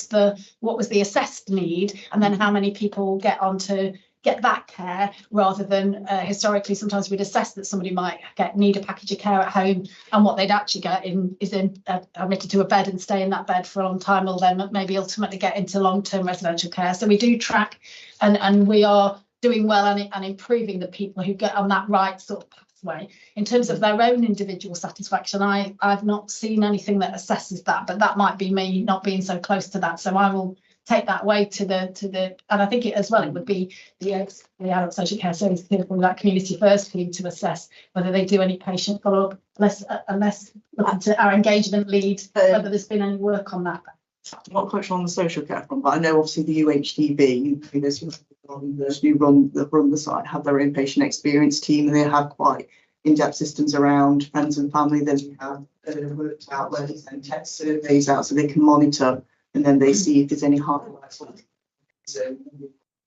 was the assessed need, and then how many people get onto get that care, rather than historically sometimes we'd assess that somebody might need a package of care at home, and what they'd actually get is admitted to a bed and stay in that bed for a long time, or then maybe ultimately get into long-term residential care. So we do track, and we are doing well and improving the people who get on that right sort of pathway. In terms of their own individual satisfaction, I've not seen anything that assesses that, but that might be me not being so close to that. So I will take that way to the and I think it as well, it would be the adult social care service people, that community first team, to assess whether they do any patient follow-up, unless looking to our engagement lead, whether there's been any work on that. Not quite sure on the social care front, but I know obviously the UHDB, who run the site, have their own patient experience team, and they have quite in-depth systems around friends and family. Then we have worked out where they send text surveys out so they can monitor, and then they see if there's any highlights. So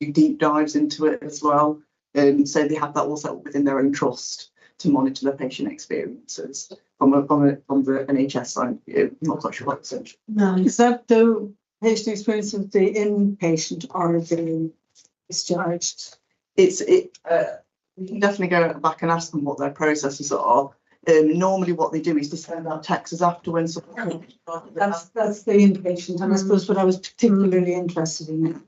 deep dives into it as well. So they have that all set up within their own trust to monitor their patient experiences from the NHS side of view. I'm not quite sure what essential. No, is that the patient experience of the inpatient or the discharged? We can definitely go back and ask them what their processes are. Normally what they do is they send out texts after when someone. That's the inpatient, and I suppose what I was particularly interested in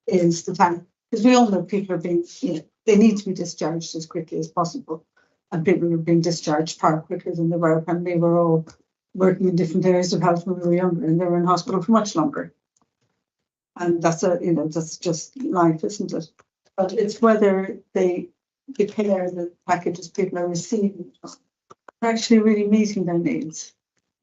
is the fact, because we all know people are being, they need to be discharged as quickly as possible, and people are being discharged far quicker than they were when we were all working in different areas of health when we were younger, and they were in hospital for much longer. And that's that's just life, isn't it? But it's whether the care, the packages people are receiving are actually really meeting their needs,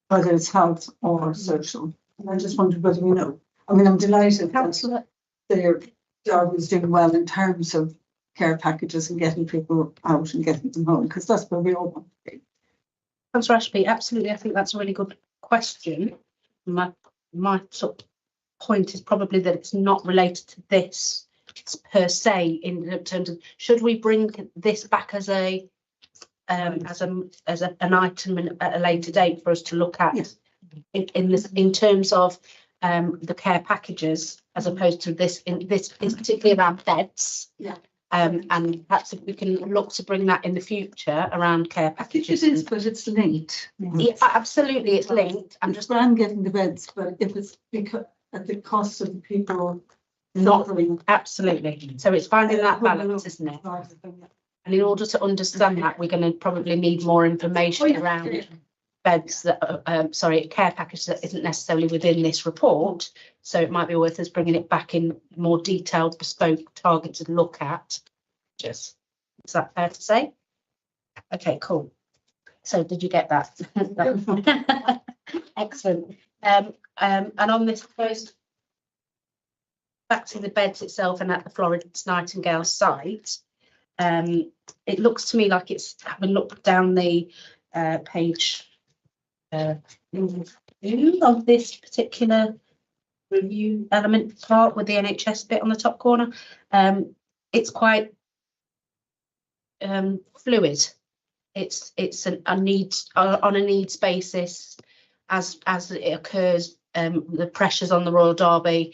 whether it's health or social. And I just wondered whether we know. I mean, I'm delighted that their job is doing well in terms of care packages and getting people out and getting them home, because that's where we all want to be. Councillor Ashby, absolutely. I think that's a really good question. My sort of point is probably that it's not related to this per se, in terms of should we bring this back as an item at a later date for us to look at. Yes. in terms of the care packages, as opposed to this is particularly around beds. Yeah. And perhaps if we can look to bring that in the future around care packages. It is, but it's linked. Yeah, absolutely, it's linked. I'm just around getting the beds, but if it's because at the cost of the people not absolutely. So it's finding that balance, isn't it? And in order to understand that, we're going to probably need more information around beds that care package that isn't necessarily within this report. So it might be worth us bringing it back in more detailed, bespoke, targeted look at. Is that fair to say? Okay, cool. So did you get that? Excellent. And on this first, back to the beds itself and at the Florence Nightingale site, it looks to me like it's, having looked down the page of this particular review element part with the NHS bit on the top corner, it's quite fluid. It's a needs on a needs basis as it occurs. The pressures on the Royal Derby,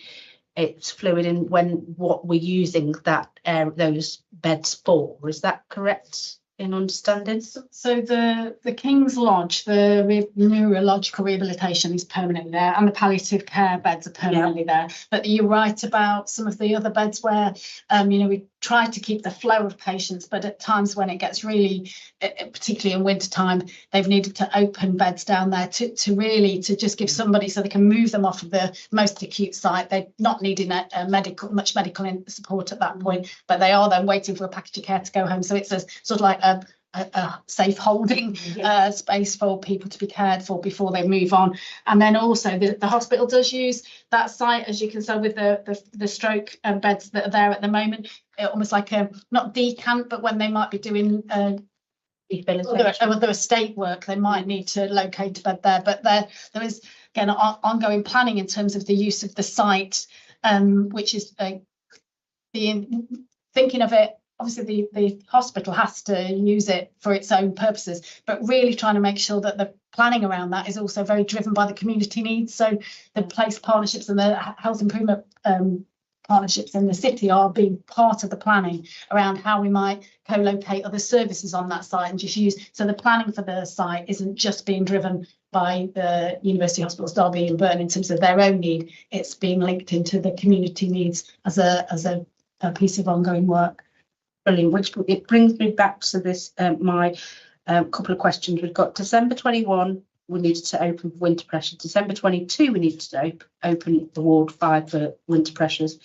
it's fluid in what we're using that those beds for. Is that correct in understanding? So the King's Lodge, the neurological rehabilitation is permanently there, and the palliative care beds are permanently there. But you're right about some of the other beds where we try to keep the flow of patients, but at times when it gets really, particularly in winter time, they've needed to open beds down there to really just give somebody so they can move them off of the most acute site. They're not needing much medical support at that point, but they are then waiting for a package of care to go home. So it's a sort of like a safe holding space for people to be cared for before they move on. And then also the hospital does use that site, as you can see, with the stroke beds that are there at the moment, almost like a not decant, but when they might be doing other estate work, they might need to locate a bed there. But there is again ongoing planning in terms of the use of the site, which is thinking of it. Obviously, the hospital has to use it for its own purposes, but really trying to make sure that the planning around that is also very driven by the community needs. So the place partnerships and the health improvement partnerships in the city are being part of the planning around how we might co-locate other services on that site and just use. So the planning for the site isn't just being driven by the University Hospitals Derby and Burton in terms of their own need. It's being linked into the community needs as a piece of ongoing work. Brilliant, which it brings me back to this, my couple of questions. We've got December 21, we needed to open for winter pressure. December 22, we needed to open the Ward 5 for winter pressures,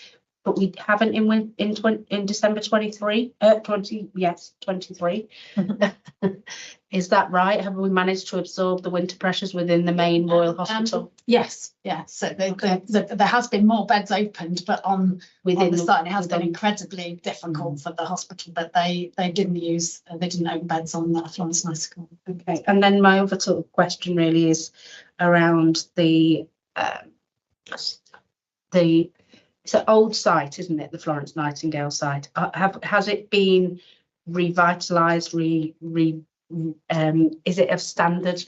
but we haven't in December 23, 23. Is that right? Have we managed to absorb the winter pressures within the main Royal Hospital? Yes, so there has been more beds opened, but within the site, it has been incredibly difficult for the hospital that they didn't open beds on that Florence Nightingale. Okay, and then my other sort of question really is around the it's an old site, isn't it? The Florence Nightingale site. Has it been revitalised? Is it of standard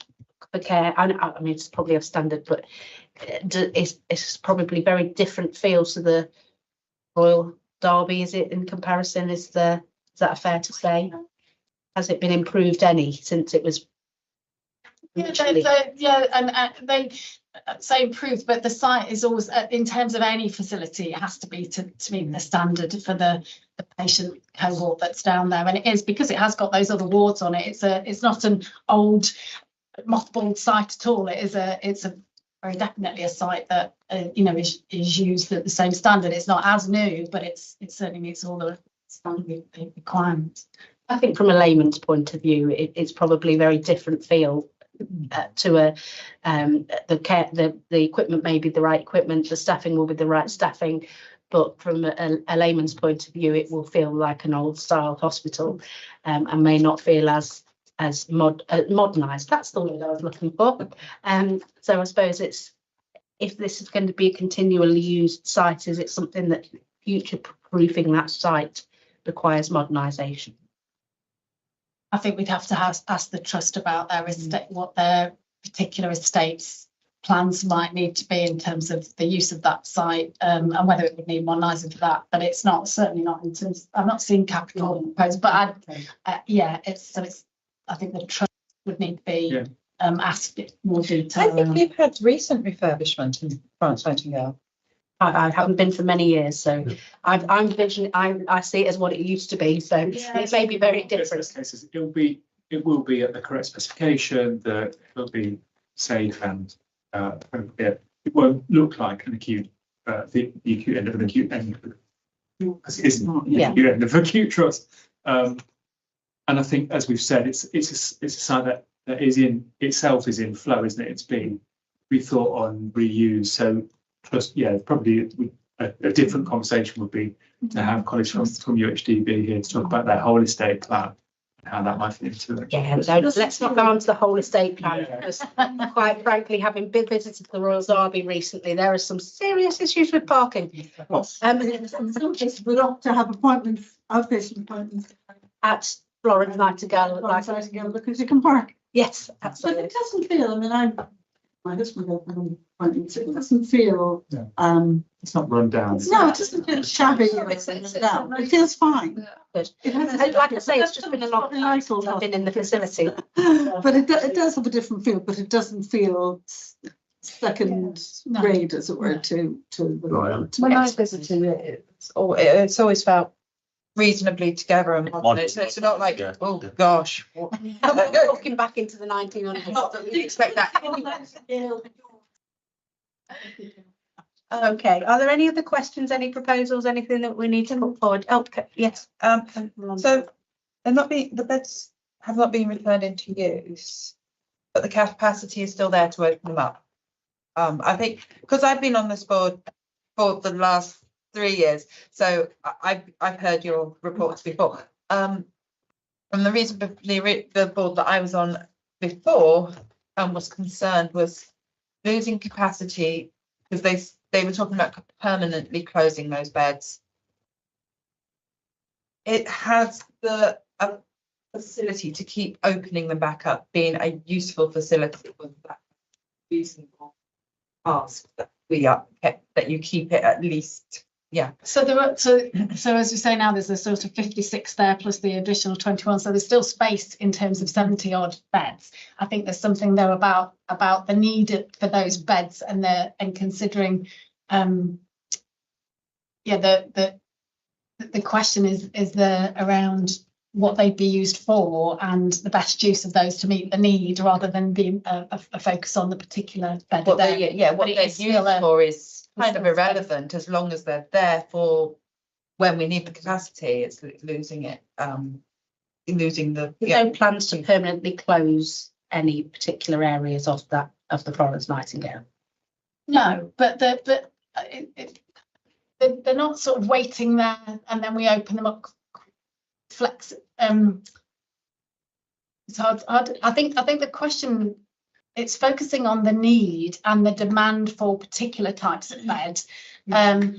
for care? I mean, it's probably of standard, but it's probably very different feel to the Royal Derby. Is it in comparison? Is that fair to say? Has it been improved any since it was? They say improved, but the site is always, in terms of any facility, it has to be to meet the standard for the patient cohort that's down there, and it is because it has got those other wards on it. It's not an old mothballed site at all. It's a very definitely a site that is used at the same standard. It's not as new, but it certainly meets all the standard requirements. I think from a layman's point of view, it's probably a very different feel to the equipment may be the right equipment, the staffing will be the right staffing, but from a layman's point of view, it will feel like an old style hospital, and may not feel as modernised. That's the word I was looking for. So I suppose if this is going to be a continually used site, is it something that future proofing that site requires modernisation? I think we'd have to ask the trust about their estate, what their particular estate's plans might need to be in terms of the use of that site, and whether it would need modernising for that. But it's certainly not in terms. I've not seen capital proposed, but I think the trust would need to be asked more detail. I think you've had recent refurbishment in Florence Nightingale. I haven't been for many years, so I see it as what it used to be. So it may be very different. Cases, it will be at the correct specification. That it'll be safe and it won't look like an acute the acute end of an acute end, because it is not the acute end of acute trust. And I think, as we've said, it's a site that is in itself is in flow, isn't it? It's been rethought on, reused. So probably a different conversation would be to have colleagues from UHDB here to talk about their whole estate plan and how that might fit into it. Yeah, let's not go on to the whole estate plan, because quite frankly, having visited the Royal Derby recently, there are some serious issues with parking. In some cases, we'd opt to have outpatient appointments at Florence Nightingale, because you can park. Yes, absolutely. But it doesn't feel. I mean, my husband got an appointment. It doesn't feel. It's not run down. No, it doesn't feel shabby. It feels fine. Good. Like I say, it's just been a long time since I've been in the facility. But it does have a different feel. But it doesn't feel second grade, as it were, to when I visited it, it's always felt reasonably together and modern. It's not like, oh gosh. Looking back into the 1900s. Not that we expect that. Okay, are there any other questions, any proposals, anything that we need to put forward? Oh, yes. So the beds have not been returned into use, but the capacity is still there to open them up. I think because I've been on this board for the last 3 years, so I've heard your reports before. And the reason the board that I was on before was concerned was losing capacity, because they were talking about permanently closing those beds. It has the facility to keep opening them back up, being a useful facility with that reasonable ask that that you keep it at least yeah. So there are, so as we say now, there's a sort of 56 there plus the additional 21. So there's still space in terms of 70 odd beds. I think there's something though about the need for those beds and considering, the question is there around what they'd be used for and the best use of those to meet the need rather than being a focus on the particular bed. What they're used for is kind of irrelevant as long as they're there for when we need the capacity. It's losing it, losing the. No plans to permanently close any particular areas of the Florence Nightingale. No, but they're not sort of waiting there and then we open them up. Flex. It's hard. I think the question, it's focusing on the need and the demand for particular types of bed. I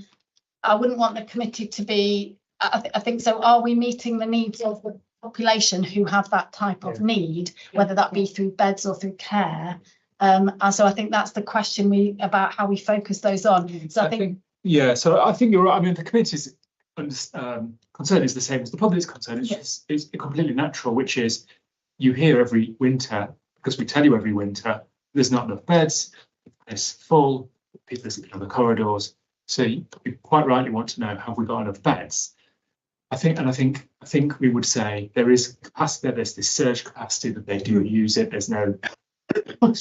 wouldn't want the committee to be. I think so. Are we meeting the needs of the population who have that type of need, whether that be through beds or through care? And so I think that's the question about how we focus those on. So I think yeah. So I think you're right. I mean, the committee's concern is the same as the public's concern. It's just, it's completely natural, which is you hear every winter, because we tell you every winter, there's not enough beds, it's full, people are sleeping on the corridors. So you quite rightly want to know, have we got enough beds? I think we would say there is capacity there, there's this surge capacity that they do use it. There's no, well,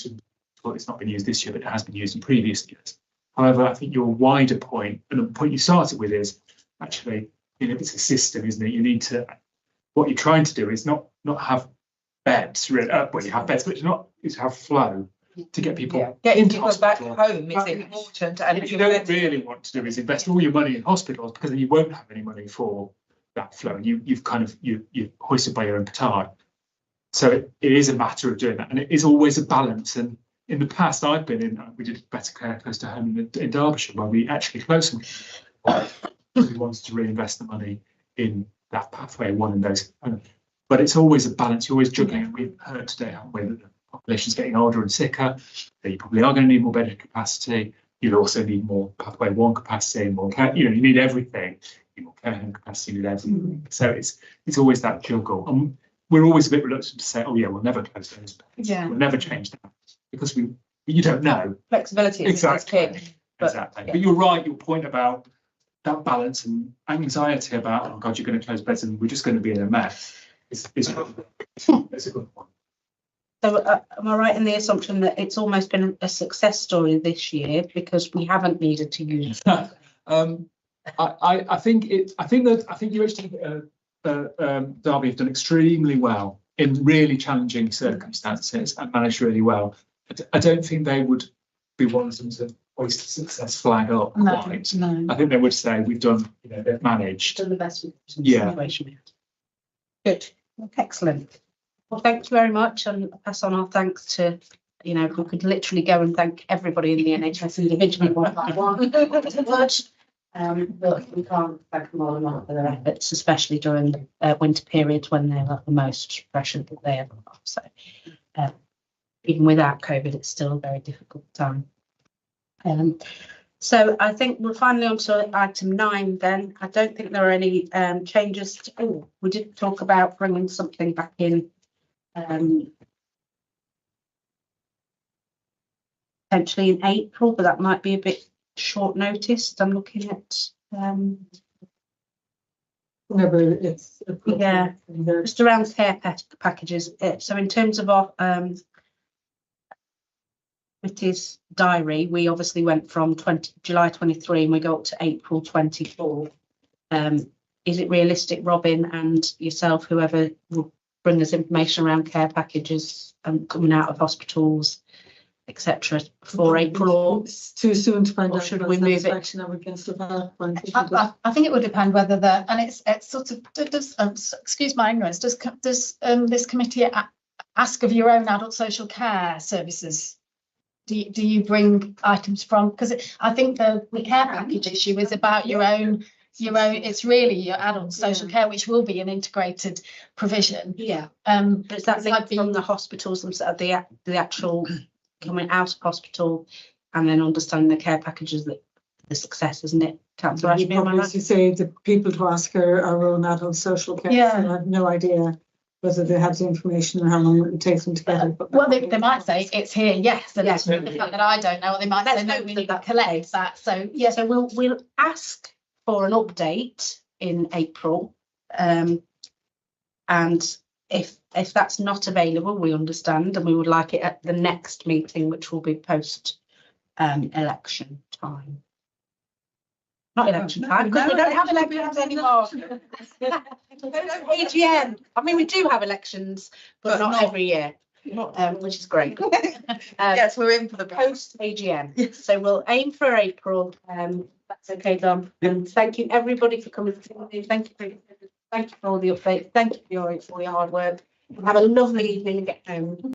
it's not been used this year, but it has been used in previous years. However, I think your wider point, and the point you started with is, actually, it's a system, isn't it? You need to, what you're trying to do is not have beds, really, well, you have beds, but it's have flow to get people getting into people hospital. back home is important. And what you don't really want to do is invest all your money in hospitals, because then you won't have any money for that flow. And you've hoisted by your own petard. So it is a matter of doing that, and it is always a balance. And in the past, I've been in, we did better care close to home in Derbyshire, where we actually closed some. We wanted to reinvest the money in that pathway, one in those. But it's always a balance. You're always juggling. And we've heard today, haven't we, that the population's getting older and sicker. That you probably are going to need more bed capacity. You'll also need more pathway one capacity, more care. You need everything. You need more care home capacity, you need everything. So it's always that juggle. And we're always a bit reluctant to say, oh yeah, we'll never close those beds. Yeah. We'll never change that, because you don't know. Flexibility is key. Exactly. But you're right, your point about that balance and anxiety about, oh God, you're going to close beds and we're just going to be in a mess. It's a good one. So am I right in the assumption that it's almost been a success story this year because we haven't needed to use? I think UHD Derby have done extremely well in really challenging circumstances and managed really well. I don't think they would be wanting to hoist a success flag up quite. No. I think they would say we've done, they've managed. Done the best we could. Yeah. Good. Excellent. Well, thank you very much, and I'll pass on our thanks to, we could literally go and thank everybody in the NHS individually one by one. But we can't thank them all enough for their efforts, especially during winter periods when they're at the most pressure that they ever have. So even without COVID, it's still a very difficult time. So I think we're finally on to item 9 then. I don't think there are any changes. We did talk about bringing something back in potentially in April, but that might be a bit short notice. I'm looking at whenever it's just around care packages. So in terms of our committee's diary, we obviously went from July 23 and we go up to April 24. Is it realistic, Robin and yourself, whoever will bring us information around care packages and coming out of hospitals, etc., before April, or it's too soon to find out? Should we move it? I think it would depend whether and it's sort of does excuse my ignorance, does this committee ask of your own adult social care services? Do you bring items from, because I think the care package issue is about your own, it's really your adult social care, which will be an integrated provision. But is that linked from the hospitals themselves, the actual coming out of hospital, and then understanding the care packages that the success, isn't it, Councillor You Ashby? Am I probably, right? as you say, the people to ask are on adult social care. Yeah. So I have no idea whether they have the information and how long it would take them to get it. But Well, they might say it's here, yes, and Yes. it's the fact that I don't know, or they might Let's say no, hope we that need to that's collect that. So yeah, so we'll ask for an update in April. And if that's not available, we understand, and we would like it at the next meeting, which will be post election time. Not election time, because we don't have elections anymore. AGM. I mean, we do have elections, but not every year, which is great. Yes, we're in for the Post AGM. So we'll aim for April. That's okay, Dom. And thank you everybody for coming. Thank you for all the updates. Thank you for your hard work. Have a lovely evening and get home.